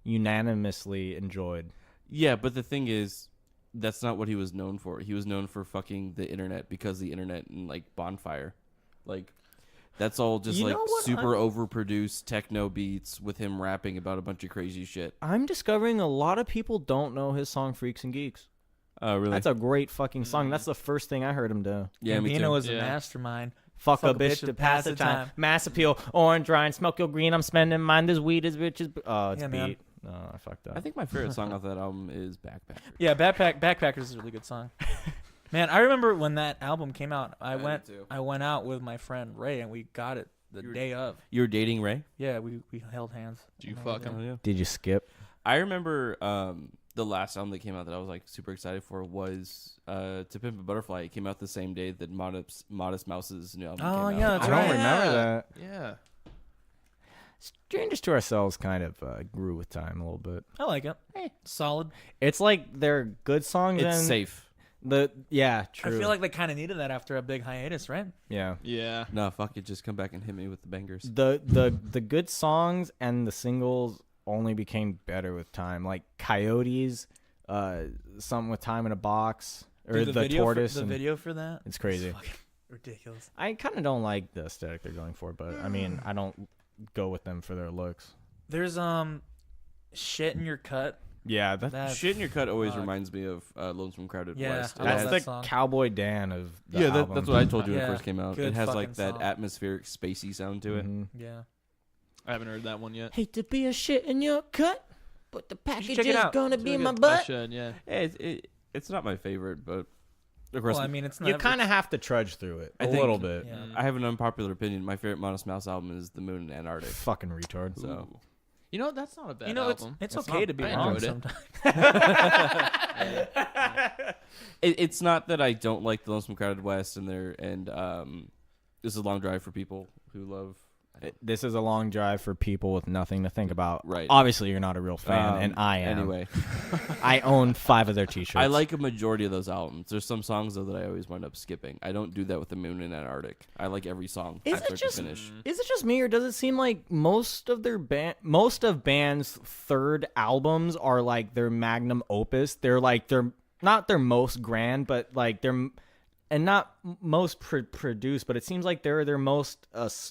S4: unanimously enjoyed.
S5: Yeah, but the thing is, that's not what he was known for. He was known for fucking the internet because the internet and like Bonfire, like that's all just
S4: You
S5: like
S4: know what?
S5: super overproduced techno beats with him rapping about a bunch of crazy shit.
S4: I'm discovering a lot of people don't know his song Freaks and Geeks.
S5: Oh, really?
S4: That's a great fucking song. That's the first thing I heard him do.
S5: Yeah, me
S3: Gambino
S5: too.
S3: is a
S6: Yeah.
S3: mastermind.
S4: Fuck a bitch to pass the time. Mass appeal, orange rind, smoke your green. I'm spending mine. This weed is bitches. Oh, it's
S3: Yeah,
S4: beat.
S3: man.
S4: No, I fucked up.
S5: I think my favorite song off that album is Backpacker.
S3: Yeah, Backpackers is a really good song. Man, I remember when that album came out. I
S5: me
S3: went
S5: too.
S3: out with my friend Ray, and we got it the day of.
S5: You were dating Ray?
S3: Yeah, we held hands.
S6: Did you fuck him?
S5: yeah.
S4: Did you skip?
S5: I remember the last album that came out that I was like super excited for was To Pimp a Butterfly. It came out the same day that Modest Mouse's new album
S3: Oh,
S5: came
S3: yeah,
S5: out.
S3: that's
S4: I don't
S3: right.
S4: remember that.
S6: Yeah.
S4: Strangers to Ourselves kind of grew with time a little bit.
S3: I like it. Hey, solid.
S4: It's like they're good songs.
S5: It's
S4: and
S5: safe.
S4: true.
S3: I feel like they kind of needed that after a big hiatus, right?
S4: yeah.
S6: Yeah.
S5: No, fuck it. Just come back and hit me with the bangers.
S4: The good songs and the singles only became better with time. Like Coyotes, something with Time in a Box, or
S3: Dude,
S4: the
S3: video
S4: Tortoise.
S3: the
S4: and-
S3: video for that.
S4: It's crazy.
S3: It's fucking ridiculous.
S4: I kind of don't like the aesthetic they're going for, but I mean, I don't go with them for their looks.
S3: There's shit in your cut.
S4: Yeah,
S3: That's
S5: Shit in Your Cut always
S3: fuck.
S5: reminds me of Lonesome Crowded
S3: Yeah,
S5: West.
S3: I
S5: It
S3: love
S4: that's
S5: has-
S3: that
S4: the
S3: song.
S4: Cowboy Dan of the
S5: yeah,
S4: album.
S5: that's what I told you when
S3: Yeah,
S5: it first came out.
S3: good
S5: It has
S3: fucking
S5: like that
S3: song.
S5: atmospheric, spacey sound to it.
S4: Mhm.
S3: Yeah.
S6: I haven't heard that one yet.
S4: Hate to be a shit in your cut, but the package
S3: check it
S4: is
S3: out.
S4: gonna
S6: It's
S4: be
S6: really
S4: my
S6: good. I
S4: butt.
S6: should, yeah.
S5: Yeah, it's not my favorite, but of course,
S3: Well, I mean, it's not.
S4: You kind of have to trudge through it
S5: I
S4: a
S5: think-
S4: little bit.
S3: Yeah.
S5: I have an unpopular opinion. My favorite Modest Mouse album is The Moon and Antarctic.
S4: Fucking retard.
S5: So
S6: You know, that's not a bad
S3: You know,
S6: album.
S3: it's
S5: It's
S3: okay
S5: not-
S3: to be
S6: I
S3: wrong
S6: enjoyed it.
S3: sometimes.
S5: it's not that I don't like the Lonesome Crowded West and this is a long drive for people who love.
S4: This is a long drive for people with nothing to think about.
S5: Right.
S4: Obviously, you're not a real fan, and I am.
S5: Anyway,
S4: I own 5 of their T-shirts.
S5: I like a majority of those albums. There's some songs though that I always wind up skipping. I don't do that with The Moon in Antarctic. I like every song.
S4: Is it just me, or does it seem like most of bands' third albums are like their magnum opus? They're like they're not their most grand, but like they're and not most produced. But it seems like they're their most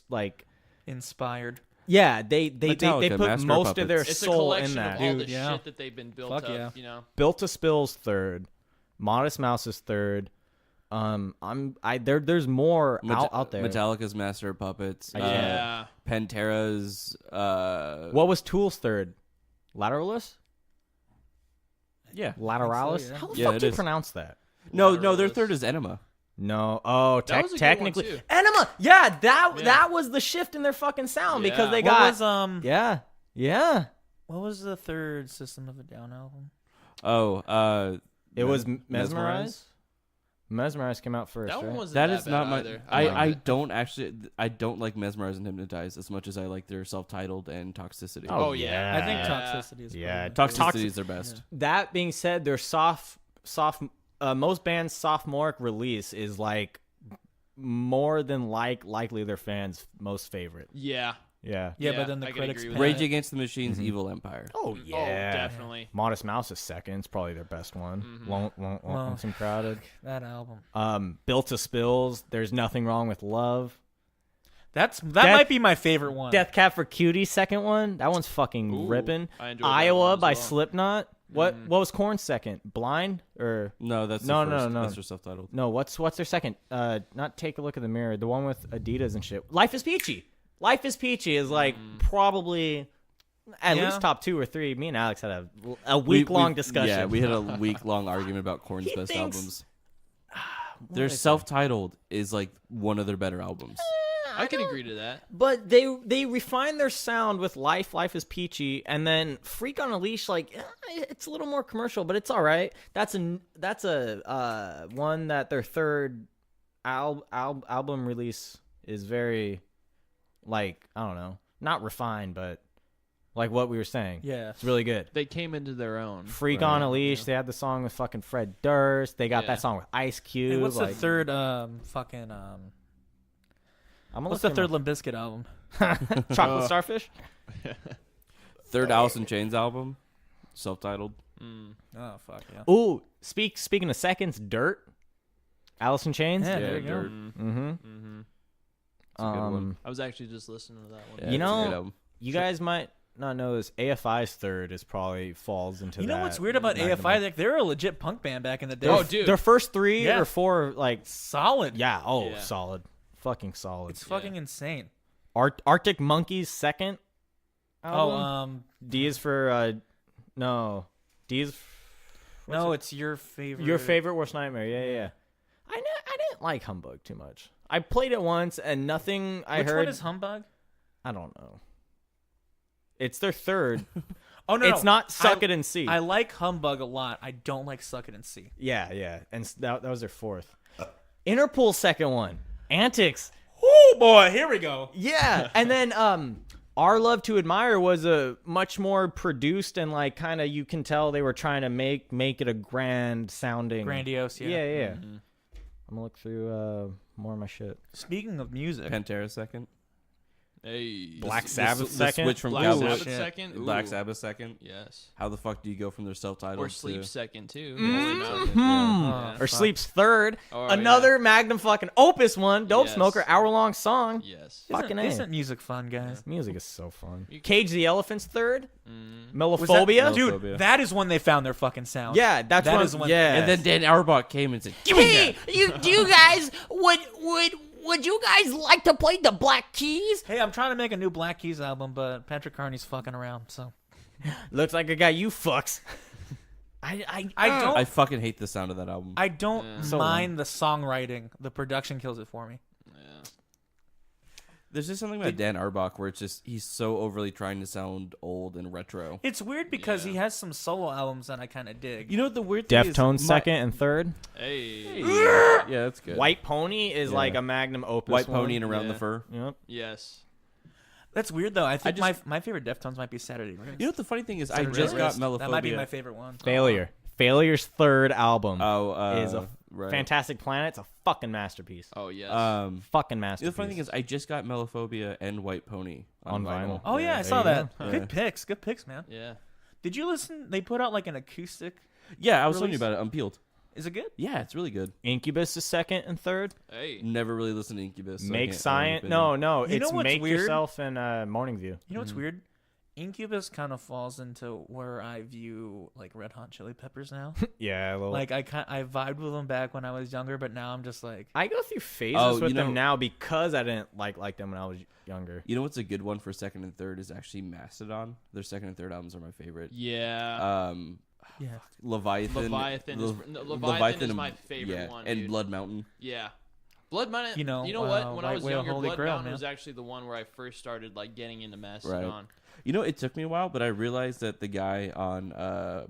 S4: like
S3: inspired.
S4: Yeah, they put
S5: Master
S4: most of their
S5: Puppets.
S6: It's a
S4: soul
S6: collection
S4: in that.
S6: of all the
S3: Dude, yeah.
S6: shit that they've been built
S3: Fuck
S6: up.
S3: yeah.
S6: You know.
S4: Built to Spill's third, Modest Mouse is third. There's more out there.
S5: Metallica's Master of Puppets.
S6: Yeah.
S5: Pantera's.
S4: What was Tool's third? Lateralis?
S5: Yeah.
S4: Lateralis?
S3: yeah.
S4: How the
S5: Yeah,
S4: fuck
S5: it
S4: do you
S5: is.
S4: pronounce that?
S5: No, their third is Enema.
S4: No.
S6: That was a good
S4: technically,
S6: one, too.
S4: Enema. Yeah, that was the shift in their fucking sound because
S6: Yeah.
S4: they
S3: What
S4: got
S3: was
S4: yeah.
S3: what was the third System of a Down album?
S4: It was Mesmerize. Mesmerize came out first.
S6: That one
S4: right?
S6: wasn't
S5: That
S6: that
S5: is
S6: bad
S5: not my.
S6: either.
S5: I don't like Mesmerize and Hypnotize as much as I like their self-titled and Toxicity.
S6: Oh, yeah.
S3: I think
S6: Yeah.
S3: Toxicity is
S4: Yeah,
S3: probably my favorite.
S5: Toxicity is their best.
S4: That being said, their soft. Most bands' sophomoric release is like more than likely their fans' most favorite.
S6: Yeah.
S4: Yeah.
S3: Yeah,
S6: Yeah,
S3: but then the
S6: I can
S3: critics
S6: agree with
S3: pick
S5: Rage
S3: it.
S5: Against the Machine's Evil Empire.
S4: Oh
S6: Oh, definitely.
S4: Modest Mouse is second. It's probably their best one. Lonesome Crowded.
S3: that album.
S4: Built to Spills. There's Nothing Wrong with Love.
S3: That might be my favorite one.
S4: Death Cab for Cutie, second one. That one's fucking
S6: Ooh,
S4: ripping.
S6: I enjoyed that
S4: Iowa
S6: one as
S4: by
S6: well.
S4: Slipknot. What was Korn's second? Blind or
S5: No, that's
S4: No,
S5: the
S4: no,
S5: first.
S4: no.
S5: That's their self-titled.
S4: no? What's their second? Not Take a Look in the Mirror. The one with Adidas and shit. Life is Peachy. Life is Peachy is like probably at
S3: Yeah.
S4: least top 2 or 3. Me and Alex had a week-long discussion.
S5: Yeah, we had a week-long argument about Korn's
S4: He
S5: best
S4: thinks-
S5: albums. Their self-titled is like one of their better albums.
S6: I can agree to that.
S4: But they refine their sound with Life is Peachy, and then Freak on a Leash, like it's a little more commercial, but it's all right. That's a one that their third album release is very, like, I don't know, not refined, but like what we were saying.
S3: Yeah.
S4: It's really good.
S6: They came into their own.
S4: Freak on a Leash. They had the song with fucking Fred Durst. They got
S6: Yeah.
S4: that song with Ice Cube.
S3: Hey, what's
S4: like,
S3: the third fucking what's the third Limp Bizkit album?
S4: Chocolate Starfish?
S5: Third Alice in Chains album, self-titled.
S3: Oh fuck yeah.
S4: Ooh, speaking of seconds, Dirt. Alice in Chains?
S3: Yeah,
S5: Yeah,
S3: there you go.
S5: Dirt.
S4: Mm-hmm.
S5: It's a good one.
S6: I was actually just listening to that one.
S5: Yeah,
S4: You
S5: it's a
S4: know,
S5: great album.
S4: you guys might not know this. AFI's third is probably falls into
S3: You
S4: that.
S3: know what's weird about
S4: magnum.
S3: AFI? Like they're a legit punk band back in the day.
S6: Oh, dude.
S4: Their first 3
S3: Yeah.
S4: or 4, like,
S3: solid.
S4: yeah,
S6: Yeah.
S4: solid. Fucking solid.
S3: It's fucking insane.
S4: Arctic Monkeys' second
S3: Oh,
S4: album? D is for, no. D is...
S3: no, it's your favorite.
S4: Your favorite worst nightmare. Yeah. I didn't like Humbug too much. I played it once and nothing I
S3: Which
S4: heard.
S3: one is Humbug?
S4: I don't know. It's their third.
S3: Oh no,
S4: It's
S3: no.
S4: not Suck It and See.
S3: I like Humbug a lot. I don't like Suck It and See.
S4: Yeah. And that was their fourth. Interpol's second one. Antics.
S3: Oh boy, here we go.
S4: Yeah. And then Our Love to Admire was a much more produced and like kind of you can tell they were trying to make it a grand sounding.
S3: Grandiose. Yeah.
S4: Yeah. I'm gonna look through more of my shit.
S3: Speaking of music,
S5: Pantera second.
S6: Hey.
S4: Black
S5: The
S4: Sabbath
S5: the
S4: second.
S5: switch from
S6: Black
S5: Cowboy.
S6: Sabbath second. Ooh.
S5: Black Sabbath second.
S6: Yes.
S5: How the fuck do you go from their self-titled
S6: Or
S5: to
S6: Sleep second too.
S4: Or Sleep's third.
S6: Oh,
S4: Another magnum fucking opus one. Dope
S6: Yes.
S4: Smoker, hour-long song.
S6: Yes.
S4: Fucking A.
S3: isn't music fun, guys?
S4: Music is so fun. Cage the Elephant's third.
S3: Was that-
S4: Melophobia.
S3: dude,
S5: Melophobia.
S3: that is when they found their fucking sound.
S4: Yeah, that's
S3: That
S4: one.
S3: is when-
S4: Yeah,
S5: And then Dan Auerbach came and said, "Give me
S7: Hey,
S5: that."
S7: you guys would you guys like to play the Black Keys?
S3: Hey, I'm trying to make a new Black Keys album, but Patrick Carney's fucking around. So
S4: looks like I got you fucks.
S3: I don't
S5: I fucking hate the sound of that album.
S3: I don't
S4: So
S3: mind the songwriting. The production kills it for me.
S5: There's just something about Dan Auerbach where it's just he's so overly trying to sound old and retro.
S3: It's weird because he has some solo albums that I kind of dig.
S5: You know what the weird thing is?
S4: Deftones second and third.
S6: Hey.
S5: Yeah, that's good.
S4: White Pony is
S5: Yeah.
S4: like a magnum opus.
S5: White
S4: one.
S5: Pony and Around
S6: Yeah.
S5: the Fur.
S4: Yep.
S6: Yes.
S3: That's weird though. I think my favorite Deftones might be Saturday Rings.
S5: You know what the funny thing is? I
S3: Saturday
S5: just got
S3: Rings.
S5: Mellophobia.
S3: That might be my favorite one.
S4: Failure. Failures' third album is a
S5: right.
S4: Fantastic Planet. It's a fucking masterpiece.
S6: Oh yes.
S4: Fucking
S5: The
S4: masterpiece.
S5: funny thing is, I just got Mellophobia and White Pony on vinyl.
S3: Oh yeah, I saw
S4: There you
S3: that.
S4: go.
S3: Good picks. Good picks, man.
S6: yeah.
S3: Did you listen? They put out like an acoustic.
S5: Yeah, I was telling you
S3: Release?
S5: about it. Unpeeled.
S3: Is it good?
S5: Yeah, it's really good.
S4: Incubus is second and third.
S6: Hey.
S5: Never really listened to Incubus. So I
S4: Make
S5: can't have an
S4: Science.
S5: opinion.
S4: No,
S3: You know
S4: it's
S3: what's
S4: Make
S3: weird?
S4: Yourself and Morning View.
S3: You know what's weird? Incubus kind of falls into where I view like Red Hot Chili Peppers now.
S4: Yeah, well,
S3: Like I vibed with them back when I was younger, but now I'm just like,
S4: I go through phases
S5: Oh,
S4: with
S5: you know-
S4: them now because I didn't like them when I was younger.
S5: You know what's a good one for second and third is actually Mastodon. Their second and third albums are my favorite.
S6: Yeah.
S3: yeah.
S5: Leviathan.
S6: Leviathan is my favorite one,
S5: and
S6: dude.
S5: Blood Mountain.
S6: Yeah. Blood Mountain.
S3: You know,
S6: what? When I
S3: White
S6: was
S3: Whale,
S6: younger,
S3: Holy
S6: Blood
S3: Grail,
S6: Mountain
S3: man.
S6: was actually the one where I first started like getting into Mastodon.
S5: You know, it took me a while, but I realized that the guy on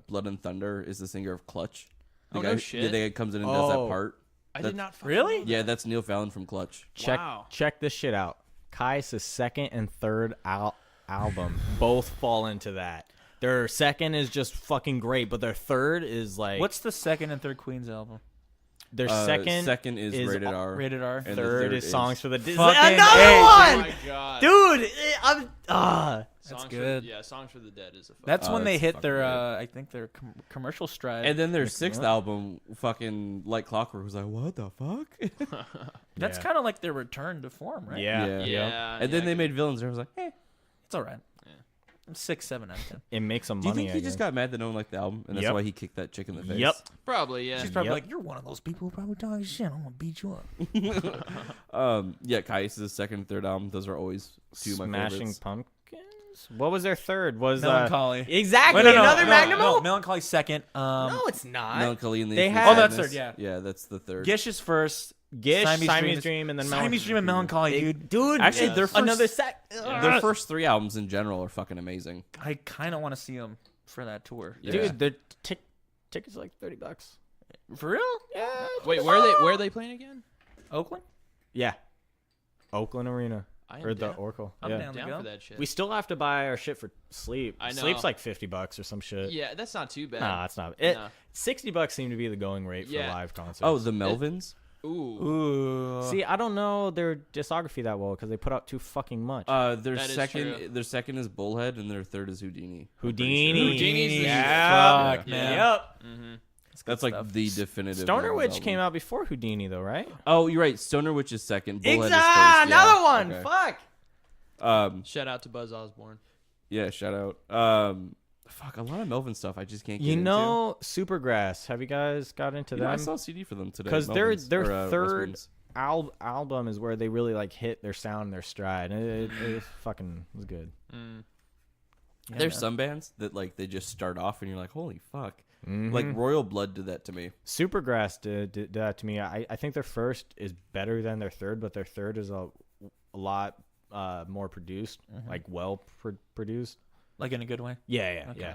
S5: Blood and Thunder is the singer of Clutch. The
S6: Oh,
S5: guy
S6: no
S5: who-
S6: shit.
S5: The guy that comes in and does that
S4: Oh.
S5: part.
S6: I did not. fucking
S3: Really?
S6: know
S5: Yeah,
S6: that.
S5: that's Neil Fallon from Clutch.
S6: Wow.
S4: Check this shit out. Kai's second and third album both fall into that. Their second is just fucking great, but their third is like
S3: What's the second and third Queens album?
S4: their
S5: Second is rated R.
S3: Rated R.
S5: And the
S4: third is Songs for the
S3: Fucking
S4: Another
S3: A,
S6: Oh
S4: one,
S6: my god.
S4: dude.
S6: Songs
S3: good.
S6: Songs for the Dead is a.
S3: That's when they
S5: that's
S3: hit
S5: fucking
S3: their,
S5: great.
S3: I think their commercial stride.
S5: And then their sixth album, fucking Like Clockwork, was like, what the fuck?
S3: That's
S4: Yeah.
S3: kind of like their return to form, right?
S4: Yeah,
S6: Yeah.
S5: And then they made Villains, and I was like,
S3: It's all right. 6, 7 out of 10.
S4: It makes some
S5: do you
S4: money.
S5: think he just got mad that no one liked the album, and that's
S4: Yep.
S5: why he kicked that chick in the face?
S4: Yep.
S6: Probably yeah.
S3: She's probably
S4: Yep.
S3: like, you're one of those people who probably talking shit. I'm going to beat you up.
S5: Yeah, Caius' second and third album, those are always two of my
S4: Smashing
S5: favorites.
S4: Pumpkins. What was their third? Was
S3: Melancholy.
S4: exactly
S3: Wait, no,
S4: another Magnum.
S3: No, Melancholy second.
S4: No, it's not.
S5: Melancholy and the
S4: They
S5: Infinite
S4: had-
S3: Oh, that's
S5: Sadness.
S3: third, yeah.
S5: Yeah, that's the third.
S3: Gish is first.
S4: Gish,
S3: Siamese
S4: Siamese
S3: Dream
S4: Dream, and then
S3: Siamese Dream and Melancholy, dude.
S4: Dude,
S5: Actually,
S4: it's
S5: their first-
S4: another sec.
S5: Their first three albums in general are fucking amazing.
S3: I kind of want to see them for that tour.
S5: Yeah.
S4: Dude, the tickets are like $30.
S3: For real?
S4: Yeah.
S6: Wait, where are they playing again?
S3: Oakland?
S4: Yeah. Oakland Arena
S6: I am
S4: or the
S6: down.
S4: Oracle.
S3: I'm
S4: yeah.
S3: down.
S6: Down
S3: go.
S6: for that shit.
S4: We still have to buy our shit for sleep.
S6: I know.
S4: Sleep's like $50 or some shit.
S6: Yeah, that's not too bad.
S4: Nah, it's not. It
S6: Nah.
S4: $60 seemed to be the going rate for
S6: Yeah.
S4: live concerts.
S5: Oh, the Melvins?
S6: Ooh.
S3: Ooh.
S4: See, I don't know their discography that well because they put out too fucking much.
S5: Their
S6: That is
S5: second
S6: true.
S5: their second is Bullhead, and their third is Houdini.
S4: Houdini.
S6: Houdini's the
S4: yeah.
S3: fuck, man.
S4: Yep.
S5: That's like
S3: stuff.
S5: the definitive.
S4: Stoner
S5: Melvins
S4: Witch
S5: album.
S4: came out before Houdini though, right?
S5: Oh, you're right. Stoner Witch is second. Bullhead is first.
S4: Exactly.
S5: Yeah.
S4: Another one.
S5: Okay.
S4: Fuck.
S6: Shout out to Buzz Osborne.
S5: Yeah, shout out. Fuck, a lot of Melvin stuff I just can't get
S4: You
S5: into.
S4: know, Supergrass. Have you guys got into
S5: You know, I
S4: them?
S5: saw a CD for them today.
S4: Because their
S5: Melvins, or,
S4: third
S5: Westburns.
S4: album is where they really like hit their sound and their stride. It fucking was good.
S3: Yeah,
S5: There's
S3: man.
S5: some bands that like they just start off and you're like, holy fuck.
S4: Mhm.
S5: Like Royal Blood did that to me.
S4: Supergrass did that to me. I think their first is better than their third, but their third is a lot more produced, like well produced.
S3: Like in a good way.
S4: Yeah,
S3: Okay.
S4: yeah.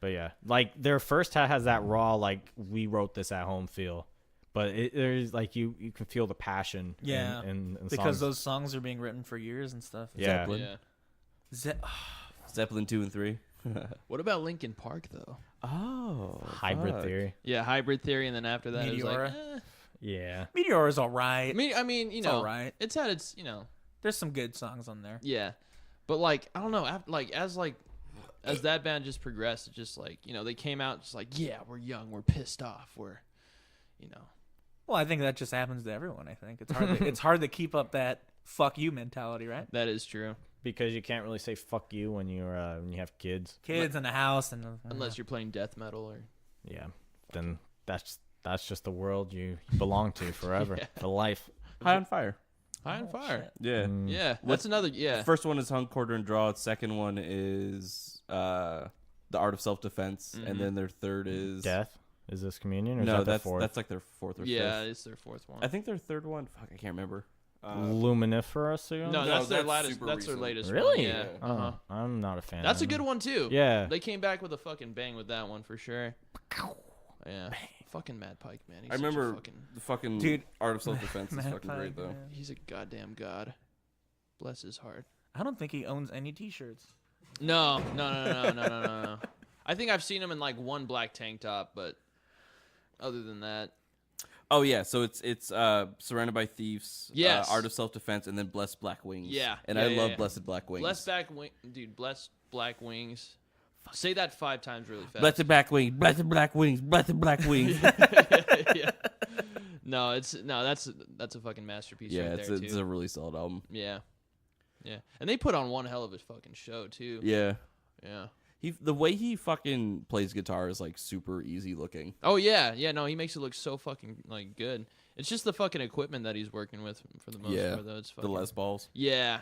S4: But yeah, like their first has that raw, like we wrote this at home feel, but there's like you can feel the passion.
S3: Yeah.
S4: in
S3: Because
S4: songs.
S3: those songs are being written for years and stuff.
S4: Yeah.
S5: Zeppelin.
S6: Yeah.
S5: Zeppelin 2 and 3.
S6: What about Linkin Park though?
S5: Oh.
S4: Hybrid Theory.
S6: Yeah, Hybrid Theory, and then after that it was
S3: Meteora.
S6: like,
S4: Yeah.
S3: Meteor is all right.
S6: I mean, you
S3: It's
S6: know,
S3: alright.
S6: it's had its,
S3: There's some good songs on there.
S6: yeah, but like I don't know, as that band just progressed, it just like they came out just like, yeah, we're young, we're pissed off,
S3: Well, I think that just happens to everyone. I think it's hard. It's hard to keep up that fuck you mentality, right?
S6: that is true.
S4: Because you can't really say fuck you when you have kids.
S3: Kids in the house and
S6: Unless you're playing death metal or
S4: Yeah. Then that's just the world you belong to forever, for life.
S5: High on Fire.
S6: High on Fire.
S5: Yeah.
S6: Yeah, that's another. Yeah,
S5: The first one is Hung Quarter and Draw. The second one is The Art of Self-Defense. And then their third is...
S4: Death. Is this communion or is
S5: No,
S4: that their
S5: that's
S4: fourth?
S5: that's like their fourth or
S6: yeah,
S5: fifth.
S6: it's their fourth one.
S5: I think their third one... Fuck, I can't remember.
S4: Luminiferous again?
S6: No, that's their
S5: that's
S6: latest.
S5: super
S6: That's their
S5: recent.
S6: latest.
S4: Really?
S6: One. Yeah.
S4: Oh, I'm not a fan.
S6: That's a
S4: of
S6: good
S4: them.
S6: one too.
S4: Yeah.
S6: They came back with a fucking bang with that one for sure. Yeah. Fucking Matt Pike, man. He's
S5: I
S6: such a
S5: remember
S6: fucking,
S5: the fucking
S3: Dude,
S5: Art of Self-Defense is
S3: Matt
S5: fucking
S3: Pike,
S5: great, though.
S3: man.
S6: he's a goddamn god. Bless his heart.
S3: I don't think he owns any T-shirts.
S6: No. I think I've seen him in like one black tank top, but other than that,
S5: Oh yeah, so it's Surrounded by Thieves,
S6: Yes.
S5: Art of Self-Defense, and then Blessed Black Wings.
S6: Yeah,
S5: and
S6: yeah,
S5: I
S6: yeah,
S5: love
S6: yeah.
S5: Blessed Black Wings.
S6: Blessed Black Wings. Say that 5 times really fast.
S5: Blessed Black Wings, Blessed Black Wings, Blessed Black Wings.
S6: Yeah. No, that's a fucking masterpiece.
S5: Yeah,
S6: right
S5: it's
S6: there,
S5: it's
S6: too.
S5: a really solid album.
S6: Yeah, and they put on one hell of a fucking show too.
S5: Yeah,
S6: Yeah.
S5: the way he fucking plays guitar is like super easy looking.
S6: Oh yeah. No, he makes it look so fucking like good. It's just the fucking equipment that he's working with for the most
S5: Yeah,
S6: part, though. It's
S5: the
S6: fucking,
S5: Les Pauls.
S6: Yeah.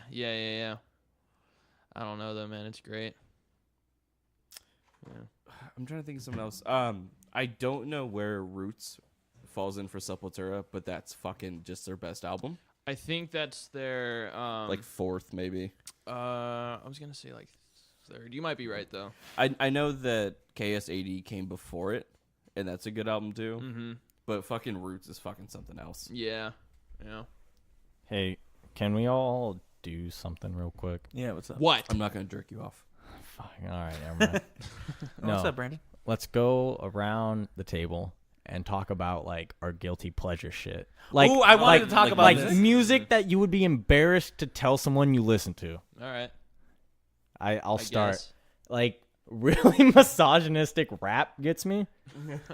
S6: I don't know though, man. It's great. Yeah.
S5: I'm trying to think of something else. I don't know where Roots falls in for Sepultura, but that's fucking just their best album.
S6: I think that's their
S5: Like fourth, maybe.
S6: I was gonna say like third. You might be right though.
S5: I know that KS80 came before it, and that's a good album too.
S6: Mm-hmm.
S5: But fucking Roots is fucking something else.
S6: Yeah.
S4: Hey, can we all do something real quick?
S3: Yeah, what's up?
S6: What?
S5: I'm not gonna jerk you off.
S4: Fuck, all right, never mind.
S3: What's up, Brandon?
S4: Let's go around the table and talk about like our guilty pleasure shit. Like,
S3: Ooh, I wanted to talk
S5: like
S3: about
S4: like
S3: this.
S4: music that you would be embarrassed to tell someone you listen to.
S6: All right.
S4: I'll
S6: I
S4: start.
S6: guess.
S4: Like really misogynistic rap gets me.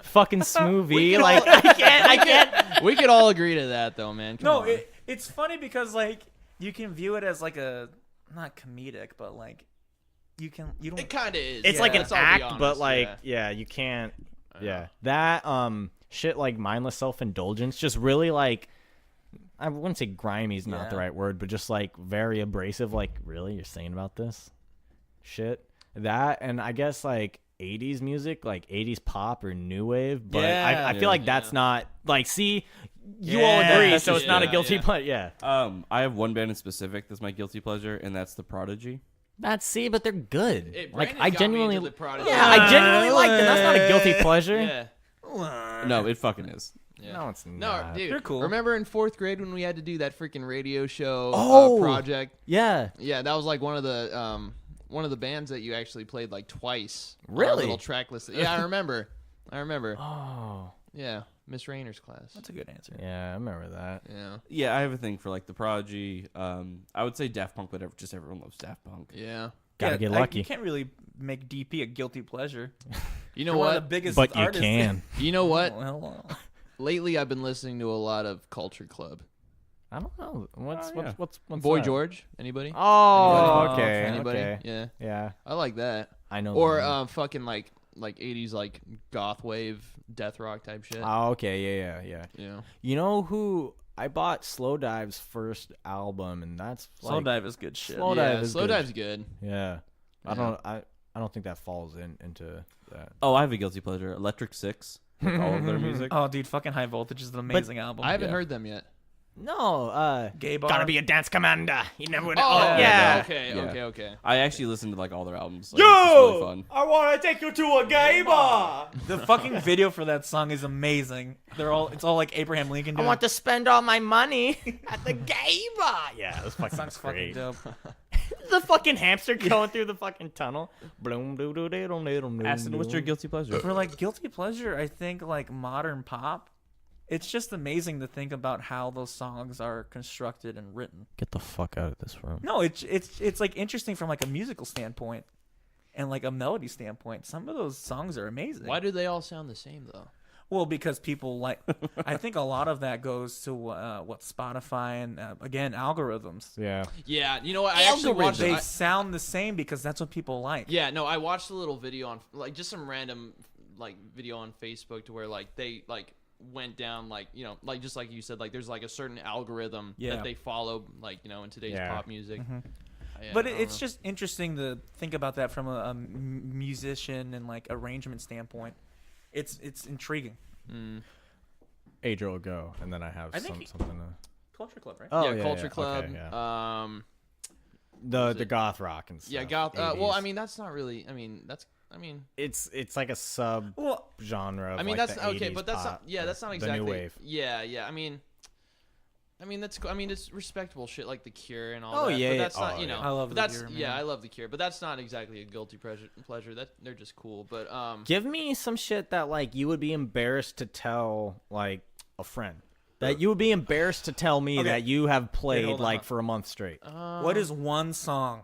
S4: Fucking smoothie. Like
S6: all-
S4: I can't.
S6: We could all agree to that though, man. Come
S3: No,
S6: on.
S3: it's funny because like you can view it as like a not comedic, but like you don't.
S6: It kind of is.
S4: It's
S6: yeah,
S4: like an
S6: let's all be
S4: act,
S6: honest,
S4: but like
S6: yeah.
S4: you can't.
S6: I know.
S4: Yeah, that shit like mindless self-indulgence, just really like I wouldn't say grimy is not the
S3: Yeah.
S4: right word, but just like very abrasive. Like, really, you're singing about this shit? That, and I guess like 80s music, like 80s pop or new wave. But I feel like that's not like. See, you all
S3: Yeah,
S4: agree,
S3: that's
S4: so it's not a
S6: yeah,
S4: guilty
S6: yeah.
S4: pleasure. Yeah,
S5: I have one band in specific that's my guilty pleasure, and that's The Prodigy.
S4: but they're good.
S6: It-
S4: Like
S6: Brandon
S4: I
S6: got me
S4: genuinely,
S6: into The Prodigy.
S4: yeah, I genuinely like them. That's not a guilty pleasure.
S6: Yeah.
S5: No, it fucking is.
S6: Yeah.
S4: No, it's
S6: No,
S4: not.
S6: dude.
S3: They're cool.
S6: Remember in 4th grade when we had to do that freaking radio show
S4: Oh!
S6: project?
S4: Yeah.
S6: Yeah, that was like one of the bands that you actually played like twice. on our
S4: Really?
S6: little track list. Yeah, I remember.
S4: Oh.
S6: Yeah, Miss Rayner's class.
S3: That's a good answer.
S4: Yeah, I remember that.
S6: Yeah.
S5: Yeah, I have a thing for like The Prodigy. I would say Daft Punk, but just everyone loves Daft Punk.
S6: Yeah.
S4: Gotta get
S3: You
S4: lucky.
S3: can't really make DP a guilty pleasure.
S6: You know
S3: They're one of
S6: what?
S3: the biggest
S4: But you
S3: artists.
S4: can.
S6: You know what?
S3: Well,
S6: Lately, I've been listening to a lot of Culture Club.
S4: I don't know. What's
S5: yeah.
S4: what's
S6: Boy
S4: that?
S6: George. Anybody?
S4: Oh,
S3: Anybody?
S4: okay.
S6: Anybody?
S4: Okay.
S6: Yeah.
S4: Yeah,
S6: I like that.
S4: I know.
S6: Or
S4: that.
S6: fucking like 80s like goth wave death rock type shit.
S4: Oh, okay. Yeah.
S6: Yeah.
S4: You know who I bought? Slow Dive's first album, and that's
S3: Slow
S4: like,
S3: Dive is good shit.
S4: Slow
S6: yeah,
S4: Dive is
S6: Slow
S4: good.
S6: Dive's good.
S4: Yeah. I
S6: Yeah.
S4: don't think that falls into that.
S5: Oh, I have a guilty pleasure. Electric Six. Like all of their music.
S3: Oh, dude, fucking High Voltage is an amazing album.
S6: I haven't
S5: Yeah.
S6: heard them yet.
S4: No,
S3: Gay Bar.
S4: gotta be a dance commander. You never would.
S6: Oh,
S4: yeah.
S6: Okay.
S5: Yeah.
S6: Okay.
S5: I actually listened to like all their albums. Like, it's really fun.
S4: I want to take you to a gay bar.
S3: The fucking video for that song is amazing. It's all like Abraham Lincoln.
S4: I
S3: Doing.
S4: want to spend all my money at the gay bar. Yeah, this fucking
S3: Song's fucking
S4: great.
S3: dope.
S4: The fucking hamster going through the fucking tunnel. Bloom, doo, doo, doo, doo, doo, doo,
S5: Aston, what's your
S4: doo.
S5: guilty pleasure?
S3: For like guilty pleasure, I think like modern pop. It's just amazing to think about how those songs are constructed and written.
S4: Get the fuck out of this room.
S3: No, it's like interesting from like a musical standpoint and like a melody standpoint. Some of those songs are amazing.
S6: Why do they all sound the same though?
S3: Well, because people like. I think a lot of that goes to what Spotify and again algorithms.
S4: Yeah.
S6: Yeah. You know what? I actually watched.
S3: They sound the same because that's what people like.
S6: Yeah. No, I watched a little video on like just some random like video on Facebook to where like they like went down like like just like you said like there's like a certain algorithm that they follow like in today's pop music. Yeah,
S3: But
S6: I don't
S3: it's
S6: know.
S3: just interesting to think about that from a musician and like arrangement standpoint. It's intriguing.
S4: Adriel, go, and then I have
S3: I think
S4: something.
S3: Culture Club, right?
S4: Oh,
S6: yeah, Culture Club.
S4: Okay, yeah.
S6: Was
S4: the
S6: it-
S4: goth rock and stuff.
S6: Yeah, goth.
S4: 80s.
S6: Well, I mean that's not really. I mean
S4: it's like a sub
S3: Well,
S4: genre. Of
S6: I mean
S4: like
S6: that's
S4: the
S6: okay,
S4: 80s
S6: but that's
S4: pop,
S6: not. Yeah, that's not
S4: the
S6: exactly.
S4: new wave.
S6: Yeah. I mean, I mean, that's cool. I mean, it's respectable shit like The Cure and all
S4: Oh,
S6: that.
S4: yeah,
S6: But
S4: yeah.
S6: that's not,
S4: Oh,
S6: you know.
S4: yeah.
S3: I love
S6: but
S3: The
S6: that's
S3: Cure,
S6: yeah,
S3: man.
S6: I love The Cure, but that's not exactly a guilty pleasure. That they're just cool. But
S4: Give me some shit that like you would be embarrassed to tell like a friend. That you would be embarrassed to tell me
S3: Okay.
S4: that you have played
S3: hold on.
S4: like for a month straight.
S3: What is one song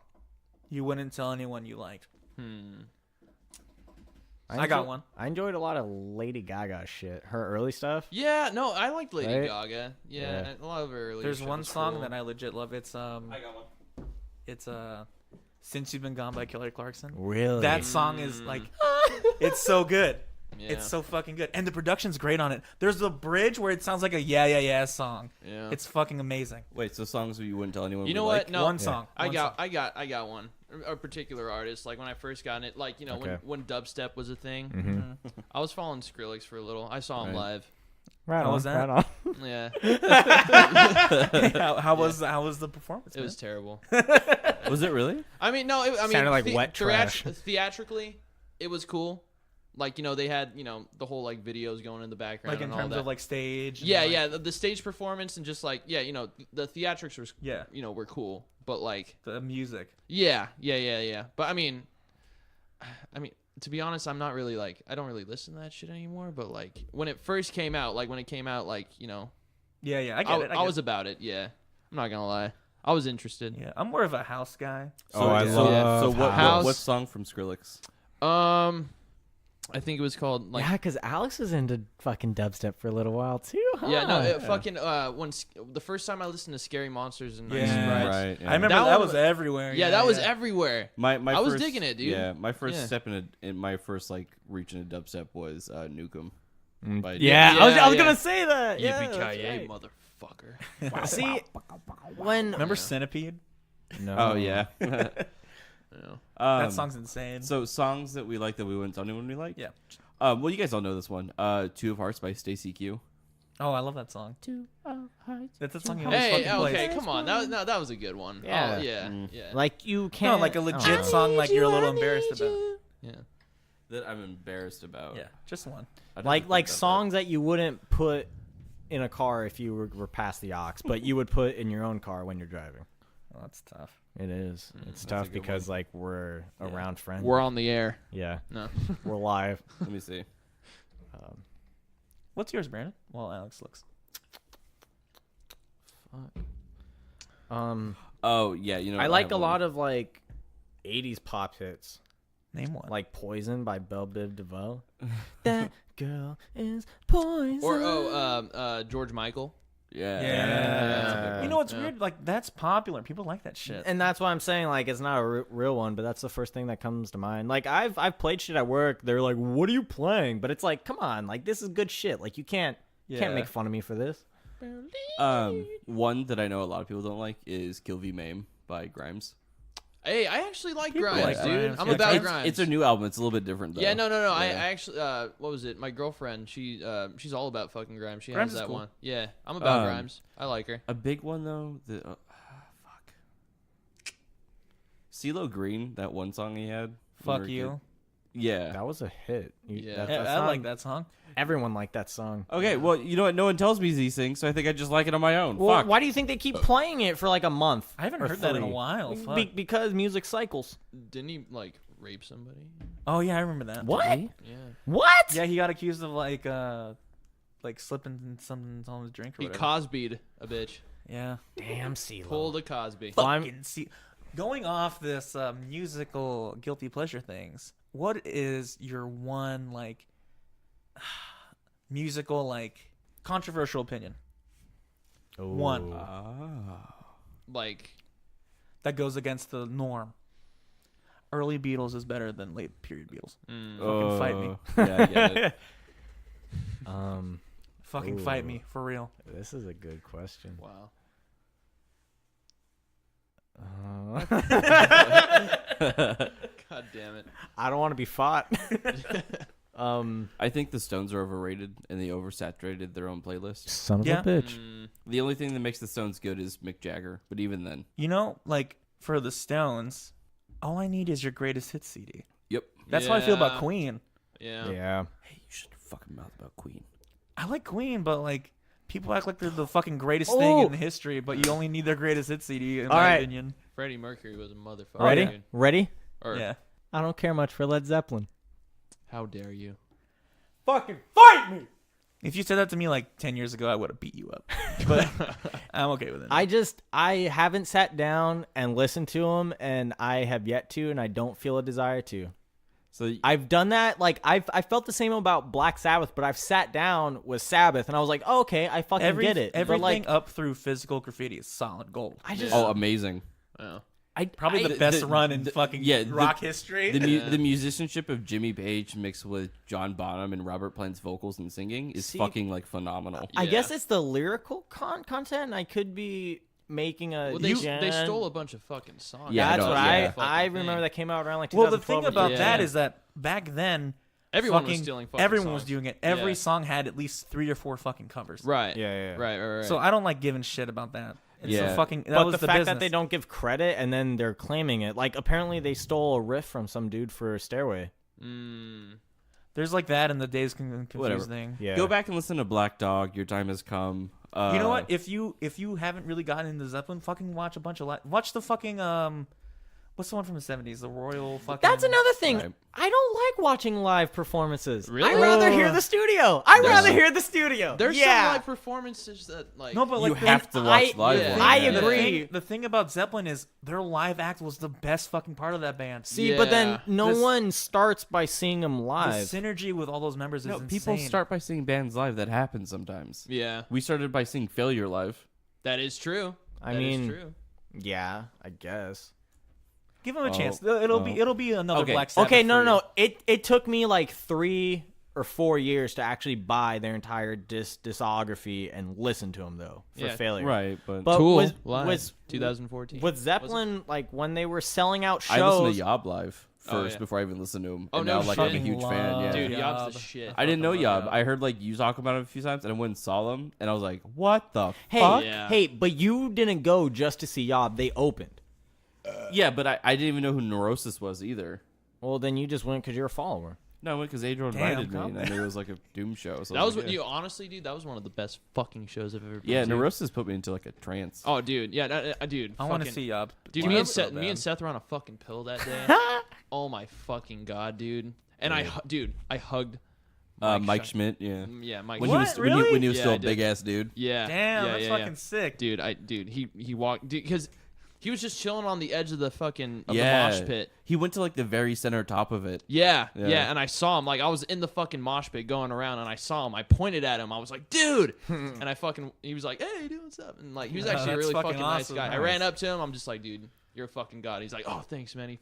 S3: you wouldn't tell anyone you liked? I got one.
S4: I enjoyed a lot of Lady Gaga shit. Her early stuff.
S6: yeah, no, I liked Lady
S4: Right?
S6: Gaga. Yeah,
S4: Yeah.
S6: and a lot of her early.
S3: There's
S6: shit
S3: one
S6: was
S3: song
S6: cool.
S3: that I legit love. It's
S5: I got one.
S3: It's Since You've Been Gone by Kelly Clarkson.
S4: Really?
S3: That song is like, it's so good.
S6: Yeah.
S3: It's so fucking good, and the production's great on it. There's a bridge where it sounds like a yeah yeah yeah song.
S6: Yeah.
S3: It's fucking amazing.
S5: Wait, so songs you wouldn't tell anyone?
S6: You
S5: we
S6: know
S5: like?
S6: what? No,
S3: One song.
S6: I
S3: One
S6: got
S3: song.
S6: one. A particular artist. Like when I first got it, like
S4: Okay.
S6: when dubstep was a thing, I was following Skrillex for a little. I saw him live.
S4: Right
S3: How
S4: on,
S3: was that?
S4: right on.
S6: Yeah,
S3: how was the performance?
S6: it was terrible.
S5: Was it really?
S6: I mean, no, I mean,
S4: Sounded like wet trash.
S6: Theatrically, it was cool. Like they had the whole like videos going in the background,
S3: like in
S6: and all
S3: terms
S6: that.
S3: of like stage. and,
S6: Yeah,
S3: like,
S6: yeah, the stage performance and just like the theatrics were
S3: Yeah.
S6: were cool, but like
S3: the music.
S6: yeah. But I mean, to be honest, I'm not really like I don't really listen to that shit anymore. But like when it first came out, like
S3: Yeah, yeah, I get it.
S6: I was about it. Yeah, I'm not gonna lie, I was interested.
S3: Yeah, I'm more of a house guy.
S4: Oh, I
S5: so,
S4: love
S5: so what,
S6: House.
S5: what song from Skrillex?
S6: I think it was called like
S4: Yeah, because Alex was into fucking dubstep for a little while too. Huh?
S6: yeah, no, it fucking the first time I listened to Scary Monsters and Nice
S3: Yeah.
S6: Surprise.
S5: Right. Yeah.
S3: I remember
S6: That
S3: that
S6: one
S3: was everywhere.
S6: Yeah, that was everywhere.
S5: My
S6: I was
S5: first-
S6: digging it, dude.
S5: Yeah, my first
S6: Yeah.
S5: step in my first like reach into dubstep was Nukem. By
S4: Yeah,
S6: Yeah,
S4: I was
S6: yeah.
S4: gonna say that. Yeah, that's
S6: Yippee-ki-yay,
S4: right.
S6: motherfucker.
S4: See, when
S3: Remember Centipede?
S4: no.
S5: Oh yeah.
S3: That song's insane.
S5: So songs that we like that we wouldn't tell anyone we like.
S3: Yeah.
S5: Well, you guys all know this one. Two of Hearts by Stacey Q.
S3: Oh, I love that song. That's a song you always
S6: Hey,
S3: fucking plays.
S6: okay, come on. That was a good one.
S4: Yeah.
S6: Oh, yeah.
S4: Like you can't.
S3: No, like a legit song like you're a little embarrassed about.
S6: Yeah.
S5: That I'm embarrassed about.
S3: Yeah, just one.
S5: I'd have to
S4: like
S5: think about
S4: songs that you wouldn't put in a car if you were past the aux, but you would put in your own car when you're driving.
S3: Oh, that's tough.
S4: It is. It's
S5: a
S4: tough
S5: good
S4: because like we're around friends.
S6: We're on the air.
S4: Yeah,
S6: No.
S4: we're live.
S5: Let me see.
S3: What's yours, Brandon? Well, Alex looks.
S5: Oh yeah, you know.
S4: I like a lot of like 80s pop hits,
S3: Name one.
S4: like "Poison" by Belle Biv DeVoe. That girl is poison.
S6: Or George Michael.
S5: Yeah.
S3: Yeah. You know what's
S6: Yeah.
S3: weird? Like that's popular. People like that shit.
S4: And that's why I'm saying like it's not a real one, but that's the first thing that comes to mind. Like I've played shit at work. They're like, "What are you playing?" But it's like, come on, like this is good shit. Like you can't make fun of me for this.
S5: One that I know a lot of people don't like is "Kill V Mame" by Grimes.
S6: Hey, I actually like
S3: People
S6: Grimes,
S3: like
S6: dude.
S3: Grimes.
S6: I'm
S3: Yeah,
S6: about
S3: Grimes-
S6: Grimes.
S5: It's a new album. It's a little bit different though.
S6: Yeah, no. I
S5: Yeah.
S6: actually, what was it? My girlfriend, she's all about fucking Grimes. She
S3: Grimes
S6: has
S3: is
S6: that
S3: cool.
S6: one. Yeah, I'm about
S5: Um,
S6: Grimes. I like her.
S5: A big one though. Fuck. CeeLo Green, that one song he had. when we
S3: Fuck
S5: were a
S3: you.
S5: kid. Yeah.
S4: That was a hit.
S6: Yeah.
S3: Yeah, I like that song.
S4: Everyone liked that song.
S5: Okay, well, you know what? No one tells me these things, so I think I just like it on my own.
S4: Well,
S5: Fuck.
S4: why do you think they keep playing it for like a month?
S3: I haven't
S4: or
S3: heard that in a
S4: 3?
S3: while. Fuck.
S4: Because music cycles.
S6: Didn't he like rape somebody?
S3: Oh yeah, I remember that.
S4: What?
S6: Yeah.
S4: What?
S3: Yeah, he got accused of like slipping in something on his drink or
S6: He
S3: whatever.
S6: Cosby'd a bitch.
S3: Yeah.
S4: Damn, CeeLo.
S6: Pulled a Cosby.
S3: Fucking see. Going off this musical guilty pleasure things, what is your one like musical like controversial opinion? One
S6: Like,
S3: that goes against the norm. Early Beatles is better than late period Beatles. Fucking fight me.
S5: Yeah, I get it.
S3: Fucking fight me for real.
S4: This is a good question.
S6: wow. God damn it.
S4: I don't want to be fought.
S5: I think the Stones are overrated and they oversaturated their own playlist.
S4: Son of
S3: Yeah.
S4: a bitch.
S5: The only thing that makes the Stones good is Mick Jagger, but even then.
S3: You know, like for the Stones, all I need is your greatest hits CD.
S5: Yep.
S3: That's how I feel about
S6: Yeah.
S3: Queen.
S6: Yeah.
S4: Yeah.
S5: Hey, you shut your fucking mouth about Queen.
S3: I like Queen, but like People act like they're the fucking greatest thing in history, but you only need their greatest hit CD, in my opinion.
S6: Freddie Mercury was a motherfucker.
S4: Ready?
S6: Dude.
S4: Ready?
S6: Or,
S3: Yeah.
S4: I don't care much for Led Zeppelin.
S6: How dare you?
S4: Fucking fight me!
S3: If you said that to me like 10 years ago, I would have beat you up. But I'm okay with it.
S4: I haven't sat down and listened to them, and I have yet to, and I don't feel a desire to.
S5: So
S4: I've done that. Like I felt the same about Black Sabbath, but I've sat down with Sabbath, and I was like, oh, okay, I fucking get it.
S3: Everything
S4: but like,
S3: up through Physical Graffiti is solid gold.
S5: amazing.
S6: Oh.
S3: Probably the best run in fucking rock history.
S5: The musicianship of Jimmy Page mixed with John Bonham and Robert Plant's vocals and singing is fucking like phenomenal.
S4: I guess it's the lyrical content. I could be making a.
S6: Well, they stole a bunch of fucking songs.
S5: Yeah,
S4: That's what I
S6: thing.
S4: remember that came out around like 2012.
S3: Well, the thing about
S6: Yeah.
S3: that is that back then,
S6: Everyone was stealing fucking
S3: everyone
S6: songs.
S3: was doing it. Every
S6: Yeah.
S3: song had at least 3 or 4 fucking covers.
S6: Right.
S4: Yeah.
S6: Right.
S3: So I don't like giving shit about that. It's
S5: Yeah.
S3: a fucking. That
S4: But
S3: was
S4: the
S3: the
S4: fact
S3: business.
S4: that they don't give credit and then they're claiming it, like apparently they stole a riff from some dude for Stairway.
S3: There's like that in the Days Confused
S5: Whatever.
S3: thing.
S4: Yeah.
S5: Go back and listen to Black Dog. Your time has come.
S3: You know what? If you haven't really gotten into Zeppelin, fucking watch a bunch of watch the fucking what's the one from the 70s? The Royal fucking.
S4: That's another thing.
S5: Right.
S4: I don't like watching live performances.
S6: Really?
S4: I'd rather hear the studio. I'd rather hear the studio.
S6: There's some live performances that like.
S3: No, but like
S5: You have to watch live
S6: yeah.
S5: ones.
S4: I
S5: Yeah.
S4: agree.
S3: The thing about Zeppelin is their live act was the best fucking part of that band.
S4: See, but then
S6: Yeah.
S4: no
S3: This-
S4: one starts by seeing them
S3: The
S4: live.
S3: synergy with all those members is
S5: No,
S3: insane.
S5: people start by seeing bands live. That happens sometimes.
S6: Yeah,
S5: We started by seeing Failure live.
S6: that is true.
S4: I
S6: That is
S4: mean,
S6: true.
S4: yeah, I guess.
S3: Give them a chance. It'll be another
S5: Okay.
S3: Black Sabbath.
S4: Okay,
S3: for
S4: no.
S3: you.
S4: It took me like 3 or 4 years to actually buy their entire discography and listen to them though for
S6: Yeah.
S4: Failure.
S5: Right, but
S4: But
S6: Tool
S4: was,
S6: live,
S4: was
S6: 2014.
S4: with Zeppelin, like when they were selling out shows.
S5: I listened to Yob live
S6: Oh,
S5: first
S6: yeah.
S5: before I even listened to him.
S6: Oh,
S5: and
S6: no
S5: now, like, I'm a
S6: shit.
S5: huge fan. Yeah.
S6: Dude,
S3: Yob.
S6: Yob's the shit.
S5: I didn't know
S6: fucking
S5: Yob.
S6: love
S5: I heard like you talk about him a few times, and I went and saw them, and I was like, "What the
S4: Hey,
S5: fuck?"
S6: Yeah.
S4: hey, but you didn't go just to see Yob. They opened.
S5: Yeah, but I didn't even know who Neurosis was either.
S4: Well, then you just went because you're a follower.
S5: No, I went because Adriel
S3: Damn,
S5: invited me,
S3: come
S5: and it was like a Doom show. So I
S6: That was
S5: like,
S6: what
S5: yeah.
S6: you honestly, dude. That was one of the best fucking shows I've ever been
S5: Yeah,
S6: to.
S5: Neurosis put me into like a trance.
S6: Oh, dude, yeah, dude.
S3: I want to
S6: fucking-
S3: see Yob.
S6: Dude,
S3: Wow,
S6: me and
S3: that's so
S6: Seth, me
S3: bad.
S6: and Seth were on a fucking pill that day. Oh my fucking god, dude. And I hugged.
S5: Mike Schmidt, yeah.
S6: Yeah, Mike.
S5: When
S3: What?
S5: he was
S3: Really?
S5: when he was
S6: Yeah,
S5: still
S6: I
S5: a
S6: did.
S5: big ass dude.
S6: Yeah.
S3: Damn,
S6: yeah,
S3: that's
S6: yeah,
S3: fucking sick.
S6: Dude, he walked because he was just chilling on the edge of the fucking of
S5: Yeah,
S6: the mosh pit.
S5: he went to like the very center top of it.
S6: Yeah,
S5: Yeah.
S6: yeah, and I saw him. Like, I was in the fucking mosh pit going around, and I saw him. I pointed at him. I was like, dude! And he was like, hey, dude, what's up? And, like, he was actually a
S3: That's
S6: really
S3: fucking
S6: fucking nice
S3: awesome.
S6: guy. I
S3: Nice.
S6: ran up to him. I'm just like, dude, you're a fucking god. He's like, oh, thanks, man.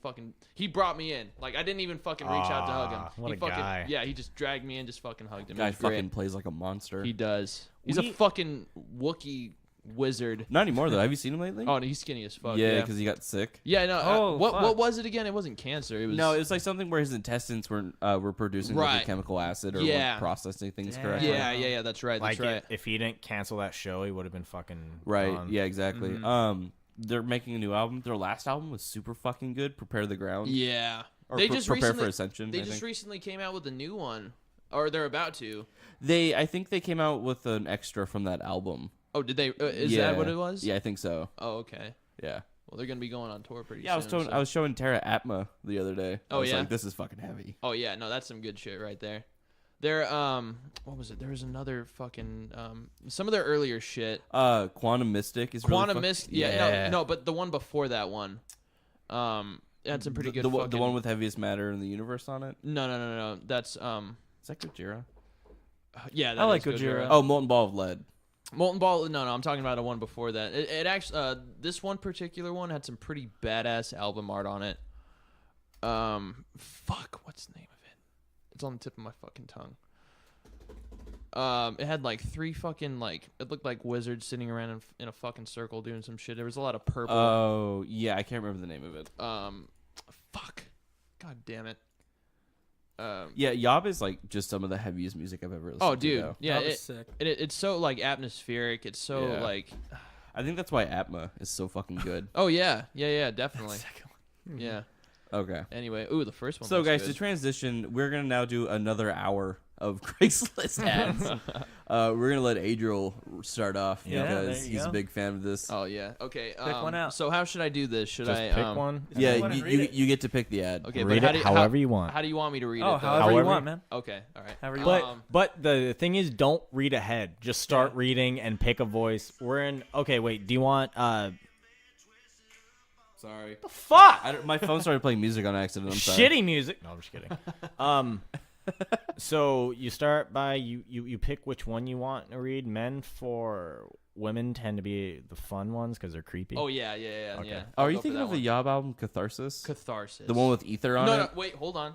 S6: He brought me in. Like, I didn't even fucking reach out to hug him.
S4: what
S6: He
S4: a
S6: fucking,
S4: guy.
S6: yeah, he just dragged me in, just fucking hugged him. It
S5: Guy
S6: was great.
S5: fucking plays like a monster.
S6: He does. He's a fucking Wookiee wizard.
S5: Not anymore though. Have you seen him lately?
S6: Oh, and he's skinny as fuck.
S5: yeah,
S6: Yeah,
S5: because he got sick.
S6: yeah, no.
S3: Oh,
S6: what
S3: fuck.
S6: was it again? It wasn't cancer. It was
S5: No, it was like something where his intestines were producing like
S6: Right.
S5: a chemical acid or
S6: Yeah.
S5: weren't processing things
S3: Damn.
S5: correctly.
S6: yeah. That's right. That's
S4: Like
S6: right.
S4: if he didn't cancel that show, he would have been fucking
S5: Right.
S4: gone.
S5: Yeah, exactly. They're making a new album. Their last album was super fucking good. Prepare the Ground.
S6: Yeah.
S5: Or
S6: They
S5: Pre-
S6: just
S5: Prepare
S6: recently,
S5: for Ascension.
S6: They
S5: I
S6: just
S5: think.
S6: recently came out with a new one, or they're about to.
S5: I think they came out with an extra from that album.
S6: Oh, did they? Is
S5: Yeah.
S6: that what it was?
S5: Yeah, I think so.
S6: Oh, okay.
S5: Yeah.
S6: Well, they're gonna be going on tour pretty
S5: Yeah,
S6: soon.
S5: I was showing Tara Atma the other day. I
S6: Oh,
S5: was
S6: yeah?
S5: like, this is fucking heavy.
S6: Oh yeah, no, that's some good shit right there. They're what was it? There was another fucking some of their earlier shit.
S5: Quantum Mystic is
S6: Quantum
S5: really
S6: Mist. Yeah, no, but the one before that one, it had some pretty good.
S5: the
S6: fucking,
S5: one with heaviest matter in the universe on it.
S6: No. That's
S5: Is that Gojira?
S6: yeah. That
S3: I like
S6: is
S3: Gojira.
S5: Oh, Molten Ball of Lead.
S6: Molten Ball. No, I'm talking about a one before that. It actually, this one particular one had some pretty badass album art on it. Fuck, what's the name of it? It's on the tip of my fucking tongue. It had like 3 fucking like it looked like wizards sitting around in a fucking circle doing some shit. There was a lot of purple.
S5: Oh, yeah, I can't remember the name of it.
S6: Fuck, god damn it.
S5: Yeah, Yob is like just some of the heaviest music I've ever listened to.
S6: Oh, dude,
S5: though.
S6: yeah,
S3: That was sick.
S6: it's so like atmospheric. It's so
S5: Yeah.
S6: like,
S5: I think that's why Atma is so fucking good.
S6: oh yeah, definitely, yeah.
S5: Okay.
S6: Anyway, ooh, the first one.
S5: So,
S6: looks
S5: guys,
S6: good.
S5: to transition, we're going to now do another hour of Craigslist ads. We're gonna let Adriel start off
S3: Yeah,
S5: because
S3: there you
S5: he's
S3: go.
S5: a big fan of this.
S6: Oh yeah. Okay.
S3: Pick one out.
S6: So how should I do this? Should
S4: Just
S6: I
S4: pick one.
S5: Yeah,
S3: Everyone read it.
S5: you get to pick the ad.
S6: Okay,
S4: Read
S6: but
S4: it however you want.
S6: How do you want me to read
S3: Oh,
S6: it? Though?
S3: however you
S4: However-
S3: want, man.
S6: Okay. All right.
S3: However you
S4: But
S3: want.
S4: but the thing is, don't read ahead. Just start reading and pick a voice. We're in. Okay, wait. Do you want
S5: Sorry.
S4: fuck
S5: My phone started playing music on accident. I'm sorry.
S4: shitty music? No, I'm just kidding. So you start by you pick which one you want to read. Men for women tend to be the fun ones because they're creepy.
S6: Oh yeah.
S4: Okay.
S6: Yeah.
S5: Oh,
S6: I'll
S5: are you
S6: go for
S5: thinking
S6: that
S5: of the
S6: one.
S5: Yob album Catharsis?
S6: Catharsis?
S5: The one with Ether on
S6: No,
S5: it?
S6: wait, hold on.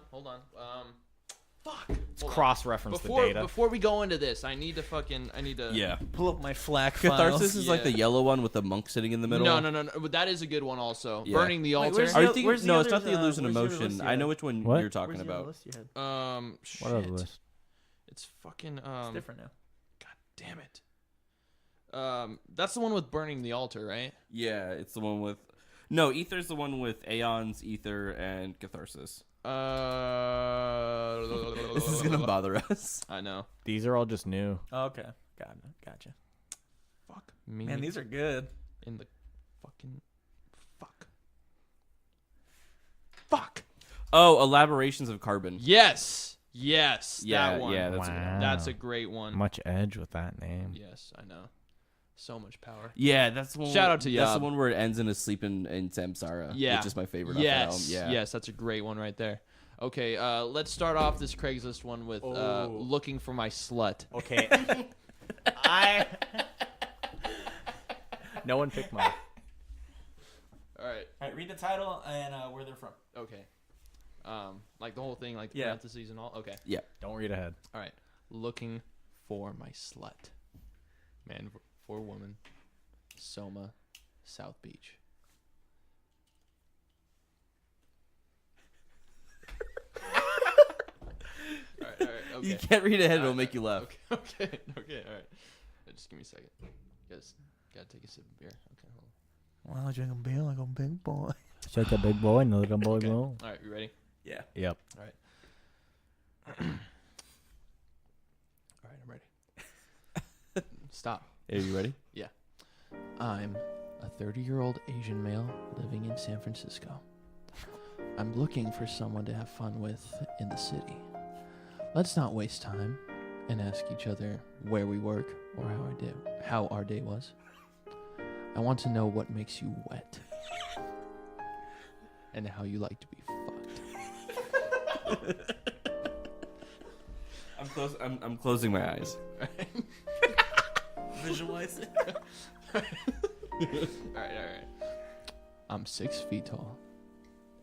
S6: Fuck.
S4: It's cross-reference the
S6: Before
S4: data.
S6: before we go into this, I need to.
S5: Yeah.
S3: Pull up my FLAC
S5: Catharsis
S3: files.
S5: is like the
S6: Yeah.
S5: yellow one with the monk sitting in the middle.
S6: No. But that is a good one also.
S5: Yeah.
S6: Burning the
S3: Wait,
S6: altar.
S3: where's
S5: Are you
S3: the-
S5: thinking?
S3: where's the
S5: No, it's not
S3: others,
S5: the illusion of
S3: where's the other
S5: motion.
S3: list you
S5: I know
S3: had?
S5: which one
S4: What?
S5: you're talking
S3: Where's the other
S5: about.
S3: list you had?
S6: Shit.
S4: What other list?
S6: It's fucking
S3: It's different now.
S6: God damn it. That's the one with burning the altar, right?
S5: Yeah, it's the one with. No, Ether's the one with Aeons, Ether, and Catharsis. This is gonna bother us.
S6: I know.
S4: These are all just new.
S3: Oh, okay. Gotcha.
S6: Fuck me.
S3: Man, these are good.
S6: in the fucking fuck.
S5: Oh, elaborations of carbon.
S6: Yes.
S5: Yeah,
S6: That one.
S5: yeah, that's a good one.
S6: That's a great one.
S4: Much edge with that name.
S6: Yes, I know. So much power.
S5: Yeah, that's the one.
S6: Shout out to
S5: That's the
S6: Yob.
S5: one where it ends in a sleep in Samsara.
S6: Yeah.
S5: Which is my favorite. Off that album.
S6: Yes.
S5: Yeah.
S6: Yes, that's a great one right there. Okay, let's start off this Craigslist one with looking for my slut.
S4: Okay. No one picked mine.
S6: All right.
S3: All right, read the title and where they're from.
S6: Okay. Like the whole thing, like
S3: Yeah.
S6: parentheses and all. Okay.
S5: Yeah.
S4: Don't read ahead.
S6: All right. Looking for my slut. Man for woman. Soma, South Beach. All right. Okay.
S5: You can't read ahead; it'll make you laugh.
S6: Okay. All right. Just give me a second. Guys, gotta take a sip of beer. Okay. Hold
S3: Well, I drink a beer like a big boy.
S4: Check a big boy, no little boy blue.
S6: on. All right. You ready?
S3: Yeah.
S4: Yep.
S6: All right. I'm ready. Stop.
S5: Are you ready?
S6: Yeah. I'm a 30-year-old Asian male living in San Francisco. I'm looking for someone to have fun with in the city. Let's not waste time and ask each other where we work or how our day was. I want to know what makes you wet and how you like to be fucked.
S5: I'm closing my eyes.
S3: Visualize it.
S6: All right. I'm 6 feet tall,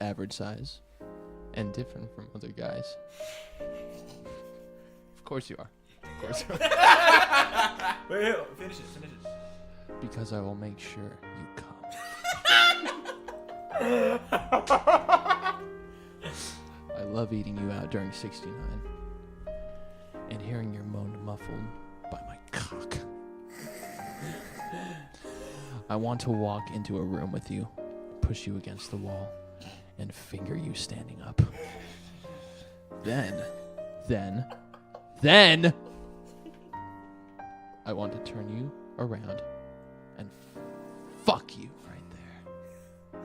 S6: average size, and different from other guys. Of course you are.
S3: Wait, finish it.
S6: Because I will make sure you come. I love eating you out during 69 and hearing your moan muffled by my cock. I want to walk into a room with you, push you against the wall, and finger you standing up. Then, I want to turn you around and fuck you right there.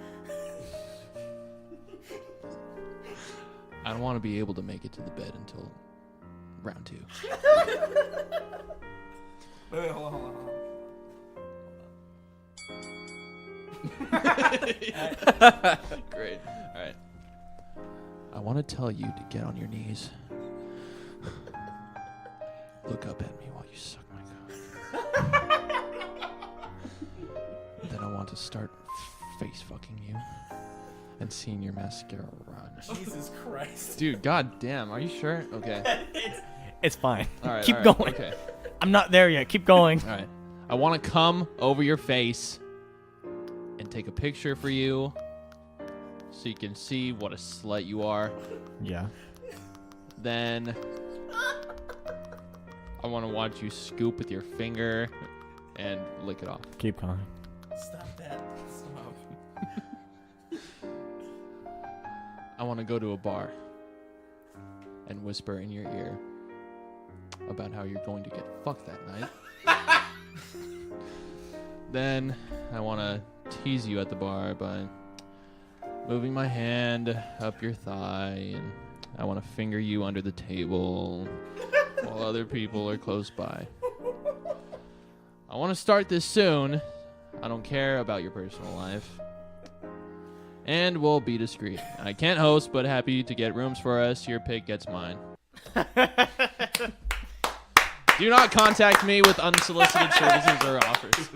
S6: I don't want to be able to make it to the bed until round 2.
S3: Wait, hold on.
S6: Great. All right. I want to tell you to get on your knees. Look up at me while you suck my cock. Then I want to start face fucking you and seeing your mascara run.
S3: Jesus Christ.
S6: Dude, goddamn, are you sure? Okay.
S4: It's fine.
S6: All right.
S4: Keep
S6: all right,
S4: going.
S6: Okay.
S4: I'm not there yet. Keep going.
S6: All right. I want to come over your face and take a picture for you so you can see what a slut you are.
S4: Yeah.
S6: Then I want to watch you scoop with your finger and lick it off.
S4: Keep going.
S3: Stop that. Stop.
S6: I want to go to a bar and whisper in your ear, about how you're going to get fucked that night. Then I want to tease you at the bar by moving my hand up your thigh, and I want to finger you under the table while other people are close by. I want to start this soon. I don't care about your personal life. And we'll be discreet. I can't host, but happy to get rooms for us. Your pick gets mine. Do not contact me with unsolicited services or offers.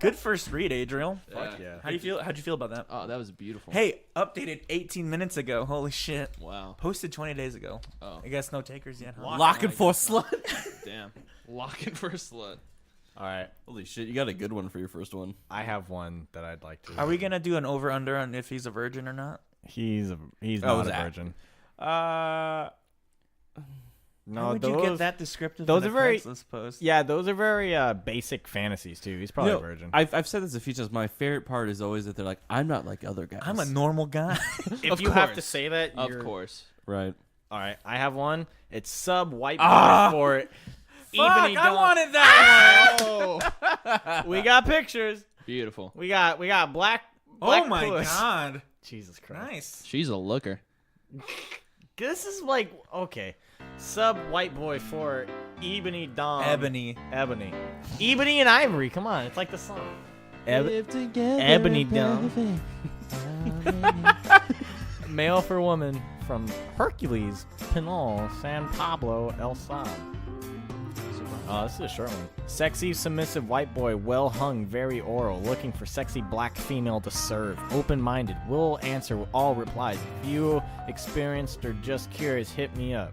S3: Good first read, Adriel.
S6: Fuck
S4: yeah.
S3: How'd you feel about that?
S6: Oh, that was beautiful.
S3: Hey, updated 18 minutes ago. Holy shit.
S6: Wow.
S3: Posted 20 days ago.
S6: Oh.
S3: I guess no takers yet, huh?
S5: Locking for slut.
S6: Damn. Locking for a slut.
S4: All right,
S5: Holy shit, you got a good one for your first one.
S4: I have one that I'd like to.
S3: Are we gonna do an over/under on if he's a virgin or not?
S4: He's
S5: Oh,
S4: not a
S5: Zach.
S4: virgin. No,
S3: How would you get that descriptive?
S4: those
S3: in
S4: are
S3: a
S4: very-
S3: Craigslist post?
S4: Yeah, those are very basic fantasies too. He's probably
S5: You
S4: a
S5: know,
S4: virgin.
S5: I've said this a few times. My favorite part is always that they're like, I'm not like other guys.
S3: I'm a normal guy.
S4: If
S6: Of
S4: you have to
S6: course.
S4: say that,
S6: Of
S4: you're...
S6: course.
S5: Right.
S4: All right, I have one. It's sub white boy for it.
S3: Fuck,
S4: Ebony
S3: I
S4: Dawn.
S3: wanted that one.
S6: Oh.
S4: We got pictures.
S6: Beautiful.
S4: We got black.
S3: Oh my
S4: puss.
S3: god.
S4: Jesus Christ.
S3: Nice.
S6: She's a looker.
S4: This is like okay. Sub white boy for Ebony Dawn.
S3: Ebony.
S4: Ebony and Ivory. Come on, it's like the song. Ebony Dawn. Male for woman from Hercules, Pinal, San Pablo, El Sad. Oh, this is a short one. Sexy, submissive white boy, well hung, very oral, looking for sexy black female to serve. Open-minded, will answer all replies. If you experienced or just curious, hit me up.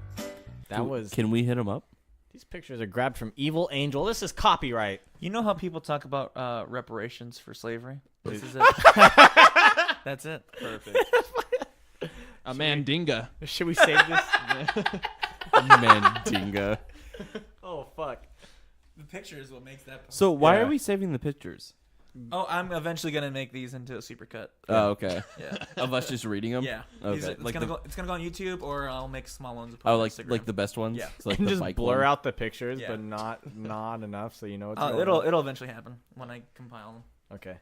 S4: That was.
S5: Can we hit him up?
S4: These pictures are grabbed from Evil Angel. This is copyright.
S3: You know how people talk about reparations for slavery? This is it. That's it.
S6: Perfect. A mandinga.
S4: Should we save this?
S5: Mandinga.
S4: Oh fuck.
S3: The picture is what makes that.
S5: So why
S4: Yeah.
S5: are we saving the pictures?
S3: Oh, I'm eventually gonna make these into a supercut.
S5: Oh, okay.
S3: Yeah.
S5: Of us just reading them?
S3: Yeah.
S5: Okay.
S3: It's
S5: like
S3: gonna
S5: the,
S3: go. It's gonna go on YouTube, or I'll make small ones. And put
S5: oh,
S3: on
S5: like
S3: Instagram.
S5: the best ones?
S3: Yeah.
S5: So like
S4: And
S5: the
S4: just
S5: bike
S4: blur
S5: one?
S4: out the pictures,
S3: Yeah.
S4: but not enough, so you know what's going
S3: It'll
S4: on.
S3: eventually happen when I compile them.
S4: Okay.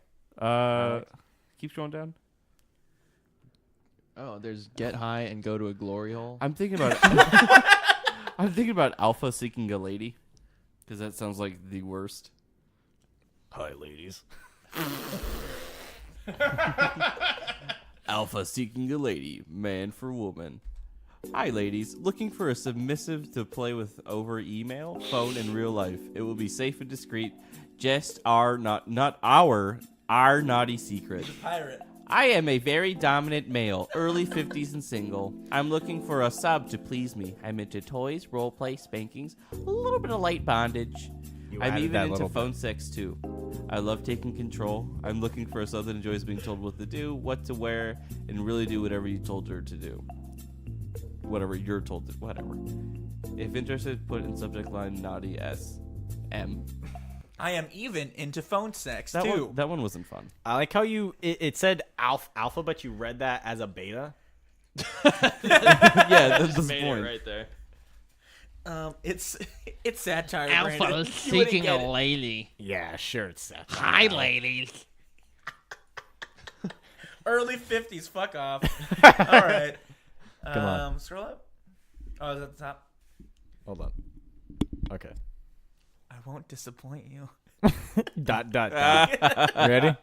S5: Keep going down.
S6: Oh, there's get high and go to a glory hole.
S5: I'm thinking about I'm thinking about Alpha seeking a lady. Because that sounds like the worst.
S4: Hi, ladies.
S5: Alpha seeking a lady, man for woman. Hi, ladies. Looking for a submissive to play with over email, phone, and real life. It will be safe and discreet. Just our our naughty secret.
S3: Pirate.
S5: I am a very dominant male, early 50s and single. I'm looking for a sub to please me. I'm into toys, roleplay, spankings, a little bit of light bondage.
S4: You
S5: I'm
S4: added
S5: even
S4: that
S5: into
S4: little
S5: phone sex too. I love taking control. I'm looking for a sub that enjoys being told what to do, what to wear, and really do whatever you told her to do. Whatever you're told to, whatever. If interested, put in subject line naughty SM.
S3: I am even into phone sex
S5: That
S3: too.
S5: one, that one wasn't fun.
S4: I like how it said alpha, but you read that as a beta.
S5: Yeah, that's the
S6: Made
S5: point.
S6: it right there.
S3: It's satire.
S7: Alpha
S3: Brandon.
S7: is
S3: You wouldn't
S7: seeking
S3: get
S7: a
S3: it.
S7: lady.
S4: Yeah, sure, it's that.
S7: Hi, ladies.
S3: Early 50s. Fuck off. All right.
S4: Come on.
S3: Scroll up. Oh, is that the top?
S4: Hold on. Okay.
S3: I won't disappoint you.
S4: Dot. Ready?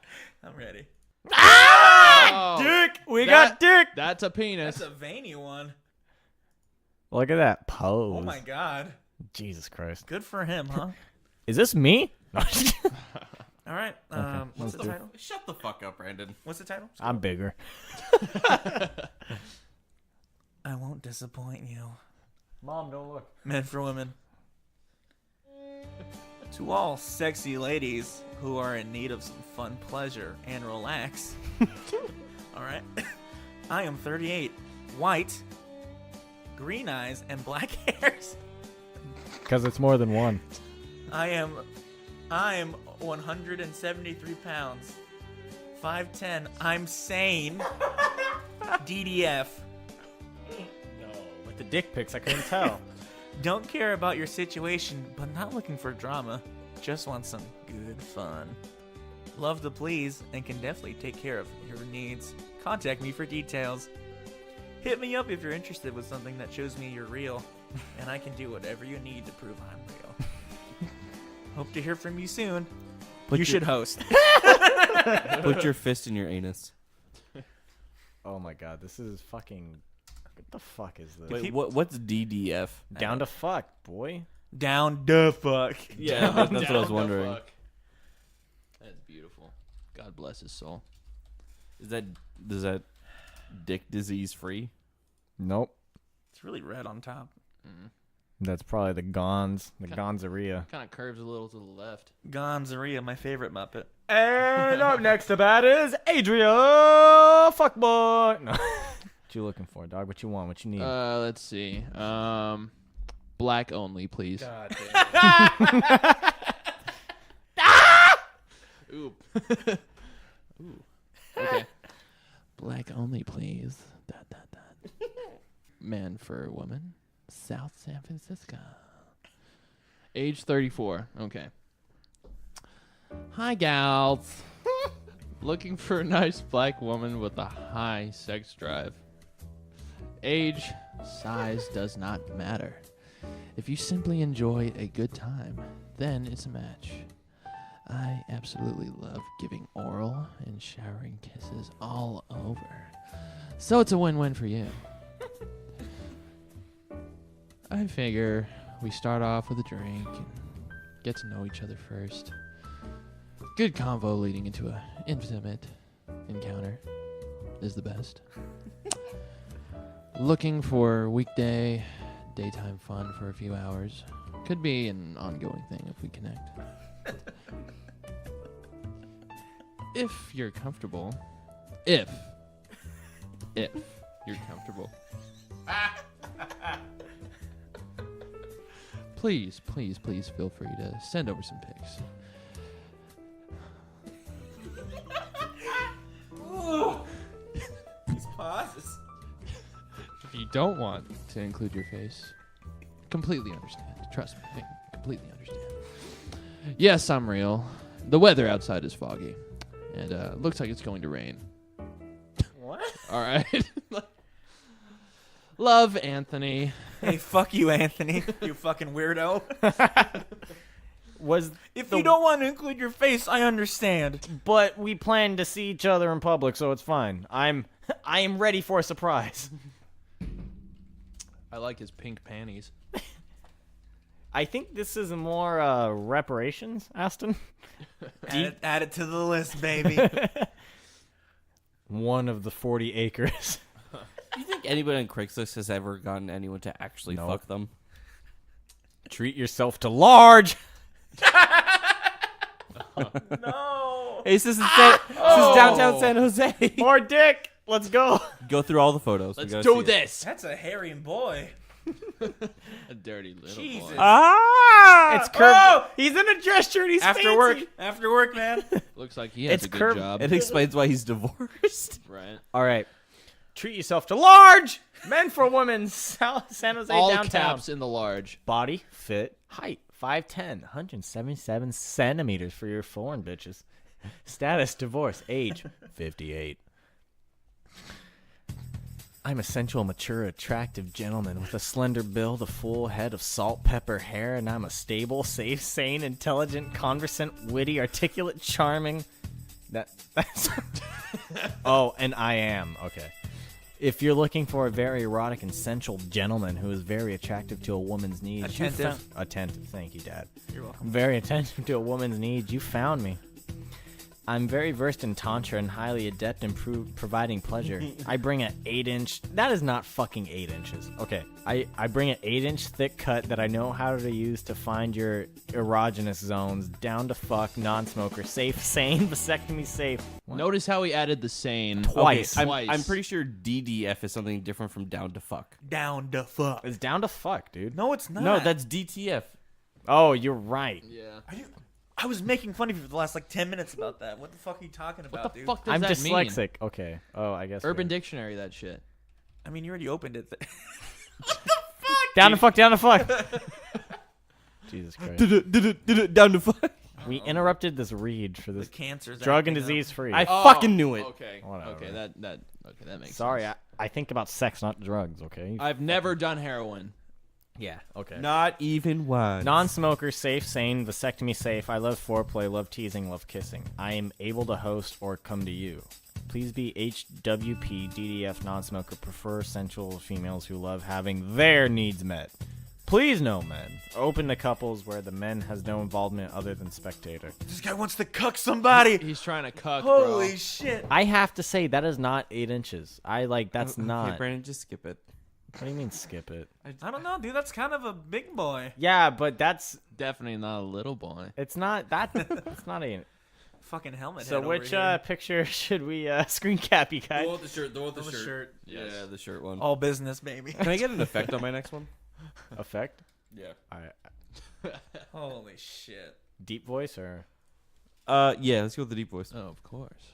S3: I'm ready.
S6: Oh,
S4: Dick. We
S6: That-
S4: got dick.
S6: that's a penis.
S3: That's a veiny one.
S4: Look at that pose.
S3: Oh my god.
S4: Jesus Christ.
S3: Good for him, huh?
S4: Is this me?
S3: All right. What's the
S4: do it.
S3: title?
S5: Shut the fuck up, Brandon.
S3: What's the title?
S4: I'm bigger.
S3: I won't disappoint you.
S4: Mom, don't look.
S3: Men for women. To all sexy ladies who are in need of some fun pleasure and relax. All right. I am 38, white, green eyes, and black hairs.
S4: Because it's more than one.
S3: I am 173 pounds, 5'10". I'm sane. DDF.
S4: No. With the dick pics, I couldn't tell.
S3: Don't care about your situation, but not looking for drama. Just want some good fun. Love to please and can definitely take care of your needs. Contact me for details. Hit me up if you're interested with something that shows me you're real, and I can do whatever you need to prove I'm real. Hope to hear from you soon. You should host.
S5: Put your fist in your anus.
S4: Oh my god, this is fucking. What the fuck is this?
S5: Wait, what's DDF?
S4: Down to fuck, boy.
S3: Down the fuck.
S5: Yeah, that's what I was wondering.
S6: That's beautiful. God bless his soul.
S5: Is that dick disease free?
S4: Nope.
S3: It's really red on top.
S4: That's probably the Gonzaria.
S6: Kind of curves a little to the left.
S3: Gonzaria, my favorite Muppet.
S4: And up next to bat is Adriel Fuckboy. No. What you looking for, dog? What you want? What you need?
S6: Let's see. Black only, please.
S3: God damn.
S6: Oop. Ooh. Okay. Black only, please. Dot, dot, dot. Man for woman. South San Francisco. Age 34. Okay. Hi, gals. Looking for a nice black woman with a high sex drive. Age, size does not matter. If you simply enjoy a good time, then it's a match. I absolutely love giving oral and showering kisses all over. So it's a win-win for you. I figure we start off with a drink and get to know each other first. Good convo leading into an intimate encounter is the best. Looking for weekday, daytime fun for a few hours. Could be an ongoing thing if we connect. If you're comfortable. If you're comfortable. Please feel free to send over some pics.
S3: These pauses.
S6: If you don't want to include your face, completely understand. Trust me, I completely understand. Yes, I'm real. The weather outside is foggy, and looks like it's going to rain.
S3: What?
S6: All right. Love, Anthony.
S3: Hey, fuck you, Anthony. You fucking weirdo. If you don't want to include your face, I understand.
S4: But we plan to see each other in public, so it's fine. I am ready for a surprise.
S6: I like his pink panties.
S4: I think this is more reparations, Aston.
S3: Add it to the list, baby.
S4: One of the 40 acres.
S5: Do you think anybody on Craigslist has ever gotten anyone to actually fuck them?
S4: Treat yourself to large.
S3: No.
S5: Hey, this is downtown San Jose.
S4: More dick. Let's go.
S5: Go through all the photos.
S6: Let's do this.
S3: That's a hairy boy.
S6: A dirty little
S3: Jesus.
S6: boy.
S4: It's curved.
S3: Oh!
S4: He's in a dress shirt. He's
S3: After work, man.
S6: Looks like he has
S4: It's
S6: a good
S4: curved.
S6: job.
S5: It explains why he's divorced.
S6: Right.
S4: All right. Treat yourself to large. Men for women. San Jose
S6: All
S4: downtown.
S6: caps in the large.
S4: Body, fit, height. 5'10", 177 centimeters for your foreign bitches. Status, divorce. Age, 58. I'm a sensual, mature, attractive gentleman with a slender build, a full head of salt pepper hair, and I'm a stable, safe, sane, intelligent, conversant, witty, articulate, charming. That's Oh, and I am. Okay. If you're looking for a very erotic and sensual gentleman who is very attractive to a woman's needs,
S3: Attentive.
S4: Attentive. Thank you, Dad.
S3: You're welcome.
S4: Very attentive to a woman's needs. You found me. I'm very versed in tantra and highly adept in providing pleasure. I bring an 8-inch... That is not fucking 8 inches. Okay. I bring an 8-inch thick cut that I know how to use to find your erogenous zones. Down to fuck, non-smoker, safe, sane, vasectomy safe. What?
S6: Notice how he added the sane.
S4: Twice.
S6: Twice.
S5: I'm pretty sure DDF is something different from down to fuck.
S3: Down the fuck.
S4: It's down to fuck, dude.
S3: No, it's not.
S5: No, that's DTF.
S4: Oh, you're right.
S6: Yeah.
S3: I was making fun of you for the last like 10 minutes about that. What the fuck are you talking about,
S6: What the
S3: dude?
S6: fuck does
S4: I'm
S6: that
S4: dyslexic.
S6: mean?
S4: Okay. Oh, I guess.
S6: Urban Dictionary, that shit.
S3: I mean, you already opened it.
S6: What the fuck?
S4: Down to fuck. Jesus Christ.
S5: Down to fuck.
S4: We interrupted this read for this
S3: Cancer's
S4: drug and
S3: acting up.
S4: disease free.
S5: I fucking knew it.
S6: Okay.
S4: Whatever.
S6: Okay. That makes
S4: Sorry,
S6: sense.
S4: I think about sex, not drugs, okay?
S6: I've never done heroin.
S4: Yeah, okay.
S5: Not even one.
S4: Non-smoker, safe, sane, vasectomy safe. I love foreplay, love teasing, love kissing. I am able to host or come to you. Please be HWP, DDF, non-smoker. Prefer sensual females who love having their needs met. Please no men. Open to couples where the men has no involvement other than spectator.
S3: This guy wants to cuck somebody.
S6: He's trying to cuck,
S3: Holy
S6: bro.
S3: shit.
S4: I have to say, that is not 8 inches. That's not.
S5: Okay, Brandon, just skip it.
S4: What do you mean skip it?
S3: I don't know, dude. That's kind of a big boy.
S4: Yeah, but that's,
S6: Definitely not a little boy.
S4: it's not, it's not a...
S3: Fucking helmet.
S4: So
S3: head
S4: which
S3: over here.
S4: picture should we screen cap, you guys?
S5: The shirt. The one with
S3: On the shirt.
S6: Yes.
S5: Yeah, the shirt one.
S3: All business, baby.
S5: Can I get an effect on my next one?
S4: Effect?
S5: Yeah.
S3: Holy shit.
S4: Deep voice or?
S5: Yeah. Let's go with the deep voice.
S6: Oh, of course.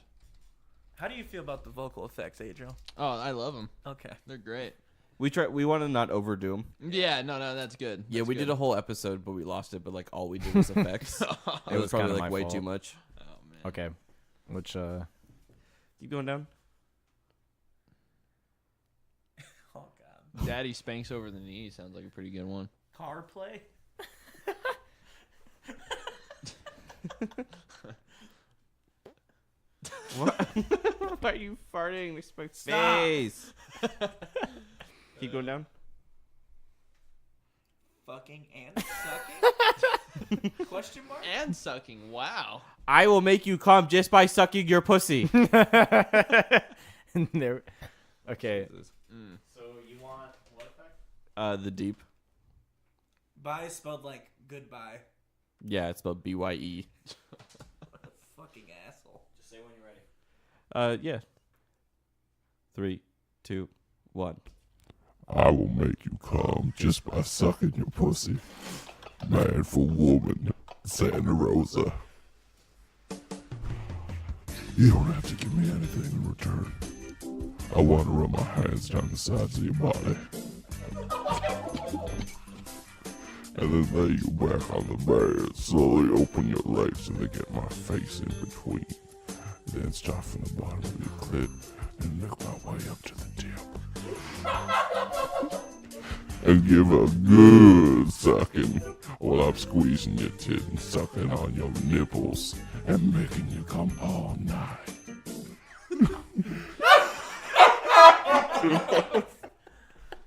S3: How do you feel about the vocal effects, Adriel?
S6: Oh, I love them.
S3: Okay.
S6: They're great.
S5: We want to not overdo them.
S6: Yeah, no, that's good.
S5: Yeah,
S6: That's
S5: we
S6: good.
S5: did a whole episode, but we lost it. But like all we did was effects. It was
S4: was
S5: probably
S4: kinda
S5: like
S4: my
S5: way
S4: fault.
S5: too much.
S6: Oh man.
S4: Okay. Which
S5: Keep going down.
S3: Oh, God.
S6: Daddy spanks over the knee sounds like a pretty good one.
S3: Car play?
S5: What? Why are you farting? It's my
S3: Stop.
S5: face. Keep going down.
S3: Fucking and sucking? Question mark?
S6: And sucking. Wow.
S5: I will make you come just by sucking your pussy.
S4: there. Okay.
S6: Mm.
S4: So you want what effect?
S5: The deep.
S3: Bye spelled like goodbye.
S5: Yeah, it's spelled BYE.
S3: Fucking asshole.
S4: Just say when you're ready.
S5: Yeah. 3, 2, 1.
S8: I will make you come just by sucking your pussy. Man for woman, Santa Rosa. You don't have to give me anything in return. I want to run my hands down the sides of your body. And then lay you back on the bed, slowly open your legs and then get my face in between. Then start from the bottom of your clit and lick my way up to the tip. And give a good sucking while I'm squeezing your tit and sucking on your nipples and making you come all night.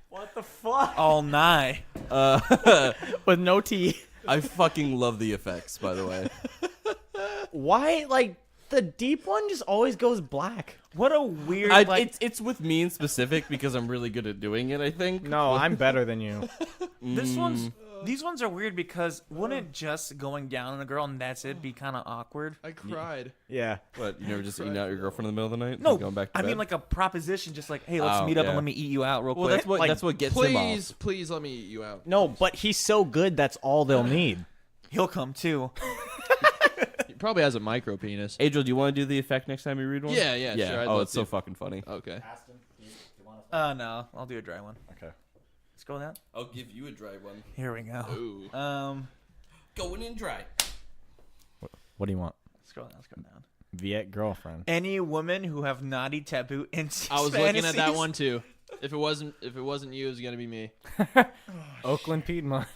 S4: What the fuck?
S3: All nigh.
S4: With no T.
S5: I fucking love the effects, by the way.
S4: Why? Like the deep one just always goes black.
S3: What a weird,
S5: It's with me in specific because I'm really good at doing it, I think.
S4: No, I'm better than you.
S3: these ones are weird because wouldn't just going down on a girl and that's it be kind of awkward?
S6: I cried.
S4: Yeah.
S5: What, you never just eating out your girlfriend in the middle of the night?
S3: No,
S5: Like going back to
S3: I
S5: bed?
S3: mean like a proposition, just like, hey, let's
S5: Oh,
S3: meet up
S5: yeah.
S3: and let me eat you out real
S5: Well,
S3: quick.
S5: that's what
S3: Like,
S5: that's what gets him
S6: Please,
S5: off.
S6: please let me eat you out.
S4: No, but he's so good. That's all they'll need.
S3: he'll come too.
S6: He probably has a micro penis.
S5: Adriel, do you want to do the effect next time you read one?
S6: Yeah, sure. I'd
S5: Oh,
S6: love
S5: it's so
S6: to.
S5: fucking funny.
S6: Okay.
S3: No, I'll do a dry one.
S4: Okay.
S3: Let's go down.
S5: I'll give you a dry one.
S3: Here we go.
S6: Ooh.
S5: Going in dry.
S4: What do you want?
S3: Scroll down. Scroll down.
S4: Viet girlfriend.
S3: Any women who have naughty taboo incest
S6: I was looking at that
S3: fantasies.
S6: one too. If it wasn't you, it was gonna be me.
S4: Oakland Piedmont.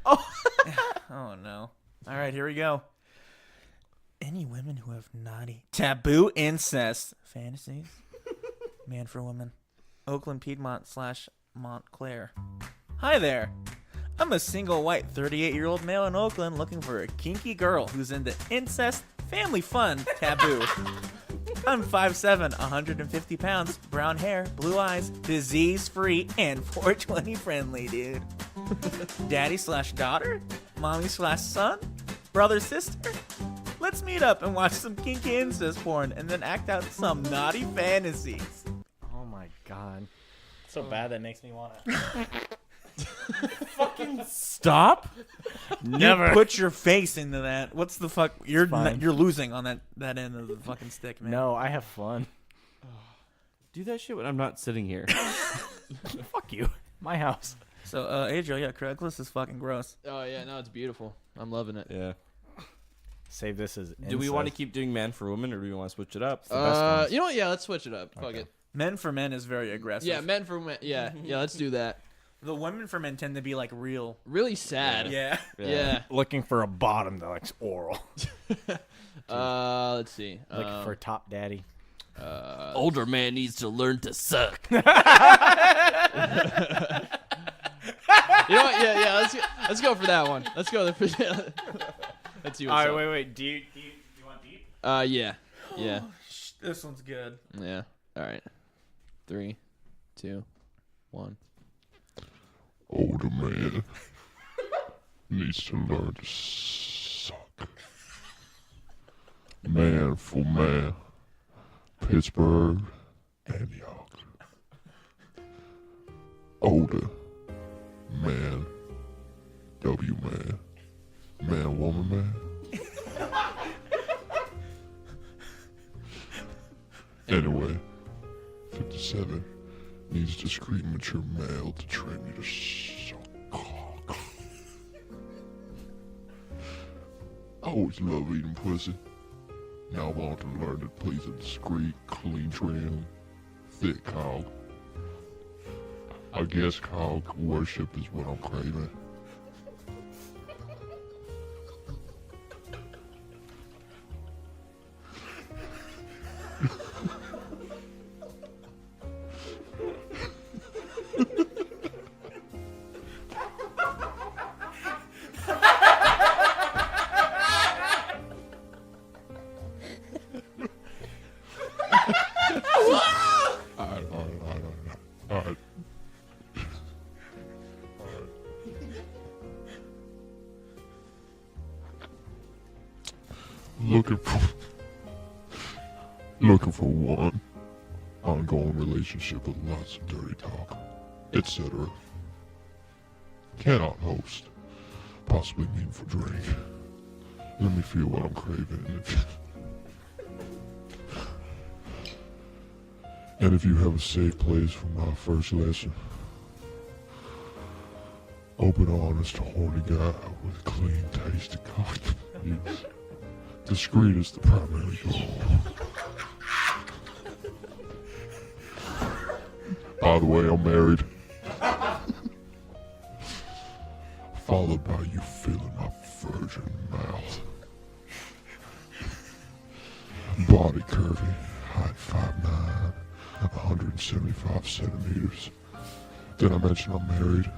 S3: Oh no. All right, here we go. Any women who have naughty taboo incest fantasies. Man for woman. Oakland Piedmont / Montclair. Hi there. I'm a single white 38-year-old male in Oakland looking for a kinky girl who's into incest, family fun, taboo. I'm 5'7", 150 pounds, brown hair, blue eyes, disease-free, and 420 friendly, dude. Daddy / daughter? Mommy / son? Brother, sister? Let's meet up and watch some kinky incest porn and then act out some naughty fantasies.
S4: Oh my god. So bad that makes me want to.
S5: Stop.
S3: Never put your face into that. What's the fuck? You're
S4: fine.
S3: you're losing on that end of the fucking stick, man.
S4: No, I have fun.
S5: Do that shit when I'm not sitting here.
S4: Fuck you. My house.
S3: So, Adriel, yeah, Craigslist is fucking gross.
S6: Oh yeah, no, it's beautiful. I'm loving it.
S5: Yeah.
S4: Save this as.
S5: Do we want to keep doing man for woman, or do we want to switch it up?
S6: You know what? Yeah, let's switch it up. Fuck it.
S3: Men for men is very aggressive.
S6: Yeah, men for men. Yeah, let's do that.
S3: The women for men tend to be like real.
S6: Really sad.
S3: Yeah.
S6: Yeah.
S4: looking for a bottom that likes oral?
S6: Let's see.
S4: Looking for top daddy.
S5: Older man needs to learn to suck.
S6: You know what? Yeah. Let's go for that one. Let's go. Let's see what's
S4: All right,
S6: up.
S4: wait. Do you want deep?
S6: Yeah.
S3: This one's good.
S6: Yeah. All right. 3, 2, 1.
S8: Older man needs to learn to suck. Man for man, Pittsburgh, Antioch. Older man, W man, man woman man. Anyway, 57 needs discreet mature male to train me to suck cock. I always love eating pussy. Now I want to learn to please a discreet, clean trim, thick cock. I guess cock worship is what I'm craving. Alright. Looking for one ongoing relationship with lots of dirty talk, etc. Cannot host. Possibly mean for drink. Let me feel what I'm craving. And if you have a safe place for my first lesson, open, honest, horny guy with clean, tasty cock. Yes. Discreet is the primary goal. By the way, I'm married. Followed by you feeling my virgin mouth. Body curvy, height 5'9", 175 centimeters. Did I mention I'm married?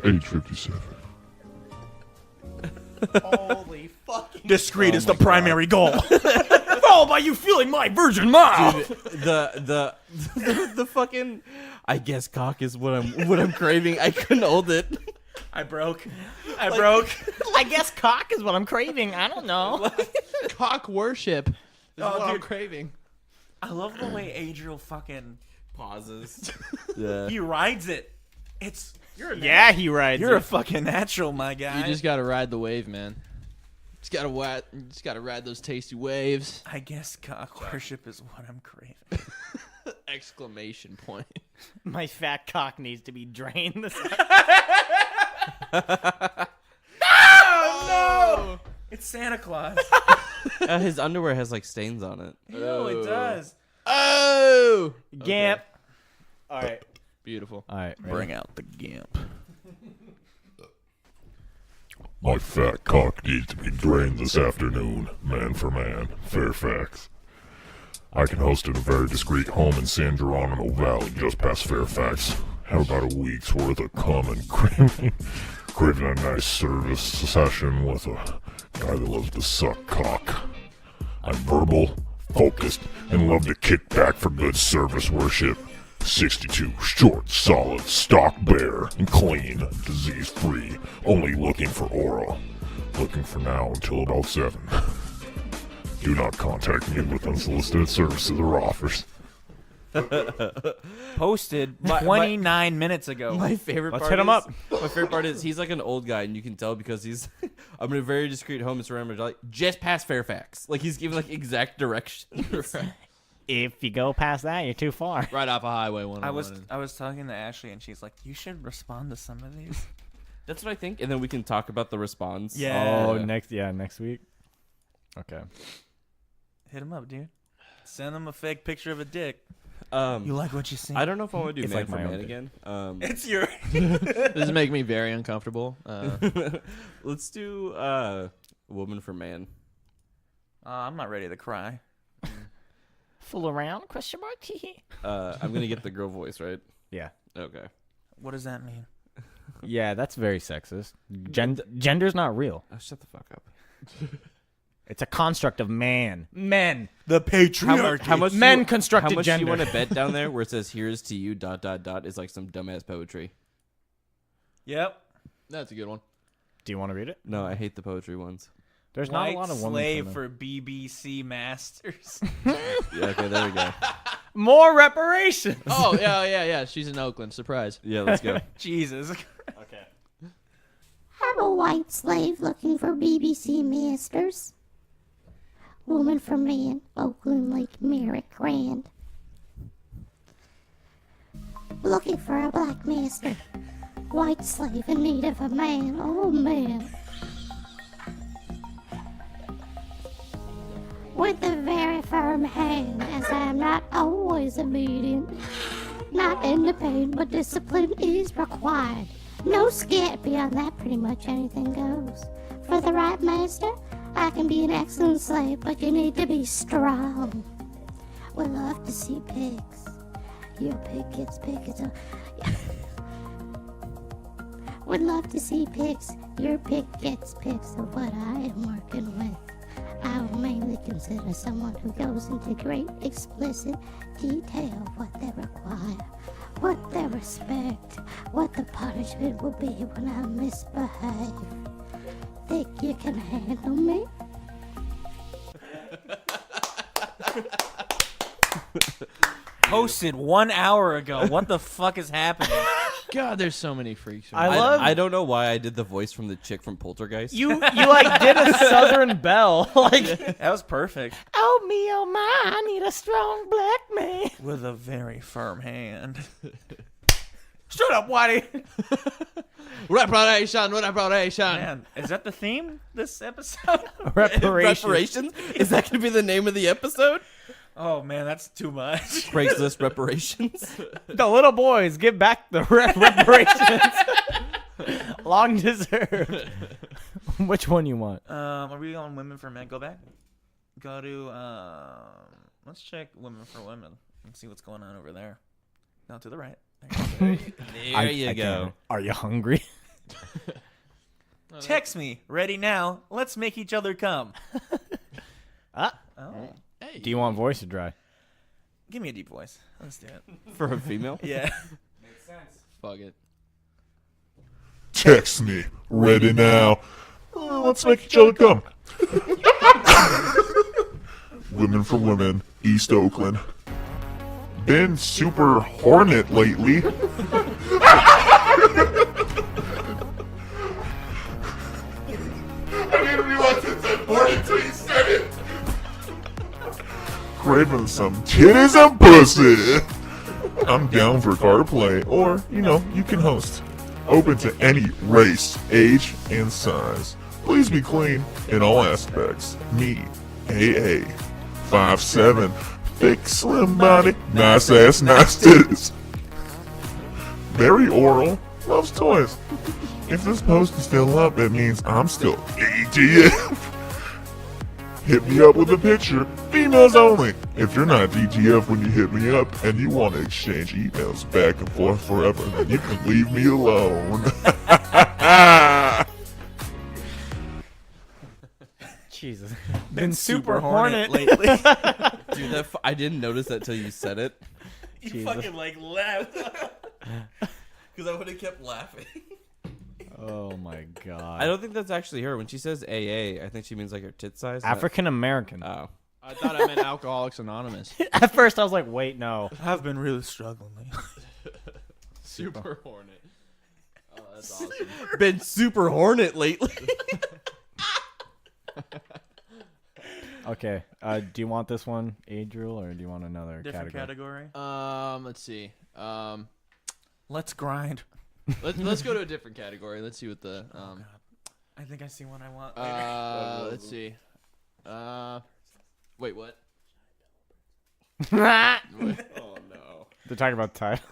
S8: Age 57.
S3: Holy fucking. Discreet is the primary goal. Followed by you feeling my virgin mouth.
S5: Dude, the fucking. I guess cock is what I'm craving. I couldn't hold it.
S3: I broke. I
S4: guess cock is what I'm craving. I don't know.
S6: Cock worship is what I'm
S3: dude.
S6: craving.
S3: I love the way Adriel fucking
S5: Pauses. Yeah.
S3: he rides it. You're
S4: He rides.
S3: You're a fucking natural, my guy.
S6: You just gotta ride the wave, man. Just gotta ride those tasty waves.
S3: I guess cock worship is what I'm craving.
S6: Exclamation point.
S4: My fat cock needs to be drained.
S3: No! It's Santa Claus.
S5: His underwear has like stains on it.
S3: No, it does.
S6: Oh!
S4: Gamp. All right.
S6: Beautiful.
S4: All right.
S3: Bring out the gimp.
S8: My fat cock needs to be drained this afternoon, man for man, Fairfax. I can host in a very discreet home in San Geronimo Valley, just past Fairfax. Have about a week's worth of cum and craving a nice service session with a guy that loves to suck cock. I'm verbal, focused, and love to kick back for good service worship. 62, short, solid, stock bare, and clean, disease-free, only looking for oral. Looking for now until about 7. Do not contact me with unsolicited services or offers.
S3: Posted 29 minutes ago.
S5: My favorite
S4: Let's
S5: part
S4: hit him
S5: is,
S4: up.
S5: My favorite part is he's like an old guy, and you can tell because he's. I'm in a very discreet home in Surrender, like just past Fairfax. Like he's giving like exact directions.
S4: If you go past that, you're too far.
S6: Right off a highway one.
S3: I was talking to Ashley, and she's like, "You should respond to some of these."
S5: That's what I think, and then we can talk about the response.
S3: Yeah.
S4: Oh, next week. Okay.
S3: Hit him up, dude. Send him a fake picture of a dick.
S5: You
S3: like what you see?
S5: I don't know if I want to do
S4: It's
S5: man
S4: like
S5: for
S4: my own
S5: man
S4: thing.
S5: again.
S3: It's your.
S6: This is making me very uncomfortable.
S5: Let's do woman for man.
S3: I'm not ready to cry.
S7: Fool around? Question mark.
S5: I'm gonna get the girl voice, right?
S4: Yeah.
S5: Okay.
S3: What does that mean?
S4: Yeah, that's very sexist. Gender's not real.
S5: Oh, shut the fuck up.
S4: It's a construct of man. Men.
S3: The patriarchy.
S5: How much?
S4: Men constructed
S5: How much
S4: gender.
S5: do you want to bet down there where it says "Here's to you" ... is like some dumbass poetry?
S3: Yep.
S6: That's a good one.
S4: Do you want to read it?
S5: No, I hate the poetry ones.
S4: There's
S3: White
S4: not a lot of women.
S3: slave
S4: for
S3: for BBC Masters.
S5: Yeah, okay, there we go.
S4: more reparations.
S6: Oh yeah. She's in Oakland. Surprise.
S5: Yeah, let's go.
S3: Jesus.
S4: Okay.
S7: I'm a white slave looking for BBC Masters. Woman for man, Oakland Lake Merrick Grand. Looking for a black master. White slave in need of a man. Oh man. With a very firm hand, as I am not always obedient. Not independent, but discipline is required. No scat beyond that, pretty much anything goes. For the right master, I can be an excellent slave, but you need to be strong. We love to see pigs. Your pig gets pigs. We'd love to see pigs. Your pig gets pigs. So what I am working with, I will mainly consider someone who goes into great explicit detail what they require, what they respect, what the punishment will be when I misbehave. Think you can handle me?
S3: Posted 1 hour ago. What the fuck is happening?
S6: God, there's so many freaks.
S5: I don't know why I did the voice from the chick from Poltergeist.
S4: You like did a Southern belle. Like
S3: That was perfect.
S7: Oh me, oh my, I need a strong black man.
S3: With a very firm hand.
S4: shut up, Whitey.
S6: Reparation.
S3: Man, is that the theme this episode?
S5: Reparations? Is that going to be the name of the episode?
S3: Oh man, that's too much.
S5: Craigslist reparations?
S4: The little boys give back the reparations. Long deserved. Which one you want?
S3: Are we on women for men? Go back. Go to let's check women for women and see what's going on over there. No, to the right.
S5: There you go.
S4: Are you hungry?
S3: Text me. Ready now. Let's make each other come. Oh.
S4: Do you want voice or dry?
S3: Give me a deep voice. Let's do it.
S5: For a female?
S3: Yeah.
S6: Fuck it.
S8: Text me. Ready now. Let's make each other come. Women for women, East Oakland. Been super hornet lately. I didn't realize it said hornet until you said it. Craving some titties and pussy. I'm down for card play, or, you can host. Open to any race, age, and size. Please be clean in all aspects. Me, AA, 5'7", thick, slim body, nice ass, nice titties. Very oral, loves toys. If this post is still up, it means I'm still DTF. Hit me up with a picture, females only. If you're not DTF when you hit me up and you want to exchange emails back and forth forever, then you can leave me alone.
S4: Jesus.
S3: Been super hornet lately.
S5: Dude, I didn't notice that till you said it.
S3: You fucking laughed.
S5: Because I would have kept laughing.
S4: Oh my god.
S5: I don't think that's actually her. When she says AA, I think she means like her tit size.
S4: African American.
S5: Oh.
S6: I thought I meant Alcoholics Anonymous.
S4: At first I was like, wait, no.
S3: I've been really struggling lately.
S6: Super Hornet. Oh, that's awesome.
S5: Been super hornet lately.
S4: Okay. Do you want this one, Adriel, or do you want another
S3: Different category.
S6: Let's see.
S3: Let's grind.
S6: Let's go to a different category. Let's see what the
S3: God. I think I see one I want.
S6: let's see. Wait, what?
S5: Oh no.
S4: They're talking about title.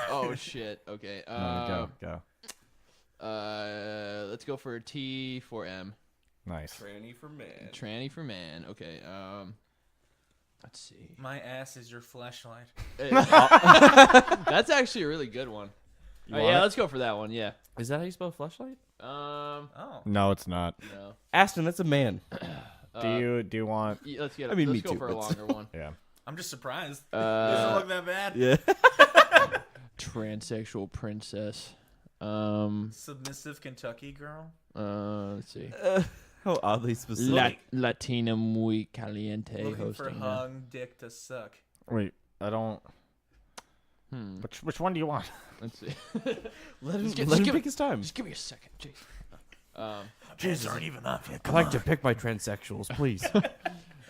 S6: Oh shit. Okay.
S4: Go.
S6: Let's go for T for M.
S4: Nice.
S5: Tranny for man.
S6: Tranny for man. Okay. Let's see.
S3: My ass is your fleshlight.
S6: That's actually a really good one.
S4: Want
S6: Yeah,
S4: it?
S6: let's go for that one. Yeah.
S5: Is that how you spell fleshlight?
S3: Oh.
S4: No, it's not.
S6: No.
S5: Aston, that's a man.
S4: Do you want?
S6: Yeah, let's get.
S5: I mean,
S6: let's
S5: me
S6: go
S5: too,
S6: for a
S5: but-
S6: longer one.
S4: Yeah.
S3: I'm just surprised. Doesn't look that bad.
S5: Yeah.
S6: Transsexual princess.
S3: Submissive Kentucky girl.
S6: Let's see.
S5: How oddly specific.
S6: Latina muy caliente
S3: Looking for
S6: hosting.
S3: hung dick to suck.
S4: Wait, I don't. Which one do you want?
S6: Let's see.
S5: Let him,
S6: Just give-
S5: let
S6: just
S5: him
S6: give-
S5: take his time.
S6: Just give me a second, jeez.
S3: Jizz aren't even up yet.
S5: I like to pick my transsexuals, please.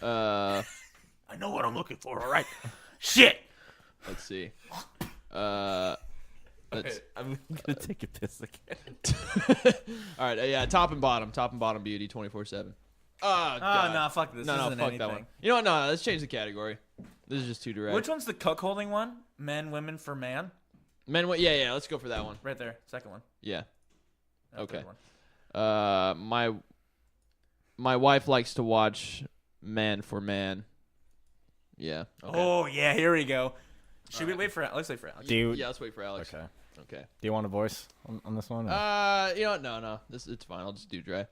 S3: I know what I'm looking for. All right. Shit.
S6: Let's see. Let's.
S5: I'm gonna take a piss again.
S6: All right. Yeah. Top and bottom beauty 24/7. Oh God.
S3: no, fuck this.
S6: No,
S3: This
S6: no,
S3: isn't
S6: fuck
S3: anything.
S6: that one. You know what? No, let's change the category. This is just too direct.
S3: Which one's the cuck holding one? Men, women for man?
S6: Men? Yeah. Let's go for that one.
S3: Right there. Second one.
S6: Yeah.
S3: No,
S6: Okay.
S3: third one.
S6: My wife likes to watch Man for Man. Yeah. Okay.
S3: Oh, yeah. Here we go. Should we wait for Alex? Let's wait for Alex.
S4: Do you?
S6: Yeah. Let's wait for Alex.
S4: Okay.
S6: Okay.
S4: Do you want a voice on this one?
S6: You know what? No. It's fine. I'll just do dry.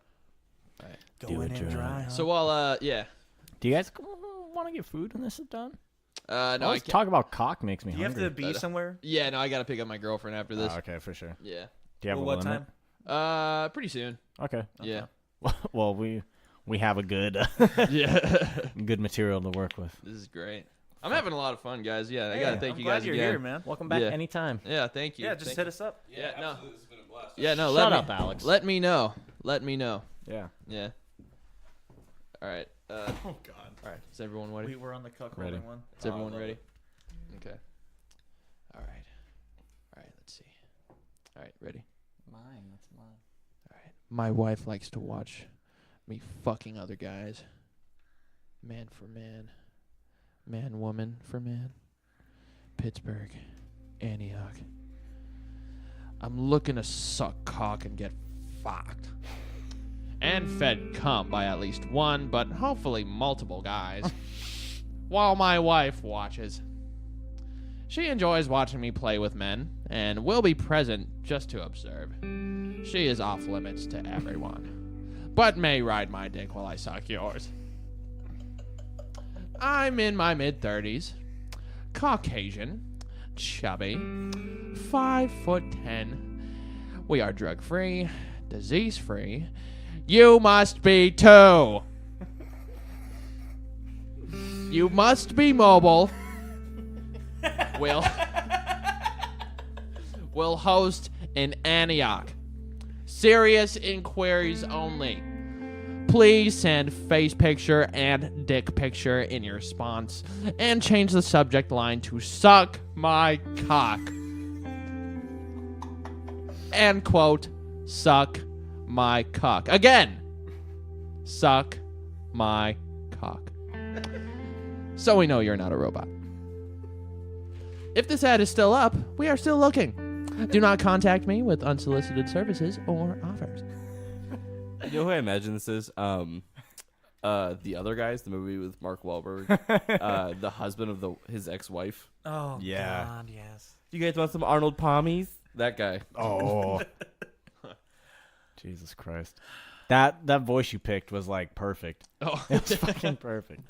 S6: All right.
S3: Going in dry. Huh?
S6: So while yeah.
S4: Do you guys want to get food when this is done?
S6: No, I
S4: Always
S6: can't.
S4: talk about cock makes me
S3: Do you have
S4: hungry.
S3: to be somewhere?
S6: Yeah, no, I gotta pick up my girlfriend after this.
S4: Okay, for sure.
S6: Yeah.
S4: Do you have
S3: Well,
S4: a
S3: what
S4: limit?
S3: time?
S6: Pretty soon.
S4: Okay.
S6: Yeah.
S4: Well, we have a good
S6: Yeah.
S4: good material to work with.
S6: This is great. I'm having a lot of fun, guys. Yeah, I gotta thank
S3: I'm
S6: you
S3: glad
S6: guys
S3: you're
S6: again.
S3: here, man.
S4: Welcome back
S6: Yeah.
S4: anytime.
S6: Yeah, thank you.
S3: Yeah, just
S6: Thank
S3: hit
S6: you.
S3: us up.
S6: Yeah, no.
S5: Absolutely, it's been a blast.
S6: Yeah, no.
S4: Shut
S6: let
S4: up,
S6: me,
S4: Alex.
S6: Let me know. Let me know.
S4: Yeah.
S6: Yeah. All right.
S3: Oh, God.
S6: All right. Is everyone ready?
S3: We were on the cuck
S4: Ready.
S3: holding one.
S6: Is everyone
S5: love
S6: ready?
S5: it.
S6: Okay. All right. All right. Let's see. All right. Ready.
S4: That's mine.
S6: All right. My wife likes to watch me fucking other guys. Man for man. Man, woman for man. Pittsburgh. Antioch. I'm looking to suck cock and get fucked. And fed cum by at least one, but hopefully multiple guys. While my wife watches. She enjoys watching me play with men, and will be present just to observe. She is off limits to everyone, but may ride my dick while I suck yours. I'm in my mid-30s, Caucasian, chubby, 5'10". We are drug-free, disease-free. You must be too. You must be mobile. Will host in Antioch. Serious inquiries only. Please send face picture and dick picture in your response and change the subject line to suck my cock. And quote, suck my cock. Again, suck my cock. So we know you're not a robot. If this ad is still up, we are still looking. Do not contact me with unsolicited services or offers.
S5: You know who I imagine this is? The Other Guys, the movie with Mark Wahlberg. The husband of his ex-wife.
S3: Oh,
S4: Yeah.
S3: God, yes.
S5: You guys want some Arnold Palmies? That guy.
S4: Oh. Jesus Christ. That voice you picked was like perfect.
S6: Oh,
S4: It's fucking perfect.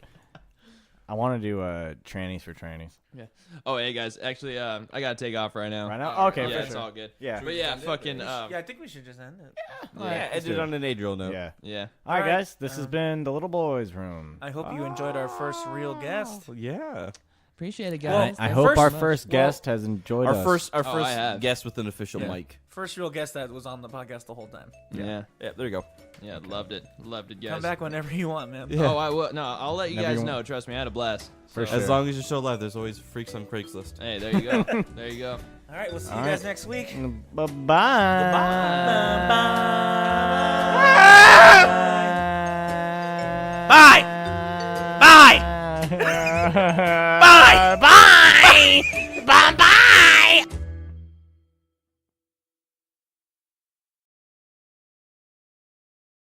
S4: I want to do trannies for trannies.
S6: yeah. Oh, hey guys. Actually, I gotta take off right now.
S4: Right now? Okay,
S6: Yeah,
S4: for
S6: it's
S4: sure.
S6: all good.
S4: Yeah.
S6: But yeah, fucking.
S3: Yeah, I think we should just end it.
S5: Yeah,
S4: let's
S5: ended
S4: do it.
S5: on an Adriel note.
S4: Yeah.
S6: Yeah.
S4: All right,
S3: All right.
S4: guys. This has been the Little Boys Room.
S3: I hope you enjoyed our first real guest.
S5: Yeah.
S6: Appreciate it,
S3: Well,
S6: guys.
S4: I
S3: And
S4: hope
S3: first-
S4: our first
S3: well,
S4: guest has enjoyed
S5: Our
S4: us.
S5: first
S6: I have.
S5: guest with an official
S3: Yeah.
S5: mic.
S3: First real guest that was on the podcast the whole time.
S6: Yeah.
S5: Yeah, there you go.
S6: Yeah, loved it, guys.
S3: Come back whenever you want, man.
S5: Yeah.
S6: Oh, I will. No, I'll let you
S4: Never
S6: guys
S4: you
S6: know.
S4: want-
S6: Trust me, I had a blast.
S4: For
S6: So-
S4: sure.
S5: As long as you're still alive, there's always freaks on Craigslist.
S6: Hey, there you go. There you go.
S3: All right, we'll see you
S4: All
S3: guys
S4: right.
S3: next week.
S4: Bye-bye.
S3: Bye. Bye.
S4: Bye.
S7: Bye bye.